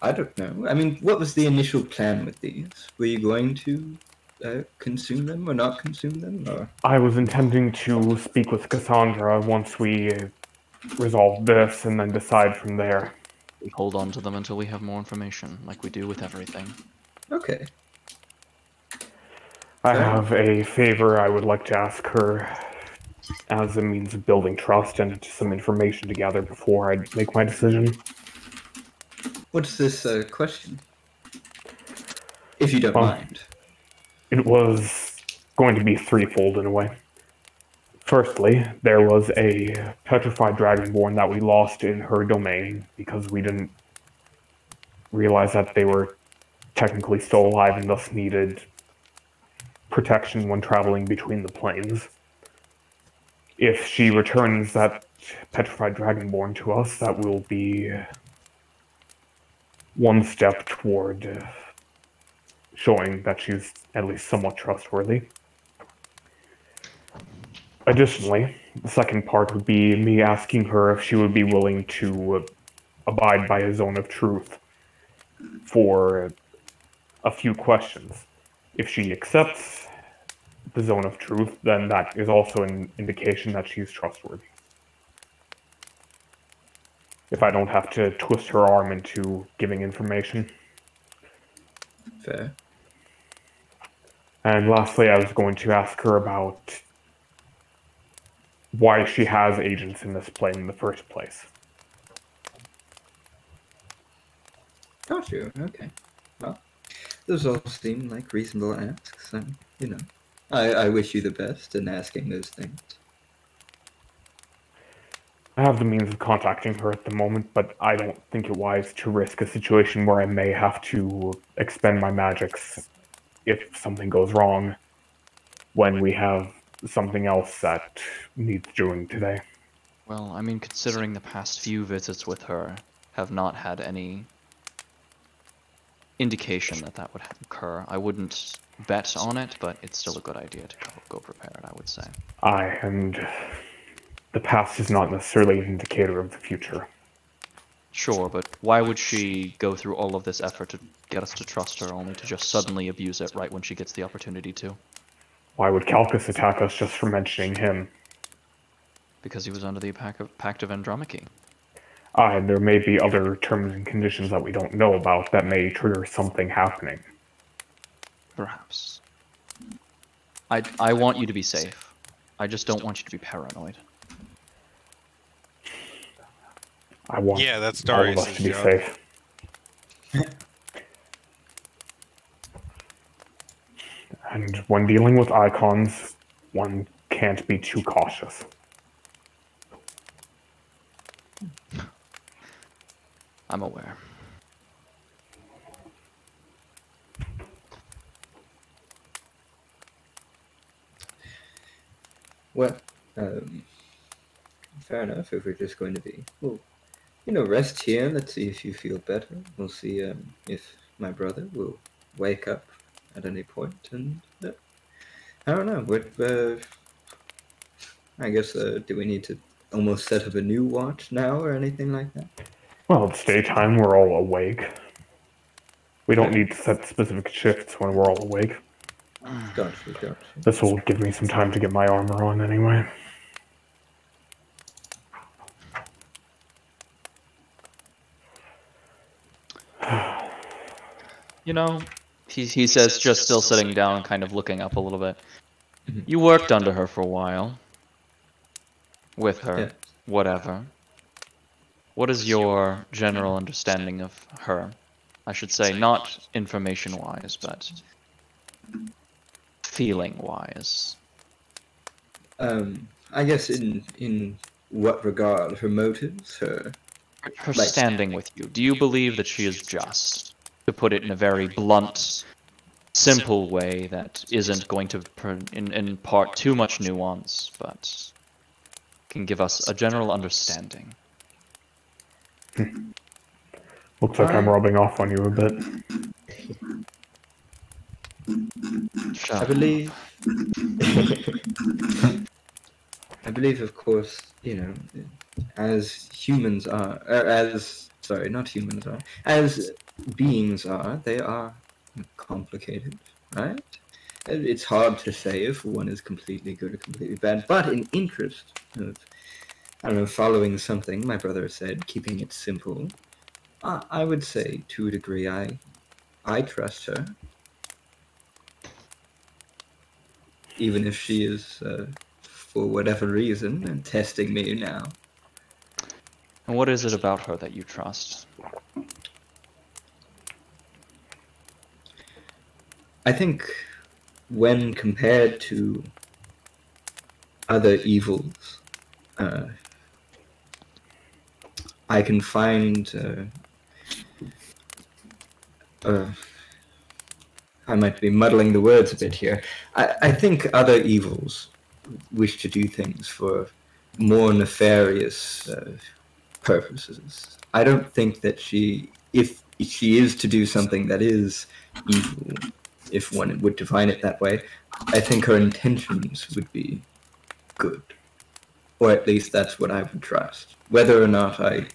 I don't know. I mean, what was the initial plan with these? Were you going to consume them or not consume them? Or? I was intending to speak with Cassandra once we resolve this and then decide from there. We hold on to them until we have more information, like we do with everything. Okay. I have a favor I would like to ask her as a means of building trust and some information to gather before I make my decision. What's this question? If you don't Well, mind. It was going to be threefold in a way. Firstly, there was a petrified dragonborn that we lost in her domain because we didn't realize that they were technically still alive and thus needed protection when traveling between the planes. If she returns that petrified dragonborn to us, that will be one step toward showing that she's at least somewhat trustworthy. Additionally, the second part would be me asking her if she would be willing to abide by a zone of truth for a few questions. If she accepts the zone of truth, then that is also an indication that she's trustworthy. If I don't have to twist her arm into giving information. Fair. And lastly, I was going to ask her about why she has agents in this plane in the first place. Got you. Okay. Well, those all seem like reasonable asks, and you know, I wish you the best in asking those things. I have the means of contacting her at the moment, but I don't think it wise to risk a situation where I may have to expend my magics if something goes wrong when we have something else that needs doing today. Well, I mean, considering the past few visits with her have not had any indication that that would occur, I wouldn't bet on it, but it's still a good idea to go prepared, I would say. Aye, and the past is not necessarily an indicator of the future. Sure, but why would she go through all of this effort to get us to trust her, only to just suddenly abuse it right when she gets the opportunity to? Why would Calcus attack us just for mentioning him? Because he was under the Pact of Andromache. And there may be other terms and conditions that we don't know about that may trigger something happening. Perhaps. I want you to be safe. I just don't want you to be paranoid. I want that's all of Darius' us to be job. safe. And when dealing with icons, one can't be too cautious. I'm aware. Well, fair enough. If we're just going to be, well, you know, rest here. Let's see if you feel better. We'll see if my brother will wake up at any point, and I don't know. What? I guess. Do we need to almost set up a new watch now or anything like that? Well, it's daytime, we're all awake. We don't need to set specific shifts when we're all awake. Gotcha. This will give me some time to get my armor on anyway. You know, he says, just still sitting down and kind of looking up a little bit. You worked under her for a while. With her. Yeah. Whatever. What is your general understanding of her? I should say, not information-wise, but feeling-wise. I guess in what regard? Her motives? Her standing with you. Do you believe that she is just? To put it in a very blunt, simple way that isn't going to impart too much nuance, but can give us a general understanding. Looks like I'm rubbing off on you a bit. I believe, of course, you know, as humans are, not humans are, as beings are, they are complicated, right? It's hard to say if one is completely good or completely bad, but in interest of, I don't know, following something my brother said, keeping it simple, I would say, to a degree, I trust her. Even if she is, for whatever reason, testing me now. And what is it about her that you trust? I think when compared to other evils, I can find. I might be muddling the words a bit here. I think other evils wish to do things for more nefarious purposes. I don't think that if she is to do something that is evil, if one would define it that way, I think her intentions would be good. Or at least that's what I would trust. Whether or not I,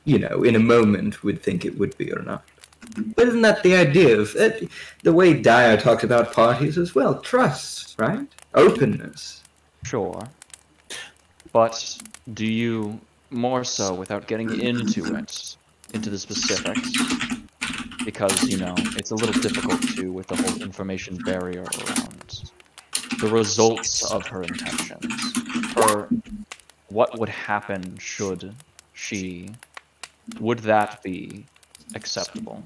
in a moment would think it would be or not. But isn't that the idea of it? The way Dyer talked about parties as well? Trust, right? Openness. Sure. But do you, more so without getting into the specifics, because, it's a little difficult too with the whole information barrier around the results of her intentions, or what would happen should would that be acceptable?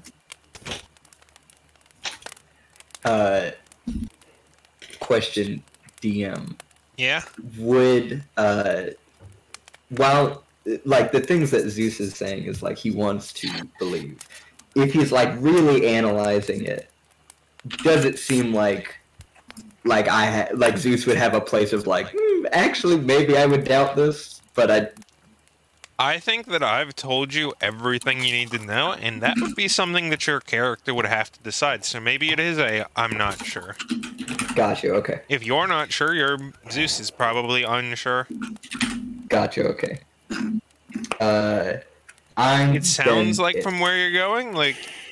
Question, DM. Yeah. Would while like the things that Zeus is saying is like he wants to believe. If he's like really analyzing it, does it seem like Zeus would have a place of like, actually maybe I would doubt this, but I think that I've told you everything you need to know, and that would be something that your character would have to decide. So maybe it is I'm not sure. Gotcha, okay. If you're not sure, your Zeus is probably unsure. Gotcha, okay. It sounds like from where you're going,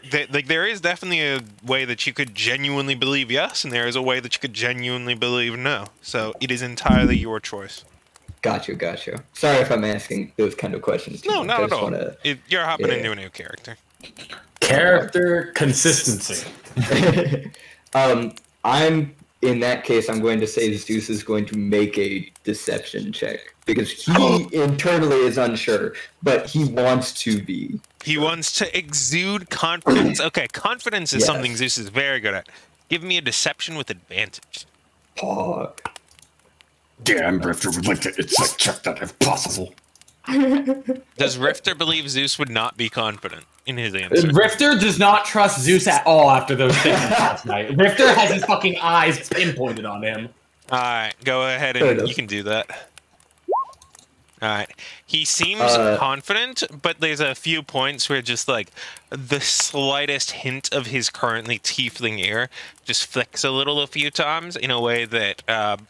there is definitely a way that you could genuinely believe yes, and there is a way that you could genuinely believe no. So it is entirely your choice. Gotcha. Sorry if I'm asking those kind of questions. No, not at all. You're hopping into a new character. Character consistency. In that case, I'm going to say Zeus is going to make a deception check because he internally is unsure, but he wants to be. He wants to exude confidence. Okay, confidence is something Zeus is very good at. Give me a deception with advantage. Pog. Damn, Rifter would like to insight check that if possible. Does Rifter believe Zeus would not be confident in his answer? Rifter does not trust Zeus at all after those statements last night. Rifter has his fucking eyes pinpointed on him. Alright, go ahead and you can do that. Alright. He seems confident, but there's a few points where just like the slightest hint of his currently tiefling ear just flicks a little a few times in a way that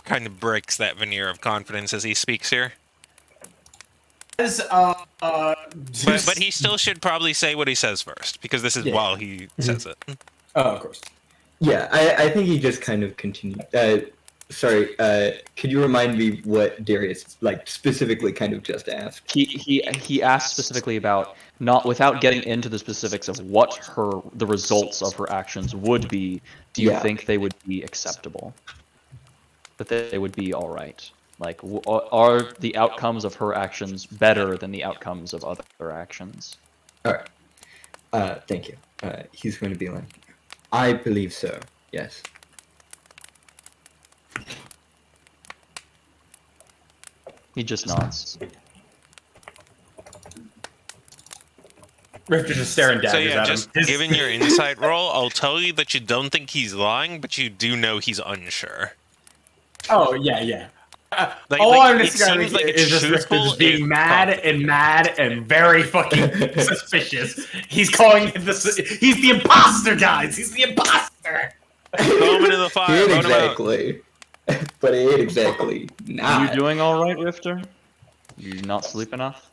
kind of breaks that veneer of confidence as he speaks here. But he still should probably say what he says first, because this is while he says it. Oh, of course. Yeah, I think he just kind of continued. Sorry, could you remind me what Darius specifically kind of just asked? He asked specifically about without getting into the specifics of what the results of her actions would be. Do you think they would be acceptable? That they would be all right? Like, are the outcomes of her actions better than the outcomes of other actions? All right. Thank you. He's going to be like, I believe so. Yes. He just nods. Rifter's just staring down. So yeah, just given your insight roll, I'll tell you that you don't think he's lying, but you do know he's unsure. Oh yeah. All I'm describing is just Rifter being mad and very fucking suspicious. He's calling it he's the imposter, guys. He's the imposter. Throw him into the fire. He ain't exactly. But he ain't exactly. Are you doing all right, Rifter? You not sleep enough?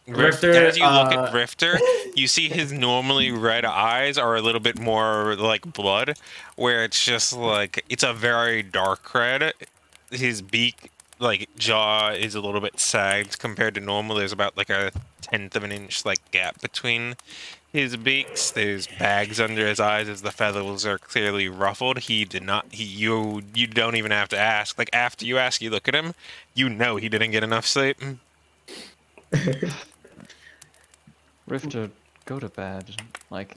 Rifter, as you look at Rifter, you see his normally red eyes are a little bit more like blood, where it's just like it's a very dark red. His beak, jaw is a little bit sagged compared to normal. There's about like a 1/10 of an inch gap between his beaks. There's bags under his eyes as the feathers are clearly ruffled. He did not. You don't even have to ask. After you ask, you look at him. You know he didn't get enough sleep. Rifter, go to bed.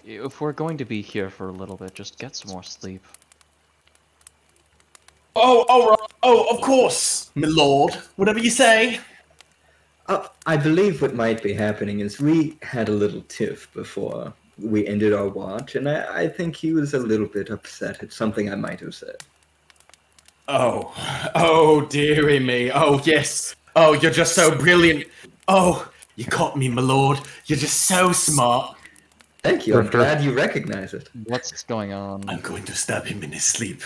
If we're going to be here for a little bit, just get some more sleep. Oh, of course, my lord. Whatever you say. I believe what might be happening is we had a little tiff before we ended our watch, and I think he was a little bit upset at something I might have said. Oh, dearie me. Oh, yes. Oh, you're just so brilliant. Oh, you caught me, my lord. You're just so smart. Thank you. I'm glad you recognize it. What's going on? I'm going to stab him in his sleep.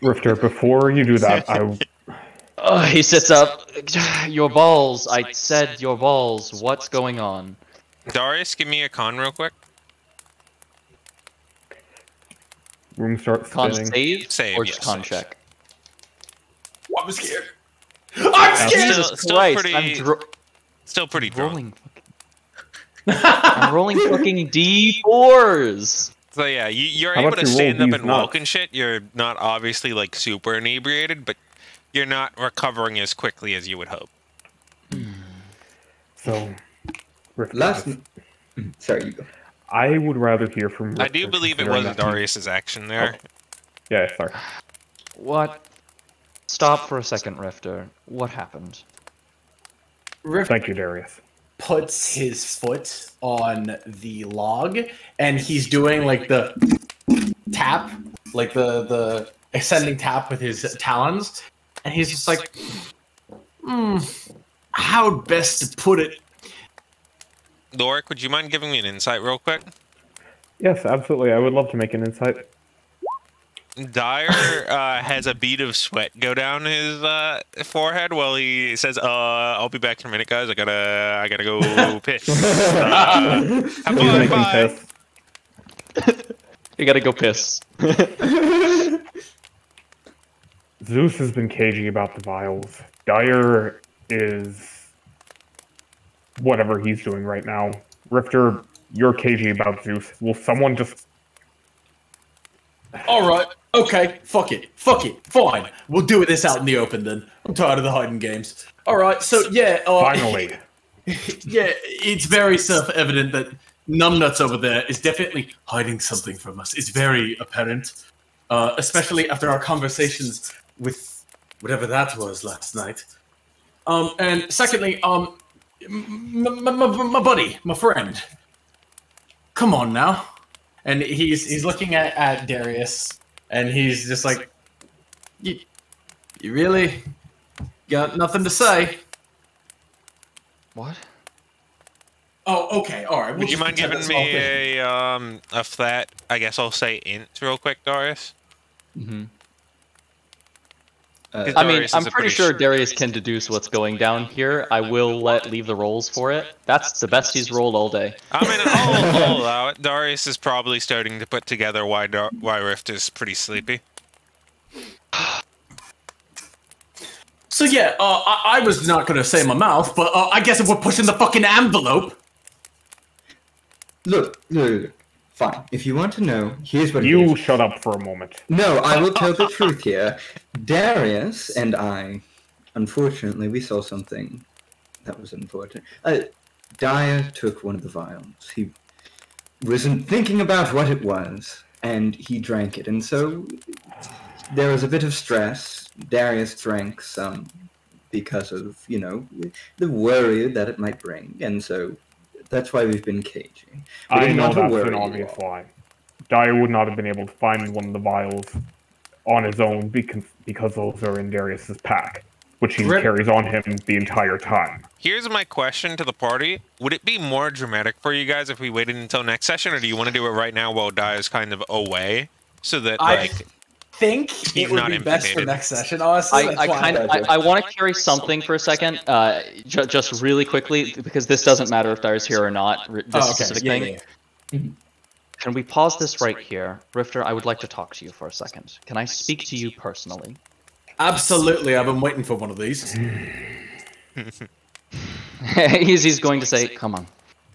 Rifter, before you do that, He sits up. Your balls. I said your balls. What's going on? Darius, give me a con real quick. Room starts Con spinning. save or yes, just con save. check? I'm scared. I'm scared! Jesus Christ, Still pretty drunk. rolling. I'm rolling fucking D4s. So yeah, you're How able about to you roll stand up these and walk nuts? and shit. You're not obviously like super inebriated, but you're not recovering as quickly as you would hope. So, Rifter, Sorry, you go. I would rather hear from Rifter. I do believe it considering was that he- Darius's action there. Yeah, sorry. What? Stop for a second, Rifter. What happened? Thank you, Darius. Puts his foot on the log, and he's doing like the tap, like the ascending tap with his talons, and he's just like, how best to put it? Lorik, would you mind giving me an insight real quick? Yes, absolutely. I would love to make an insight. Dyer has a bead of sweat go down his forehead while he says, "I'll be back in a minute, guys. I gotta go piss." He's making Bye. piss. You gotta go piss. Zeus has been cagey about the vials. Dyer is whatever he's doing right now. Rifter, you're cagey about Zeus. Will someone just... All right, okay, fuck it, fine. We'll do this out in the open then. I'm tired of the hiding games. All right, so yeah, Finally. yeah, it's very self-evident that Numbnuts over there is definitely hiding something from us. It's very apparent, especially after our conversations with whatever that was last night. And secondly, my buddy, my friend. Come on now. And he's looking at Darius, and he's just like, you really got nothing to say? What? Oh, okay, all right. Would you mind giving me a flat, I guess I'll say int real quick, Darius? Mm-hmm. 'Cause I mean, Darius I'm is a pretty sure Darius can deduce what's going down here. I will leave the rolls for it. That's the best he's rolled all day. I mean, I'll allow it. Darius is probably starting to put together why Rift is pretty sleepy. So yeah, I was not gonna say my mouth, but I guess if we're pushing the fucking envelope. Look. Fine. If you want to know, here's what it You is. shut up for a moment. No, I will tell the truth here. Darius and I, unfortunately, we saw something that was unfortunate. Dyer took one of the vials. He wasn't thinking about what it was, and he drank it. And so there was a bit of stress. Darius drank some because of, the worry that it might bring. And so that's why we've been caging. I know that's an obvious lie. Dyer would not have been able to find one of the vials on his own because those are in Darius's pack, which he carries on him the entire time. Here's my question to the party. Would it be more dramatic for you guys if we waited until next session, or do you want to do it right now while Dyer's kind of away? So that, I think it would not be best for implicated. next session, honestly. I want to carry something for a second, just really quickly, because this doesn't matter if Dyer's here or not. This specific thing. Yeah. Can we pause this right here? Rifter, I would like to talk to you for a second. Can I speak to you personally? Absolutely, I've been waiting for one of these. He's going to say, come on.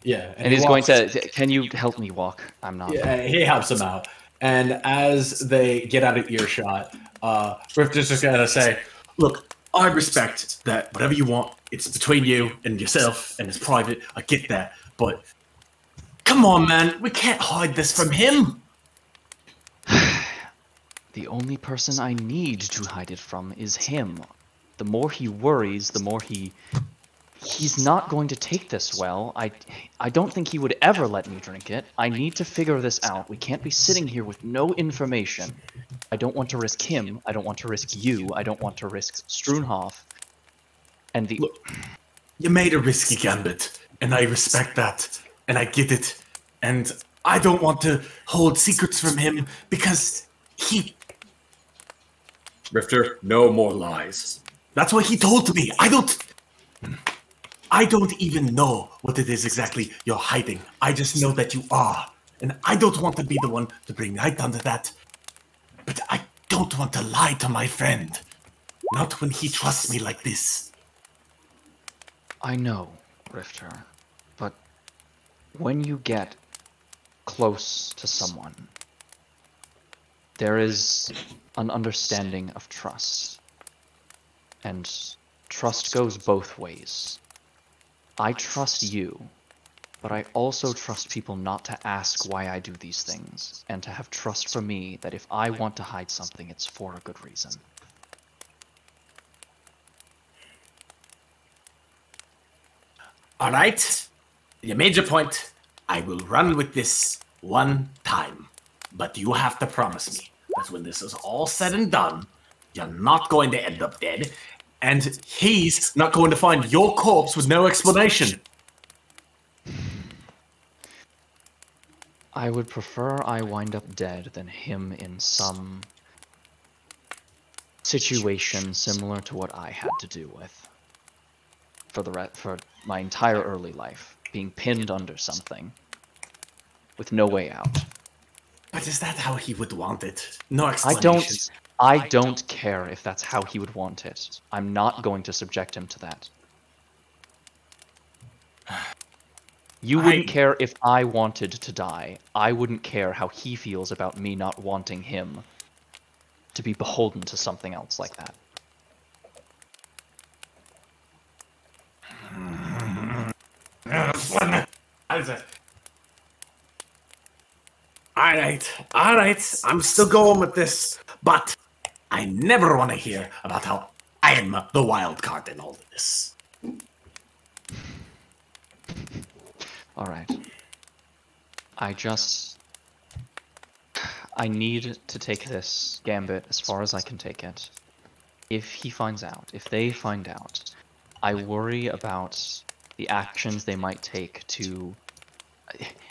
Yeah. And he's going to, can you help me walk? I'm not. Yeah, he helps him out. And as they get out of earshot, Rifter's just going to say, look, I respect that whatever you want, it's between you and yourself, and it's private. I get that. But come on, man. We can't hide this from him. The only person I need to hide it from is him. The more he worries, the more he's not going to take this well. I don't think he would ever let me drink it. I need to figure this out. We can't be sitting here with no information. I don't want to risk him. I don't want to risk you. I don't want to risk Struenhof. And the... Look, you made a risky gambit, and I respect that, and I get it. And I don't want to hold secrets from him because he... Rifter, no more lies. That's what he told me. I don't even know what it is exactly you're hiding. I just know that you are. And I don't want to be the one to bring light onto that. But I don't want to lie to my friend. Not when he trusts me like this. I know, Rifter. But when you get close to someone, there is an understanding of trust. And trust goes both ways. I trust you, but I also trust people not to ask why I do these things, and to have trust for me that if I want to hide something, it's for a good reason. All right, you made your point. I will run with this one time. But you have to promise me that when this is all said and done, you're not going to end up dead, and he's not going to find your corpse with no explanation. I would prefer I wind up dead than him in some situation similar to what I had to do with for my entire early life, being pinned under something with no way out. But is that how he would want it? No explanation. I don't care if that's how he would want it. I'm not going to subject him to that. You wouldn't care if I wanted to die. I wouldn't care how he feels about me not wanting him to be beholden to something else like that. All right, I'm still going with this, but I never want to hear about how I'm the wild card in all of this. All right. I need to take this gambit as far as I can take it. If he finds out, if they find out, I worry about the actions they might take to...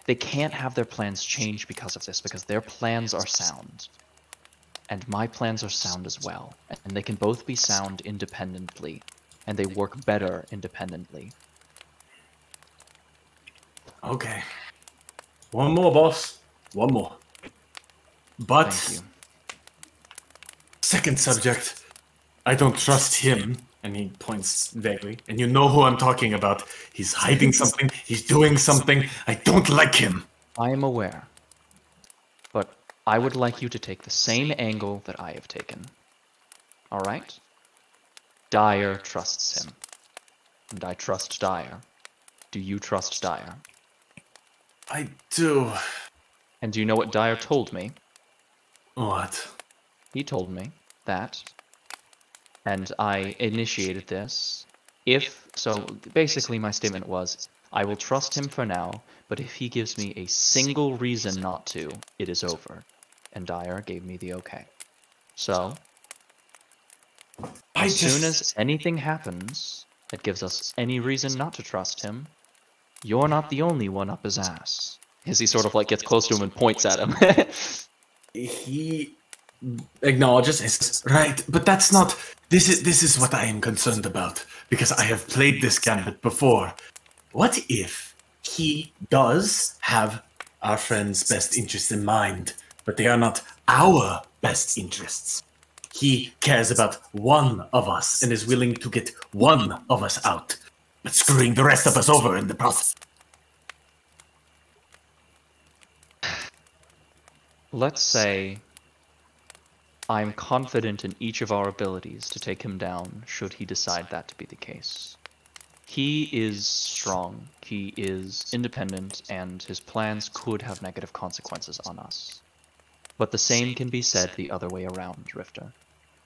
They can't have their plans change because of this, because their plans are sound. And my plans are sound as well. And they can both be sound independently, and they work better independently. Okay. One more, boss. One more. But... Thank you. Second subject. I don't trust him. And he points vaguely. And you know who I'm talking about. He's hiding something. He's doing something. I don't like him. I am aware. But I would like you to take the same angle that I have taken. Alright? Dyer trusts him. And I trust Dyer. Do you trust Dyer? I do. And do you know what Dyer told me? What? He told me that, and I initiated this, so basically my statement was, I will trust him for now, but if he gives me a single reason not to, it is over. And Dyer gave me the okay. So, as soon as anything happens that gives us any reason not to trust him, you're not the only one up his ass. As he sort of like gets close to him and points at him. He acknowledges his right, but that's not. This is what I am concerned about because I have played this gambit before. What if he does have our friend's best interests in mind, but they are not our best interests? He cares about one of us and is willing to get one of us out, but screwing the rest of us over in the process. Let's say I'm confident in each of our abilities to take him down, should he decide that to be the case. He is strong, he is independent, and his plans could have negative consequences on us. But the same can be said the other way around, Rifter.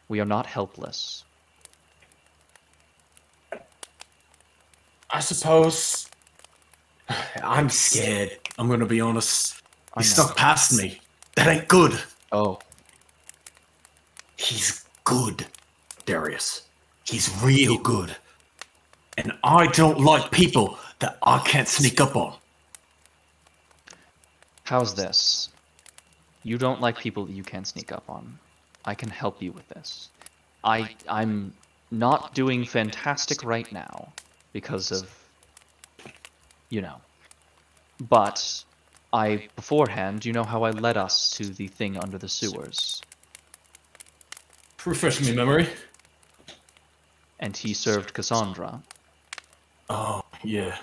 We are not helpless. I suppose I'm scared. I'm gonna be honest. I He know. stuck past me. That ain't good. Oh, He's good, Darius. He's real good. And I don't like people that I can't sneak up on. how's this? You don't like people that you can't sneak up on. I can help you with this. I'm not doing fantastic right now because of, you know. But beforehand, you know how I led us to the thing under the sewers. Refresh me memory. And he served Cassandra. Oh, yeah.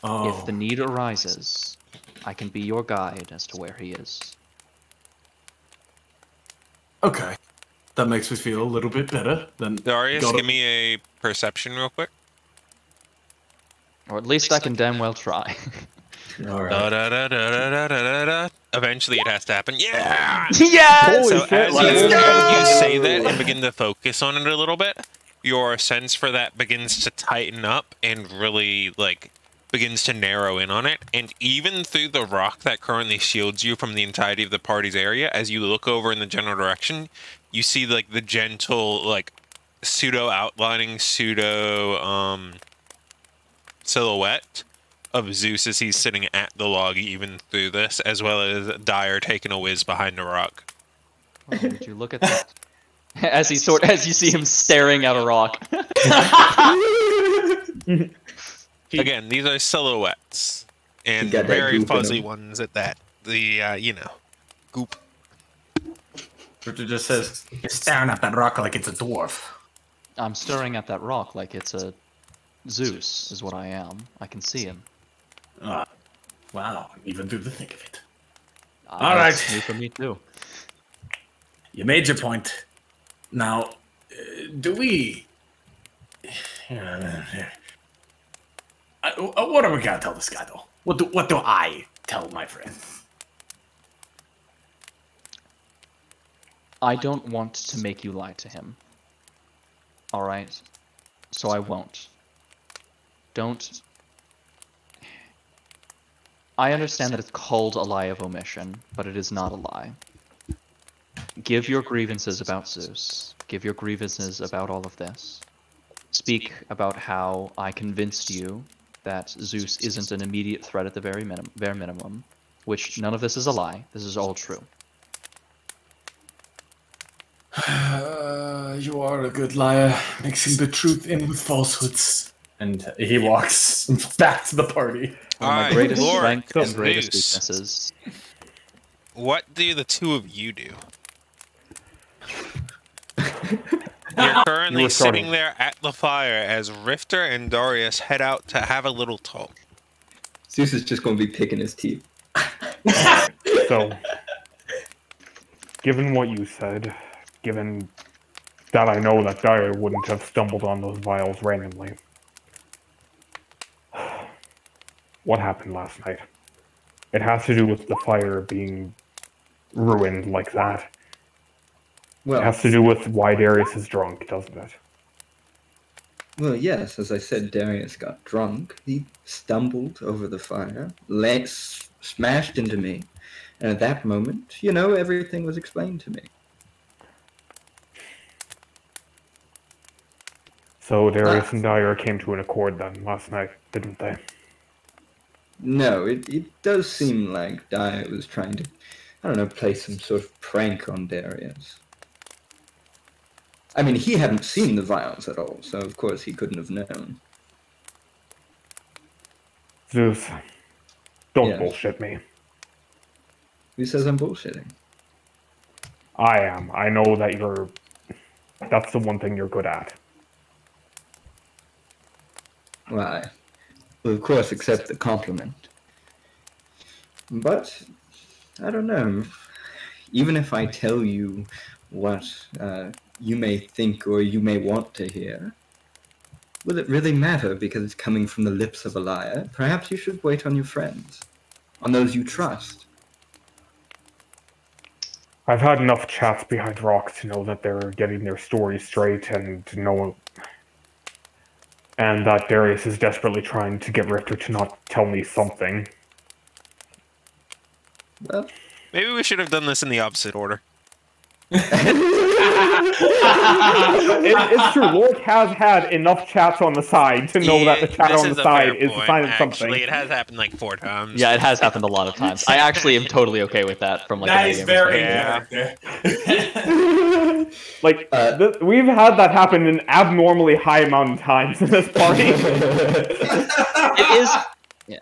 Oh. If the need arises, I can be your guide as to where he is. Okay. That makes me feel a little bit better than... Darius, give me a perception real quick. Or at least I can damn well try. Alright. Da-da-da-da-da-da-da-da. Eventually it has to happen. Yeah! Yeah! So as let's you go! say that and begin to focus on it a little bit, your sense for that begins to tighten up and really, like, begins to narrow in on it. And even through the rock that currently shields you from the entirety of the party's area, as you look over in the general direction, you see, like, the gentle, like, pseudo-outlining, silhouette of Zeus as he's sitting at the log even through this, as well as Dyer taking a whiz behind the rock. Oh, would you look at that? As you see him staring at a rock. Again, these are silhouettes, and got that very goop in fuzzy them. ones at that. The, you know, goop. Richard just says, you're staring at that rock like it's a dwarf. I'm staring at that rock like it's a Zeus, is what I am. I can see him. Wow, even through the thick of it. All right. New for me too. You made your point. Now, do we... what are we gonna tell this guy, though? What do I tell my friend? I don't want to make you lie to him. Alright? So I won't. Don't... I understand that it's called a lie of omission, but it is not a lie. Give your grievances about Zeus. Give your grievances about all of this. Speak about how I convinced you that Zeus isn't an immediate threat at the bare minimum, which none of this is a lie. This is all true. You are a good liar, mixing the truth in with falsehoods. And he walks back to the party. One of my Alright, greatest Lord, strengths and greatest Zeus. weaknesses. What do the two of you do? You're currently You were starting. sitting there at the fire as Rifter and Darius head out to have a little talk. Zeus is just going to be picking his teeth. So, given what you said, given that I know that Dyer wouldn't have stumbled on those vials randomly, what happened last night? It has to do with the fire being ruined like that. Well, It has to do with why Darius is drunk, doesn't it? Well, yes, as I said, Darius got drunk. He stumbled over the fire, smashed into me, and at that moment, you know, everything was explained to me. So Darius and Dyer came to an accord then last night, didn't they? No, it does seem like Dyer was trying to, I don't know, play some sort of prank on Darius. I mean, he hadn't seen the vials at all, so of course he couldn't have known. Zeus, don't Yes. bullshit me. Who says I'm bullshitting? I am. I know that that's the one thing you're good at. Why? Well, of course, accept the compliment. But, I don't know. Even if I tell you what you may think or you may want to hear, will it really matter because it's coming from the lips of a liar? Perhaps you should wait on your friends, on those you trust. I've had enough chats behind rocks to know that they're getting their story straight and to know, and that Darius is desperately trying to get Rifter to not tell me something. Well, Maybe we should have done this in the opposite order. It's true. Lorik has had enough chats on the side to know that the chat This on is the a fair side is a point, sign of actually. something. It has happened like 4 times. Yeah, it has happened a lot of times. I actually am totally okay with that from like a That is metagaming very perspective. character. Like, we've had that happen an abnormally high amount of times in this party. It is. Yeah.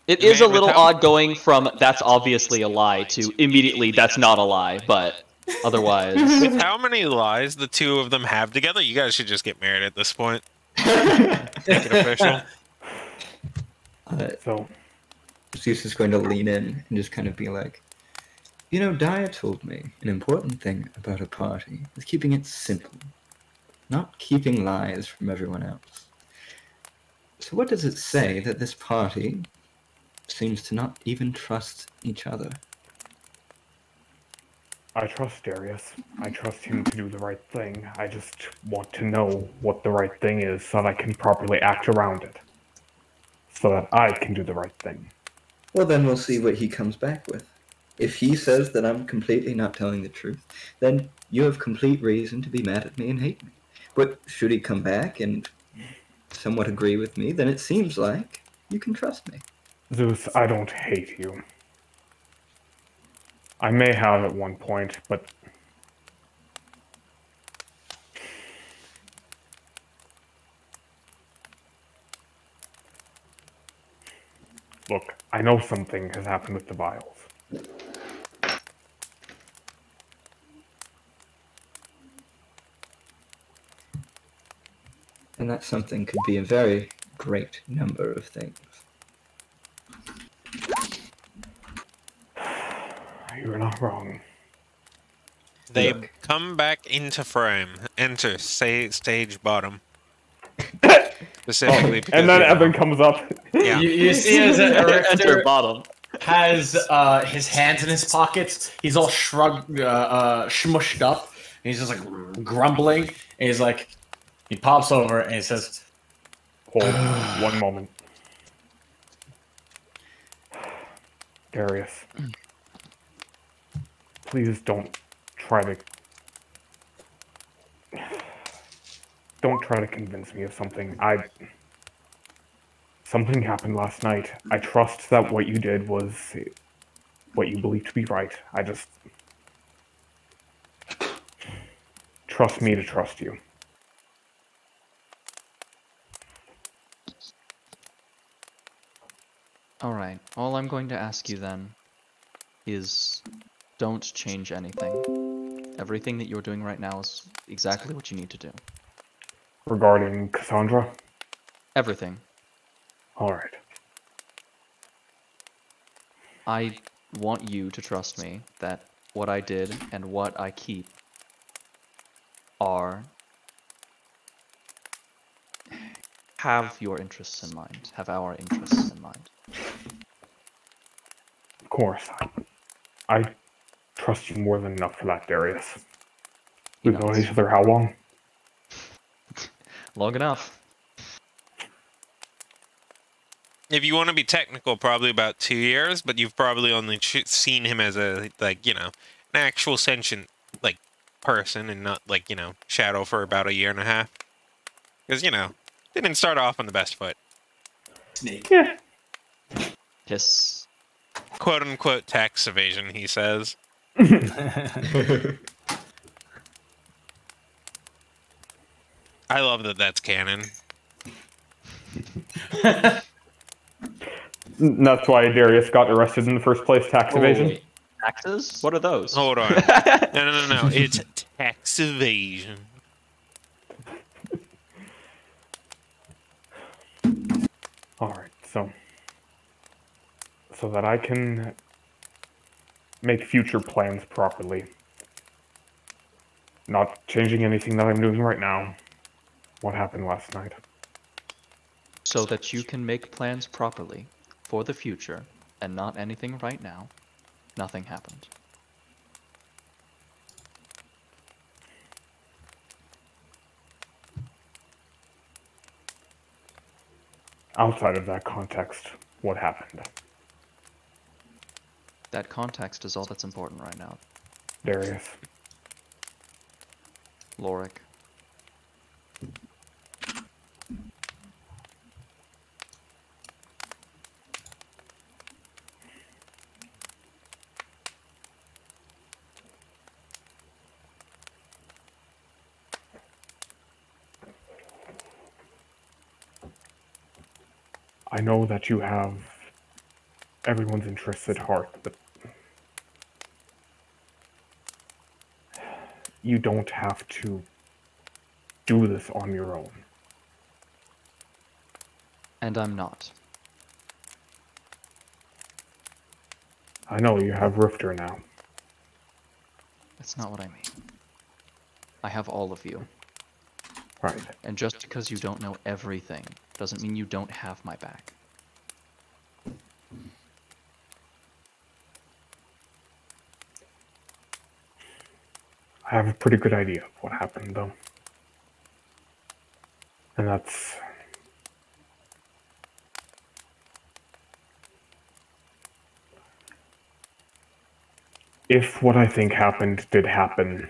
It is a little odd going from "that's obviously a lie" to immediately "that's not a lie," but otherwise. With how many lies the two of them have together, you guys should just get married at this point. Make it official. So, Zeus is going to lean in and just kind of be like, you know, Daya told me an important thing about a party is keeping it simple, not keeping lies from everyone else. So what does it say that this party seems to not even trust each other? I trust Darius. I trust him to do the right thing. I just want to know what the right thing is so that I can properly act around it. So that I can do the right thing. Well, then we'll see what he comes back with. If he says that I'm completely not telling the truth, then you have complete reason to be mad at me and hate me. But should he come back and somewhat agree with me, then it seems like you can trust me. Zeus, I don't hate you. I may have at one point, but... Look, I know something has happened with the vials. And that something could be a very great number of things. You're not wrong. They Look. come back into frame. Enter stage bottom. Specifically because And then you know. Evan comes up. Yeah. You see as Enter Rifter bottom. has his hands in his pockets. He's all shrugged, smushed up. And he's just like grumbling. And he's like, he pops over and he says, Hold one moment. Darius. Please don't try to... Don't try to convince me of something. Something happened last night. I trust that what you did was what you believe to be right. I just... Trust me to trust you. Alright, all I'm going to ask you then is don't change anything. Everything that you're doing right now is exactly what you need to do. Regarding Cassandra? Everything. Alright. I want you to trust me that what I did and what I keep have your interests in mind, have our interests in mind. Of course. I trust you more than enough for that, Darius. We've known each other how long? Long enough. If you want to be technical, probably about 2 years, but you've probably only seen him as a, like, you know, an actual sentient, like, person and not, like, you know, Shadow for about 1.5 years. Because, you know, didn't start off on the best foot. Snake. Yeah. Yes. Quote-unquote tax evasion, he says. I love that that's canon. That's why Darius got arrested in the first place, tax evasion. Wait, taxes? What are those? Hold on. No. It's tax evasion. Alright, so that I can make future plans properly. Not changing anything that I'm doing right now. What happened last night? So that you can make plans properly for the future and not anything right now, nothing happened. Outside of that context, what happened? That context is all that's important right now. Darius. Lorik. I know that you have everyone's interests at heart, but you don't have to do this on your own. And I'm not. I know you have Rifter now. That's not what I mean. I have all of you. Right. And just because you don't know everything doesn't mean you don't have my back. I have a pretty good idea of what happened, though. And that's... if what I think happened did happen,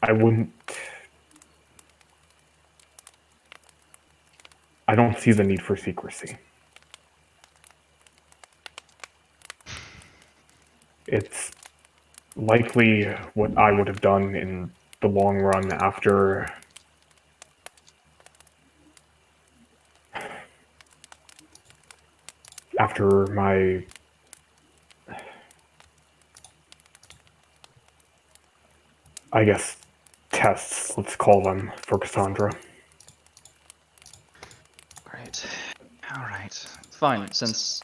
I don't see the need for secrecy. It's likely what I would have done in the long run after my I guess tests, let's call them, for Cassandra. Great. Alright. Fine, since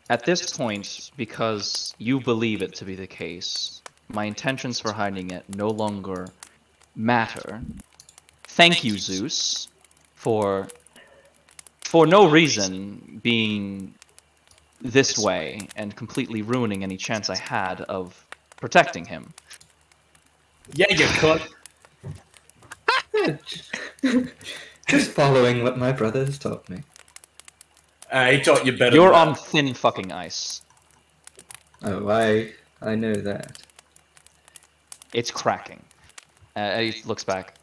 at this point, because you believe it to be the case, my intentions for hiding it no longer matter. Thank you, Zeus, for no reason being this way and completely ruining any chance I had of protecting him. Yeah, you could. Just following what my brother has taught me. He taught you better. You're than on thin fucking ice. Oh, I know that. It's cracking. He looks back.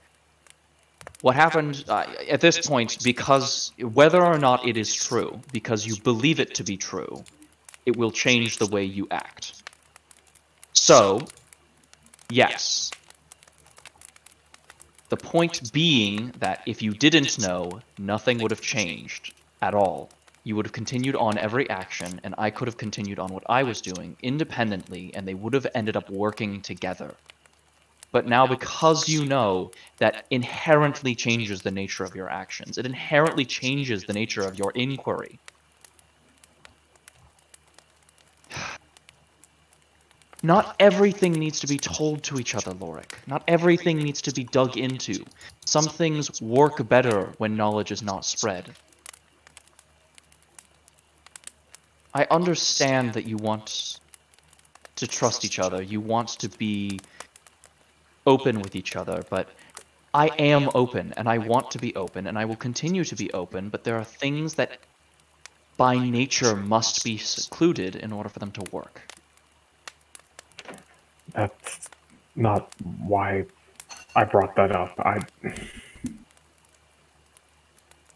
What happened at this point, because whether or not it is true, because you believe it to be true, it will change the way you act. So, yes. The point being that if you didn't know, nothing would have changed at all. You would have continued on every action, and I could have continued on what I was doing independently, and they would have ended up working together. But now, because you know, that inherently changes the nature of your actions. It inherently changes the nature of your inquiry. Not everything needs to be told to each other, Lorik. Not everything needs to be dug into. Some things work better when knowledge is not spread. I understand that you want to trust each other. You want to be open with each other, but I am open, and I want to be open, and I will continue to be open, but there are things that by nature must be secluded in order for them to work. That's not why I brought that up. I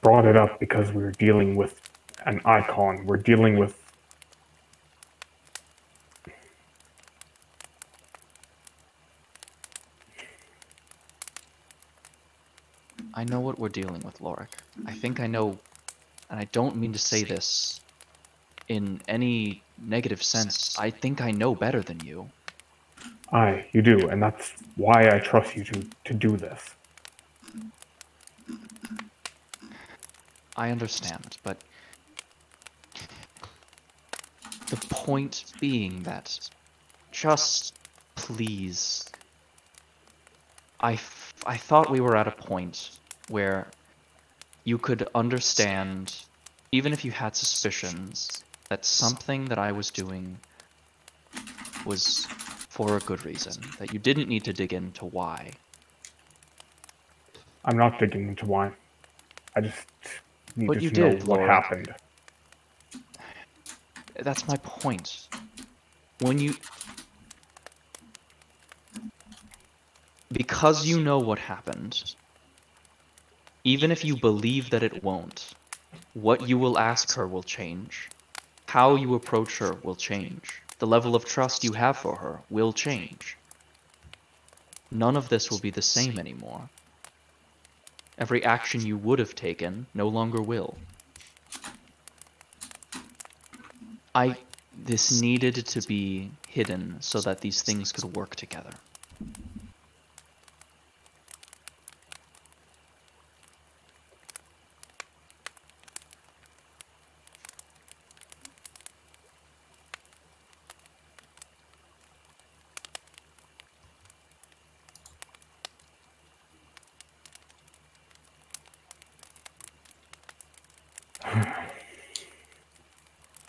brought it up because we're dealing with an icon. We're dealing with I know what we're dealing with, Lorik. I think I know, and I don't mean to say this in any negative sense. I think I know better than you. Aye, you do, and that's why I trust you to do this. I understand, but the point being that just please, I thought we were at a point where you could understand, even if you had suspicions, that something that I was doing was for a good reason, that you didn't need to dig into why. I'm not digging into why. I just But needed you to know did, what Laura. happened. That's my point. When you... Because you know what happened, even if you believe that it won't, what you will ask her will change. How you approach her will change. The level of trust you have for her will change. None of this will be the same anymore. Every action you would have taken no longer will. This needed to be hidden so that these things could work together.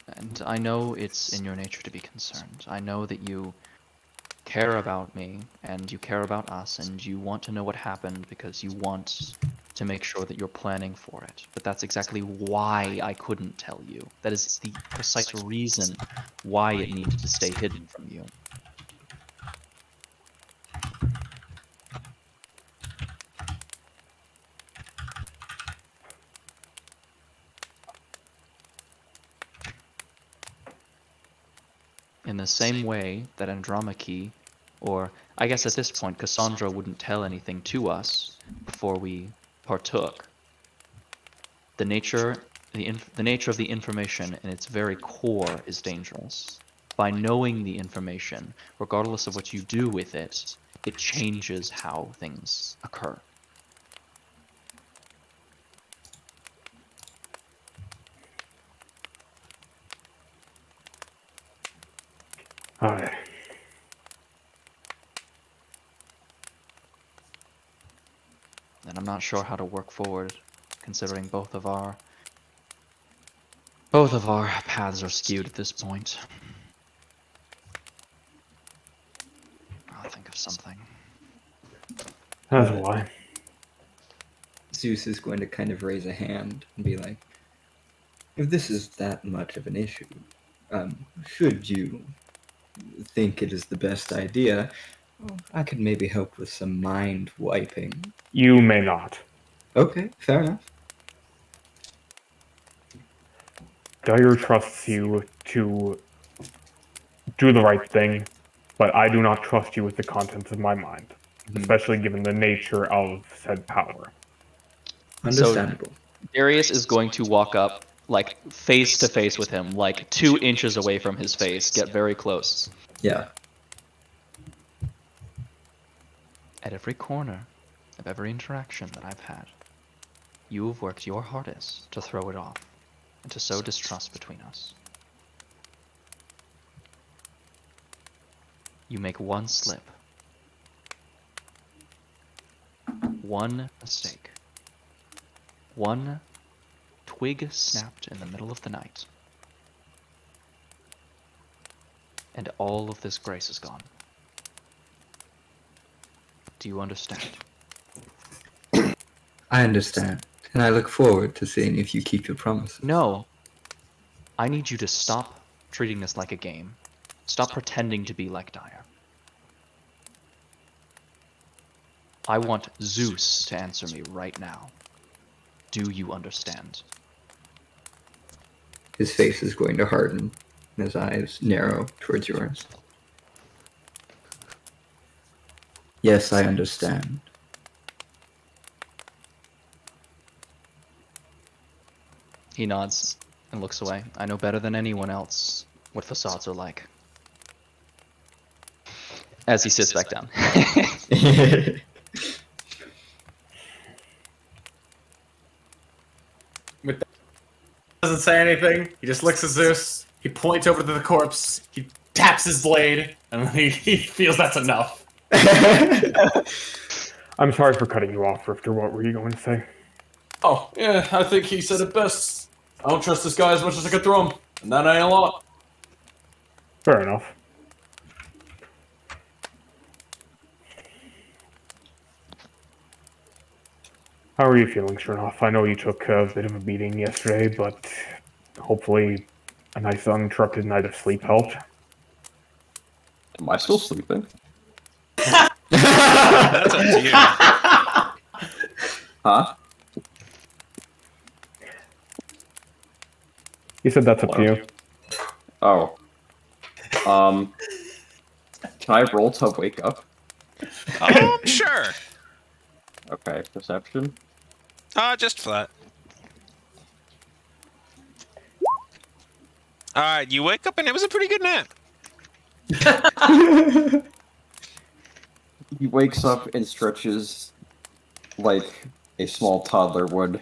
And I know it's in your nature to be concerned. I know that you care about me, and you care about us, and you want to know what happened because you want to make sure that you're planning for it. But that's exactly why I couldn't tell you. That is the precise reason why it needed to stay hidden from you. In the same way that Andromache, or I guess at this point Cassandra wouldn't tell anything to us before we partook. The nature of the information in its very core is dangerous. By knowing the information, regardless of what you do with it, it changes how things occur. Alright. And I'm not sure how to work forward, considering both of our paths are skewed at this point. I'll think of something. That's why. Zeus is going to kind of raise a hand and be like, if this is that much of an issue, should you think it is the best idea, I could maybe help with some mind wiping. You may not. Okay, fair enough. Dyer trusts you to do the right thing, but I do not trust you with the contents of my mind, especially given the nature of said power. Understandable. So Darius is going to walk up, like, face to face with him, like 2 inches away from his face, get very close. Yeah. At every corner of every interaction that I've had, you have worked your hardest to throw it off and to sow distrust between us. You make one slip, one mistake, one twig snapped in the middle of the night, and all of this grace is gone. Do you understand? I understand, and I look forward to seeing if you keep your promises. No. I need you to stop treating this like a game. Stop pretending to be like Dyer. I want Zeus to answer me right now. Do you understand? His face is going to harden, and his eyes narrow towards yours. Yes, I understand. He nods and looks away. I know better than anyone else what facades are like. As he sits back down. Doesn't say anything. He just looks at Zeus. He points over to the corpse. He taps his blade, and he feels that's enough. I'm sorry for cutting you off, Rifter. What were you going to say? Oh, yeah, I think he said it best. I don't trust this guy as much as I could throw him, and that ain't a lot. Fair enough. How are you feeling, Chernoff? I know you took a bit of a beating yesterday, but hopefully a nice uninterrupted night of sleep helped. Am I still sleeping? That's up to you. Huh? You said that's up to you. Oh. Can I roll to wake up? Sure. Okay, perception. Just flat. Alright, you wake up and it was a pretty good nap. He wakes up and stretches like a small toddler would.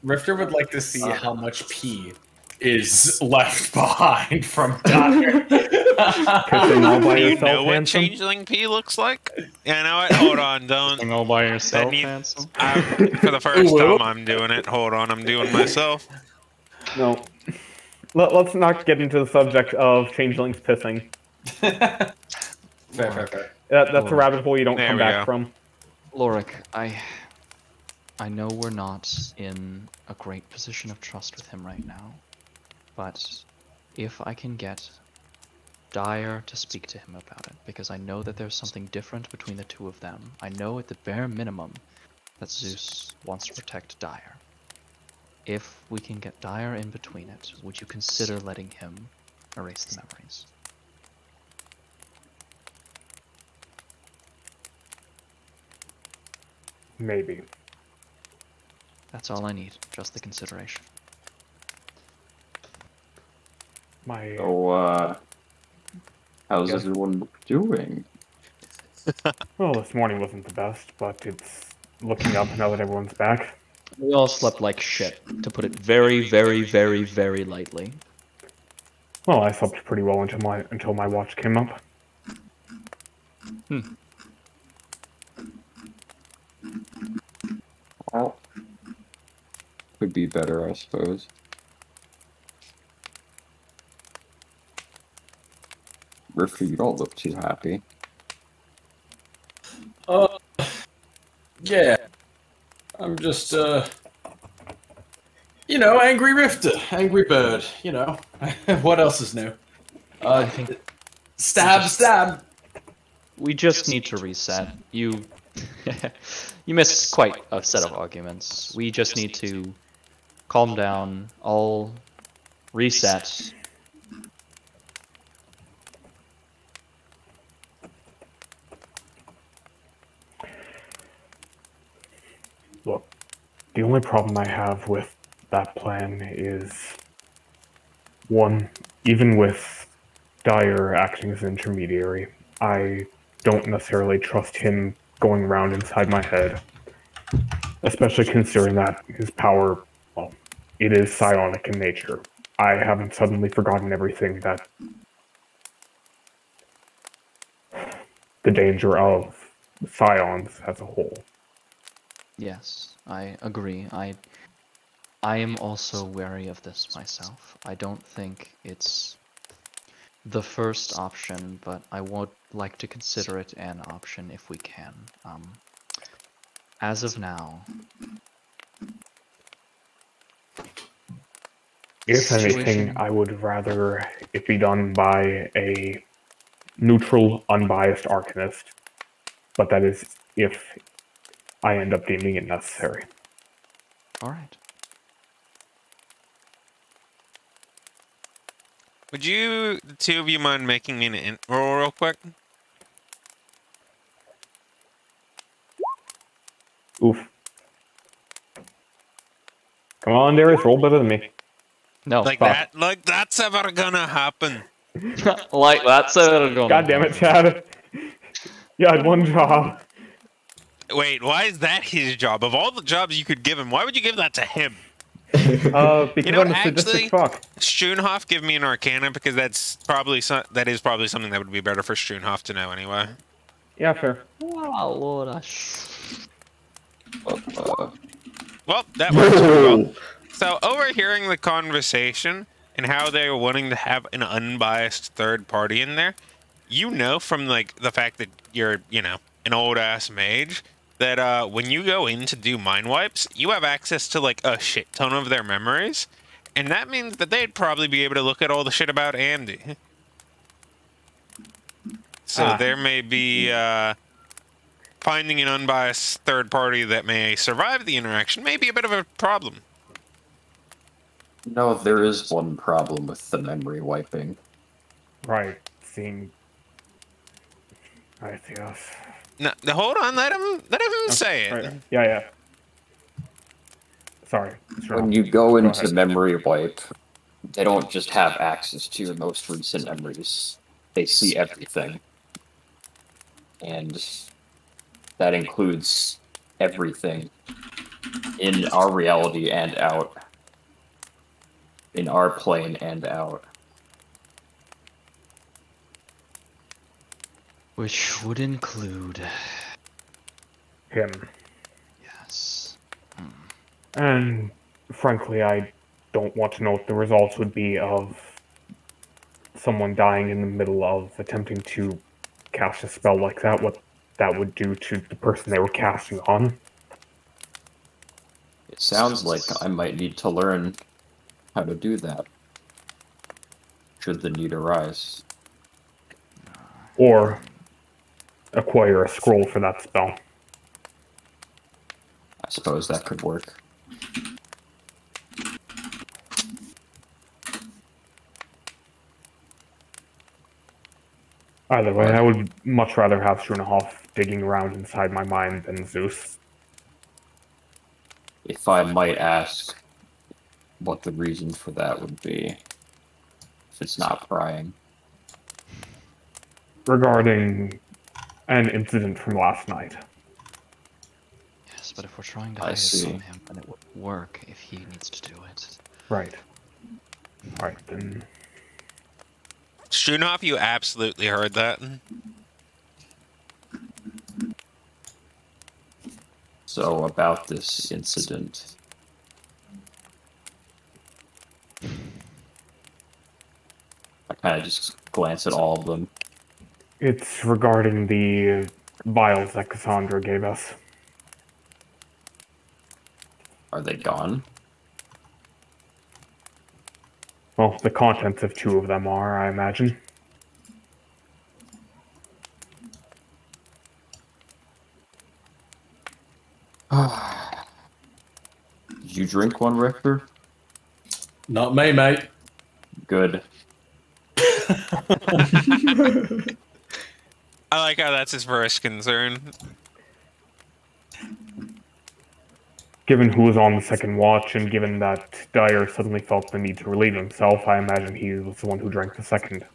Rifter would like to see how much pee is left behind from Dyer. Kissing all by Do you yourself, know what handsome? changeling pee looks like? Yeah, know what? Hold on, don't. Sing all by yourself, needs- handsome. For the first time I'm doing it. Hold on, I'm doing myself. No. Let's not get into the subject of changelings pissing. Fair. That's a rabbit hole you don't There come we back go. from. Lorik, I know we're not in a great position of trust with him right now, but if I can get Dyer to speak to him about it, because I know that there's something different between the two of them. I know at the bare minimum that Zeus wants to protect Dyer. If we can get Dyer in between it, would you consider letting him erase the memories? Maybe. That's all I need, just the consideration. How's everyone doing? Well, this morning wasn't the best, but it's looking up now that everyone's back. We all slept like shit, to put it very, very, very, very lightly. Well, I slept pretty well until my watch came up. Well, could be better, I suppose. Rifter, you don't look too happy. Yeah. I'm just, angry Rifter, angry bird, What else is new? I think Stab. we just need to reset. You missed quite a set of arguments. We just need to calm down, all reset. Look, the only problem I have with that plan is, one, even with Dyer acting as an intermediary, I don't necessarily trust him going around inside my head, especially considering that his power, well, it is psionic in nature. I haven't suddenly forgotten everything that the danger of psions as a whole. Yes, I agree. I am also wary of this myself. I don't think it's the first option, but I would like to consider it an option if we can. As of now, if anything, I would rather it be done by a neutral, unbiased Arcanist, but that is if I end up deeming it necessary. alright. Would you, the two of you, mind making me an int roll real quick? Oof. Come on, Darius, roll better than me. No, Like fuck. that's ever gonna happen. like that's a God damn it, Chad. You had one job. Wait, why is that his job? Of all the jobs you could give him, why would you give that to him? Because You know, I'm a sadistic fuck. Struenhoff, give me an Arcana, because that is probably something that would be better for Struenhoff to know anyway. Yeah, fair. Wow, Lord, Well, that works pretty well. So, overhearing the conversation and how they're wanting to have an unbiased third party in there, you know from like the fact that you're, you know, an old ass mage, that when you go in to do mind wipes, you have access to like a shit ton of their memories, and that means that they'd probably be able to look at all the shit about Andy. So there may be finding an unbiased third party that may survive the interaction may be a bit of a problem. No, there is one problem with the memory wiping. Right. Seeing. I guess. No, hold on, let him say it. Right. Yeah. Sorry. When you go into memory wipe, they don't just have access to your most recent memories. They see everything. And that includes everything in our reality and out. In our plane and out. Which would include him. Yes. And frankly, I don't want to know what the results would be of someone dying in the middle of attempting to cast a spell like that, what that would do to the person they were casting on. It sounds like I might need to learn how to do that. Should the need arise. Or acquire a scroll for that spell. I suppose that could work. Either way, I would much rather have Strunahoff digging around inside my mind than Zeus. If I might ask what the reason for that would be, if it's not prying. Regarding an incident from last night. Yes, but if we're trying to hide it from him, then it would work if he needs to do it. Right. Alright, then... Strunoff, you absolutely heard that. So, about this incident. I kind of just glance at all of them. It's regarding the vials that Cassandra gave us. Are they gone? Well, the contents of 2 of them are, I imagine. Did you drink one, Richter? Not me, mate. Good. I like how that's his first concern. Given who was on the second watch, and given that Dyer suddenly felt the need to relieve himself, I imagine he was the one who drank the second.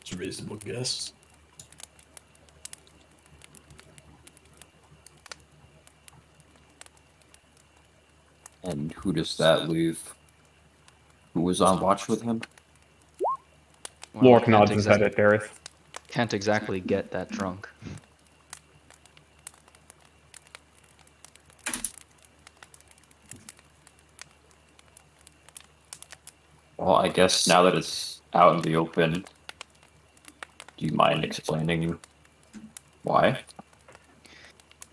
It's a reasonable guess. And who does that leave? Who was on watch with him? Well, Lork nods his head at Darius. Can't exactly get that drunk. Well, I guess now that it's out in the open, do you mind explaining why?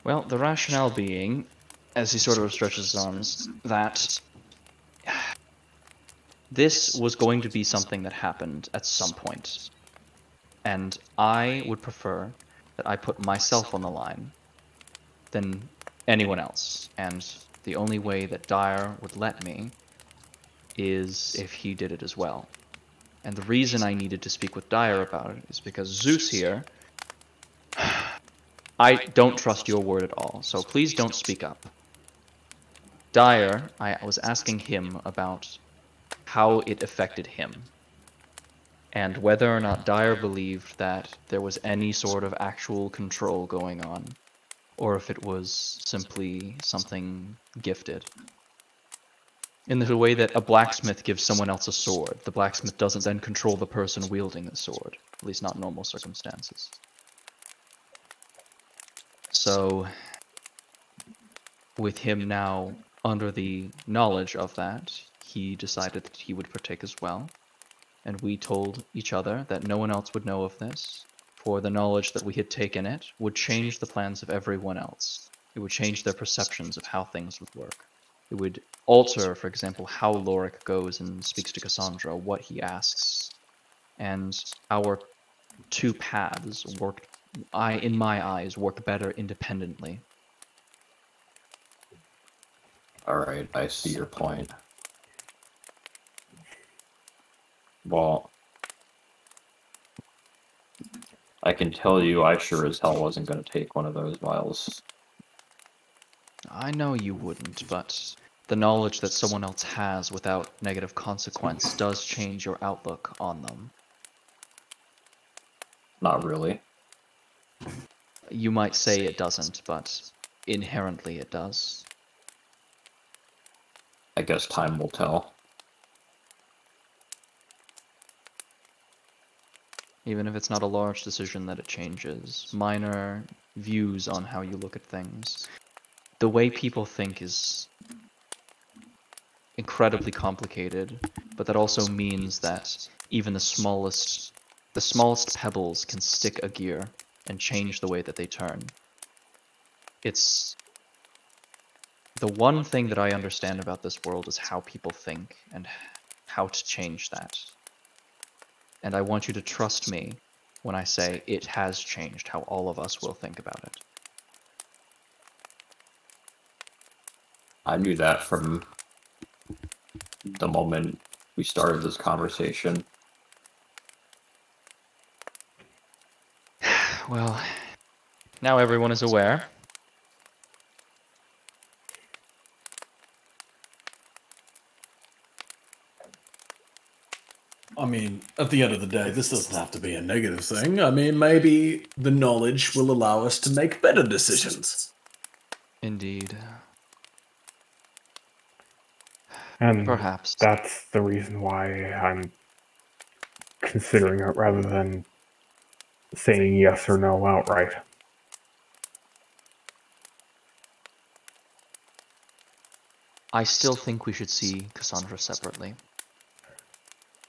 Well, the rationale being, as he sort of stretches his arms, that this was going to be something that happened at some point. And I would prefer that I put myself on the line than anyone else. And the only way that Dyer would let me is if he did it as well. And the reason I needed to speak with Dyer about it is because Zeus here, I don't trust your word at all, so please don't speak up. Dyer, I was asking him about how it affected him, and whether or not Dyer believed that there was any sort of actual control going on, or if it was simply something gifted. In the way that a blacksmith gives someone else a sword, the blacksmith doesn't then control the person wielding the sword, at least not in normal circumstances. So, with him now under the knowledge of that, he decided that he would partake as well. and we told each other that no one else would know of this, for the knowledge that we had taken it would change the plans of everyone else. It would change their perceptions of how things would work. It would alter, for example, how Lorik goes and speaks to Cassandra, what he asks. And our two paths worked, in my eyes, work better independently. Alright, I see your point. Well, I can tell you I sure as hell wasn't going to take one of those vials. I know you wouldn't, but the knowledge that someone else has without negative consequence does change your outlook on them. Not really. You might say it doesn't, but inherently it does. I guess time will tell. Even if it's not a large decision that it changes, minor views on how you look at things. The way people think is incredibly complicated, but that also means that even the smallest pebbles can stick a gear and change the way that they turn. It's the one thing that I understand about this world is how people think and how to change that. And I want you to trust me when I say it has changed how all of us will think about it. I knew that from the moment we started this conversation. Well, now everyone is aware. I mean, at the end of the day, this doesn't have to be a negative thing. I mean, maybe the knowledge will allow us to make better decisions. Indeed. And Perhaps. that's the reason why I'm considering it rather than saying yes or no outright. I still think we should see Cassandra separately.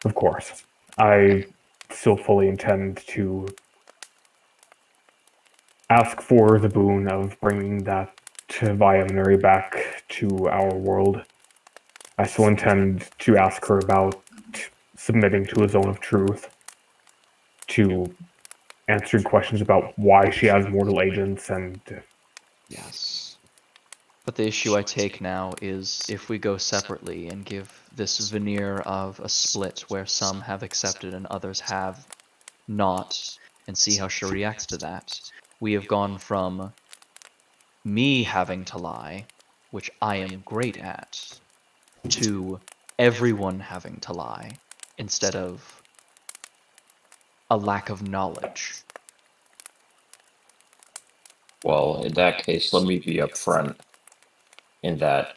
Of course. I still fully intend to ask for the boon of bringing that Viamnary back to our world. I still intend to ask her about submitting to a zone of truth, to answering questions about why she has mortal agents, and Yes. But the issue I take now is if we go separately and give this veneer of a split where some have accepted and others have not, and see how she reacts to that, we have gone from me having to lie, which I am great at, to everyone having to lie, instead of a lack of knowledge. Well, in that case, let me be upfront in that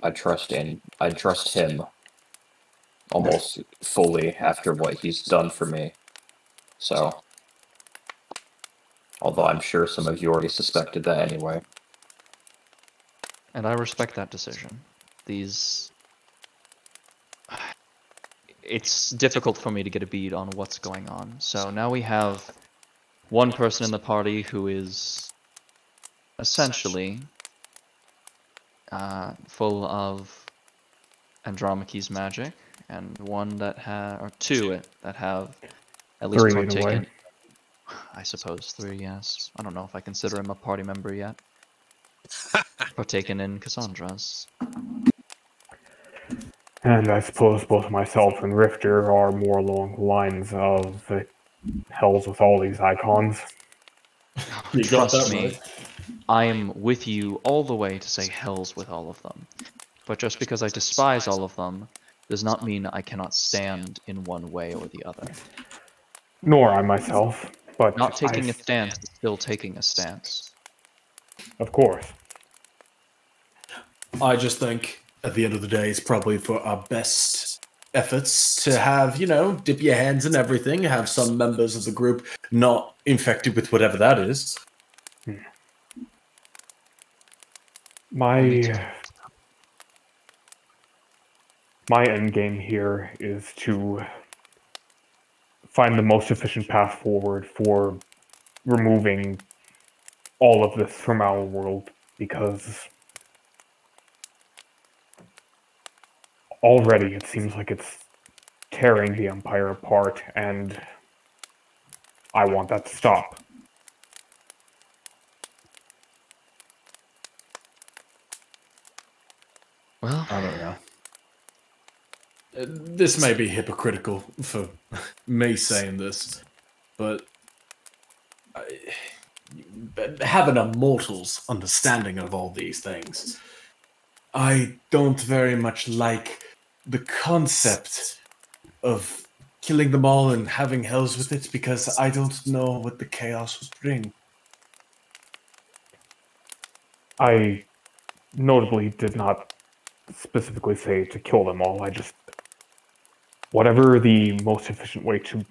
I trust him almost fully after what he's done for me. So, although I'm sure some of you already suspected that anyway. And I respect that decision. It's difficult for me to get a bead on what's going on. So now we have one person in the party who is essentially full of Andromache's magic, and one that or two that have at least three in a partaken. way. I suppose 3, yes. I don't know if I consider him a party member yet. Partaken in Cassandra's. And I suppose both myself and Rifter are more along the lines of hells with all these icons. You got Trust that me, right. I am with you all the way to say hells with all of them. But just because I despise all of them does not mean I cannot stand in one way or the other. Nor I myself, but Not taking a stance is still taking a stance. Of course. I just think, at the end of the day, it's probably for our best efforts to have, dip your hands in everything, have some members of the group not infected with whatever that is. My end game here is to find the most efficient path forward for removing all of this from our world, because already it seems like it's tearing the Empire apart, and I want that to stop. Well, I don't know. This may be hypocritical for me saying this, but having a mortal's understanding of all these things, I don't very much like the concept of killing them all and having hells with it, because I don't know what the chaos would bring. I notably did not specifically say to kill them all. I just, whatever the most efficient way to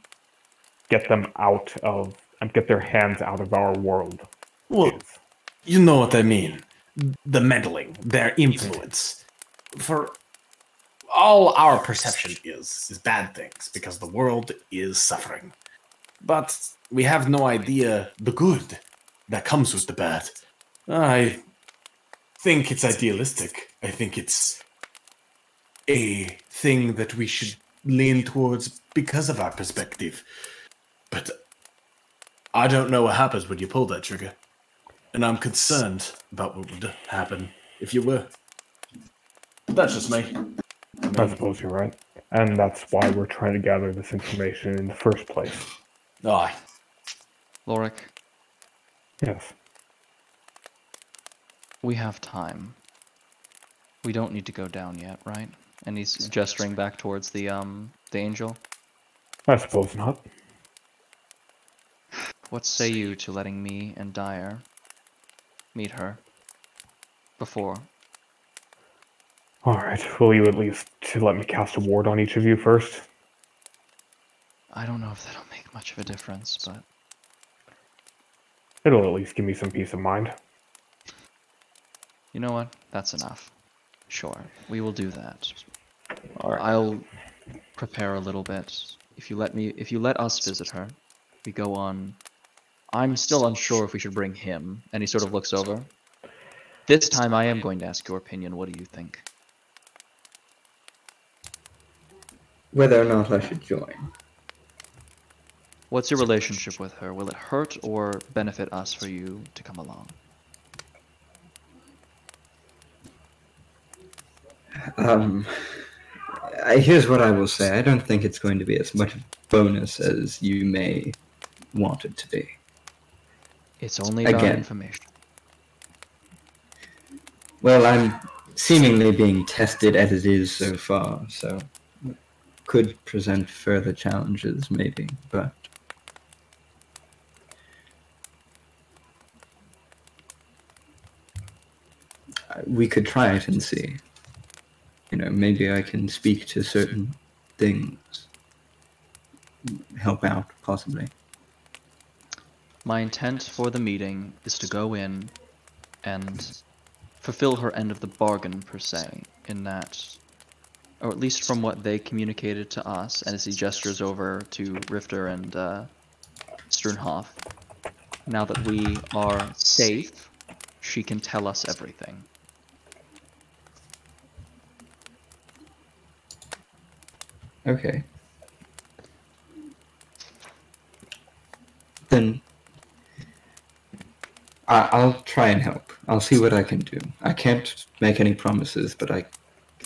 get them out of and get their hands out of our world Well, is. you know what I mean. The meddling, their influence. For all our perception is bad things, because the world is suffering. But we have no idea the good that comes with the bad. I think it's idealistic. I think it's a thing that we should lean towards because of our perspective. But I don't know what happens when you pull that trigger. And I'm concerned about what would happen if you were. But that's just me. I suppose you're right. And that's why we're trying to gather this information in the first place. Aye. Lorik, Yes. we have time. We don't need to go down yet, right? And he's gesturing back towards the angel. I suppose not. What say you to letting me and Dyer meet her before? Alright, will you at least let me cast a ward on each of you first? I don't know if that'll make much of a difference, but It'll at least give me some peace of mind. you know what? That's enough. Sure, we will do that. Alright. I'll prepare a little bit. If you let us visit her, we go on. I'm still unsure if we should bring him, and he sort of looks over. This time I am going to ask your opinion. What do you think? Whether or not I should join. What's your relationship with her? Will it hurt or benefit us for you to come along? Here's what I will say. I don't think it's going to be as much of a bonus as you may want it to be. It's only about Again. information. Well, I'm seemingly being tested as it is so far, so could present further challenges, maybe, but we could try it and see. You know, maybe I can speak to certain things, help out, possibly. My intent for the meeting is to go in and fulfill her end of the bargain, per se, in that, or at least from what they communicated to us, and as he gestures over to Rifter and Sternhoff, now that we are safe, she can tell us everything. Okay. Then I'll try and help. I'll see what I can do. I can't make any promises, but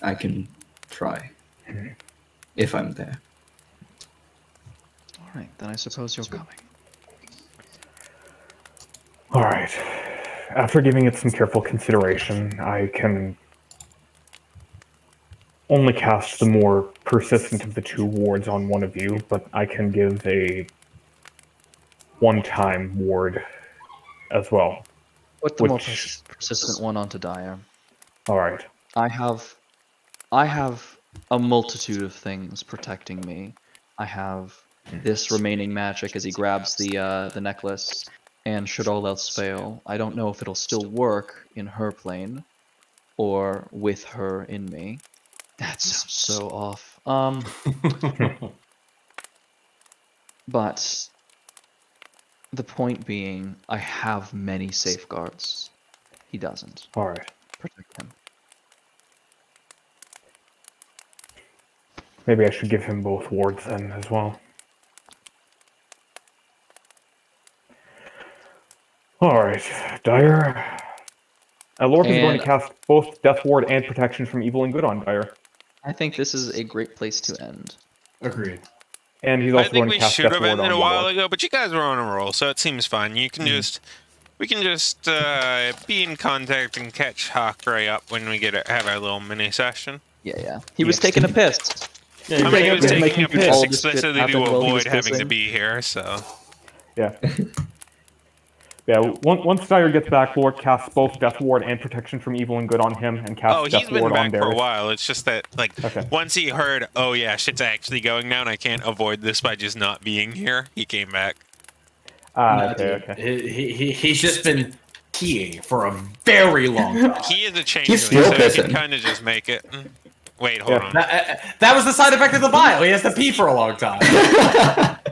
I can try. If I'm there. Alright, then I suppose you're coming. Alright. After giving it some careful consideration, I can only cast the more persistent of the two wards on one of you, but I can give a one-time ward as well. Put the more persistent one onto Dyer. Alright. I have a multitude of things protecting me. I have this remaining magic as he grabs the necklace, and should all else fail, I don't know if it'll still work in her plane or with her in me. That sounds so off. But the point being, I have many safeguards. He doesn't. All right. Protect him. Maybe I should give him both wards then as well. All right, Dyer. Lork is going to cast both Death Ward and Protection from Evil and Good on Dyer. I think this is a great place to end. Agreed. And he's also I think going to we cast should Death have Ward ended on a while Lork. ago, but you guys were on a roll, so it seems fine. You can we can just be in contact and catch Hawkray up when we have our little mini session. Yeah. He was taking a piss. I mean, he was taking a piss all this shit explicitly to happened while he was avoid having to pissing. be here, so. Yeah. Yeah, once Dyer gets back, Lork casts both Death Ward and Protection from Evil and Good on him, and casts He's Death been Ward on back for a Darius. while. It's just that, like, once he heard, oh yeah, shit's actually going down, I can't avoid this by just not being here, he came back. Okay. He's just been peeing for a very long time. He is a changeling, He's still so he pissing. can kind of just make it. Wait, hold on. That was the side effect of the bio. He has to pee for a long time.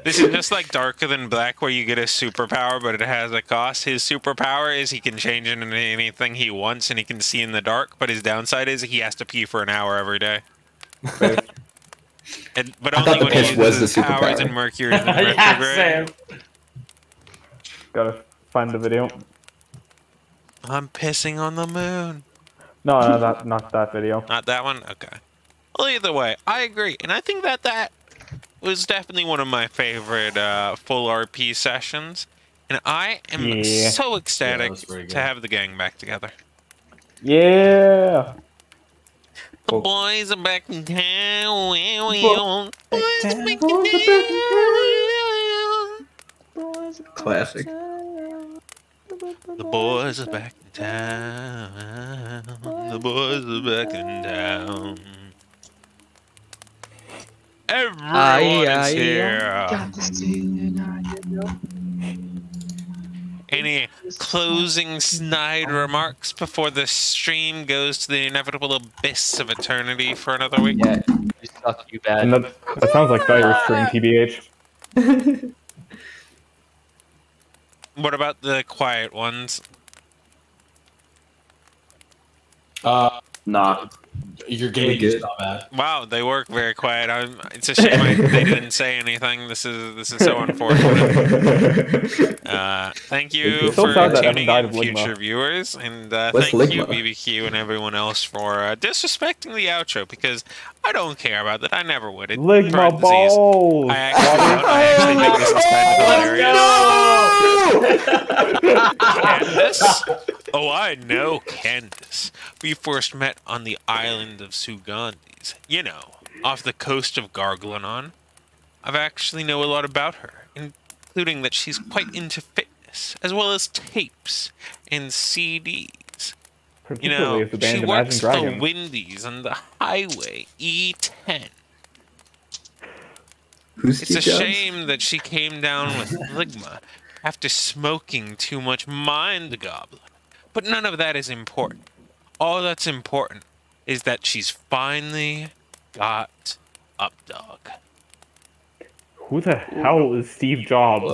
This is just like Darker Than Black, where you get a superpower, but it has a cost. His superpower is he can change into anything he wants, and he can see in the dark, but his downside is he has to pee for an hour every day. But only when he uses his powers in Mercury and retrograde. Gotta find the video. I'm pissing on the moon. No, not that video. Not that one? Okay. Well, either way, I agree. And I think that was definitely one of my favorite full RP sessions. And I am so ecstatic to have the gang back together. Yeah! The boys are back in town. Classic. The boys are back in town. The boys are back in town. Everyone is here. Any closing snide remarks before the stream goes to the inevitable abyss of eternity for another week? Yeah, you suck, you bad. And that sounds like Dyer's stream, TBH. What about the quiet ones? Nah. Your game is not bad. Wow, they work very quiet. It's a shame they didn't say anything. This is so unfortunate. Thank you for tuning in, future viewers, and thank you, BBQ, and everyone else for disrespecting the outro, because I don't care about that. I never would. Ligma balls! I actually think this is kind of hilarious. Candace? Oh, I know Candace. We first met on the island of Sugandis. You know, off the coast of Garglanon. I've actually know a lot about her, including that she's quite into fitness, as well as tapes and CDs. You know, she works for Wendy's on the highway E10. It's a shame that she came down with Ligma after smoking too much Mind Goblin. But none of that is important. All that's important is that she's finally got Updog. Who the hell is Steve Jobs?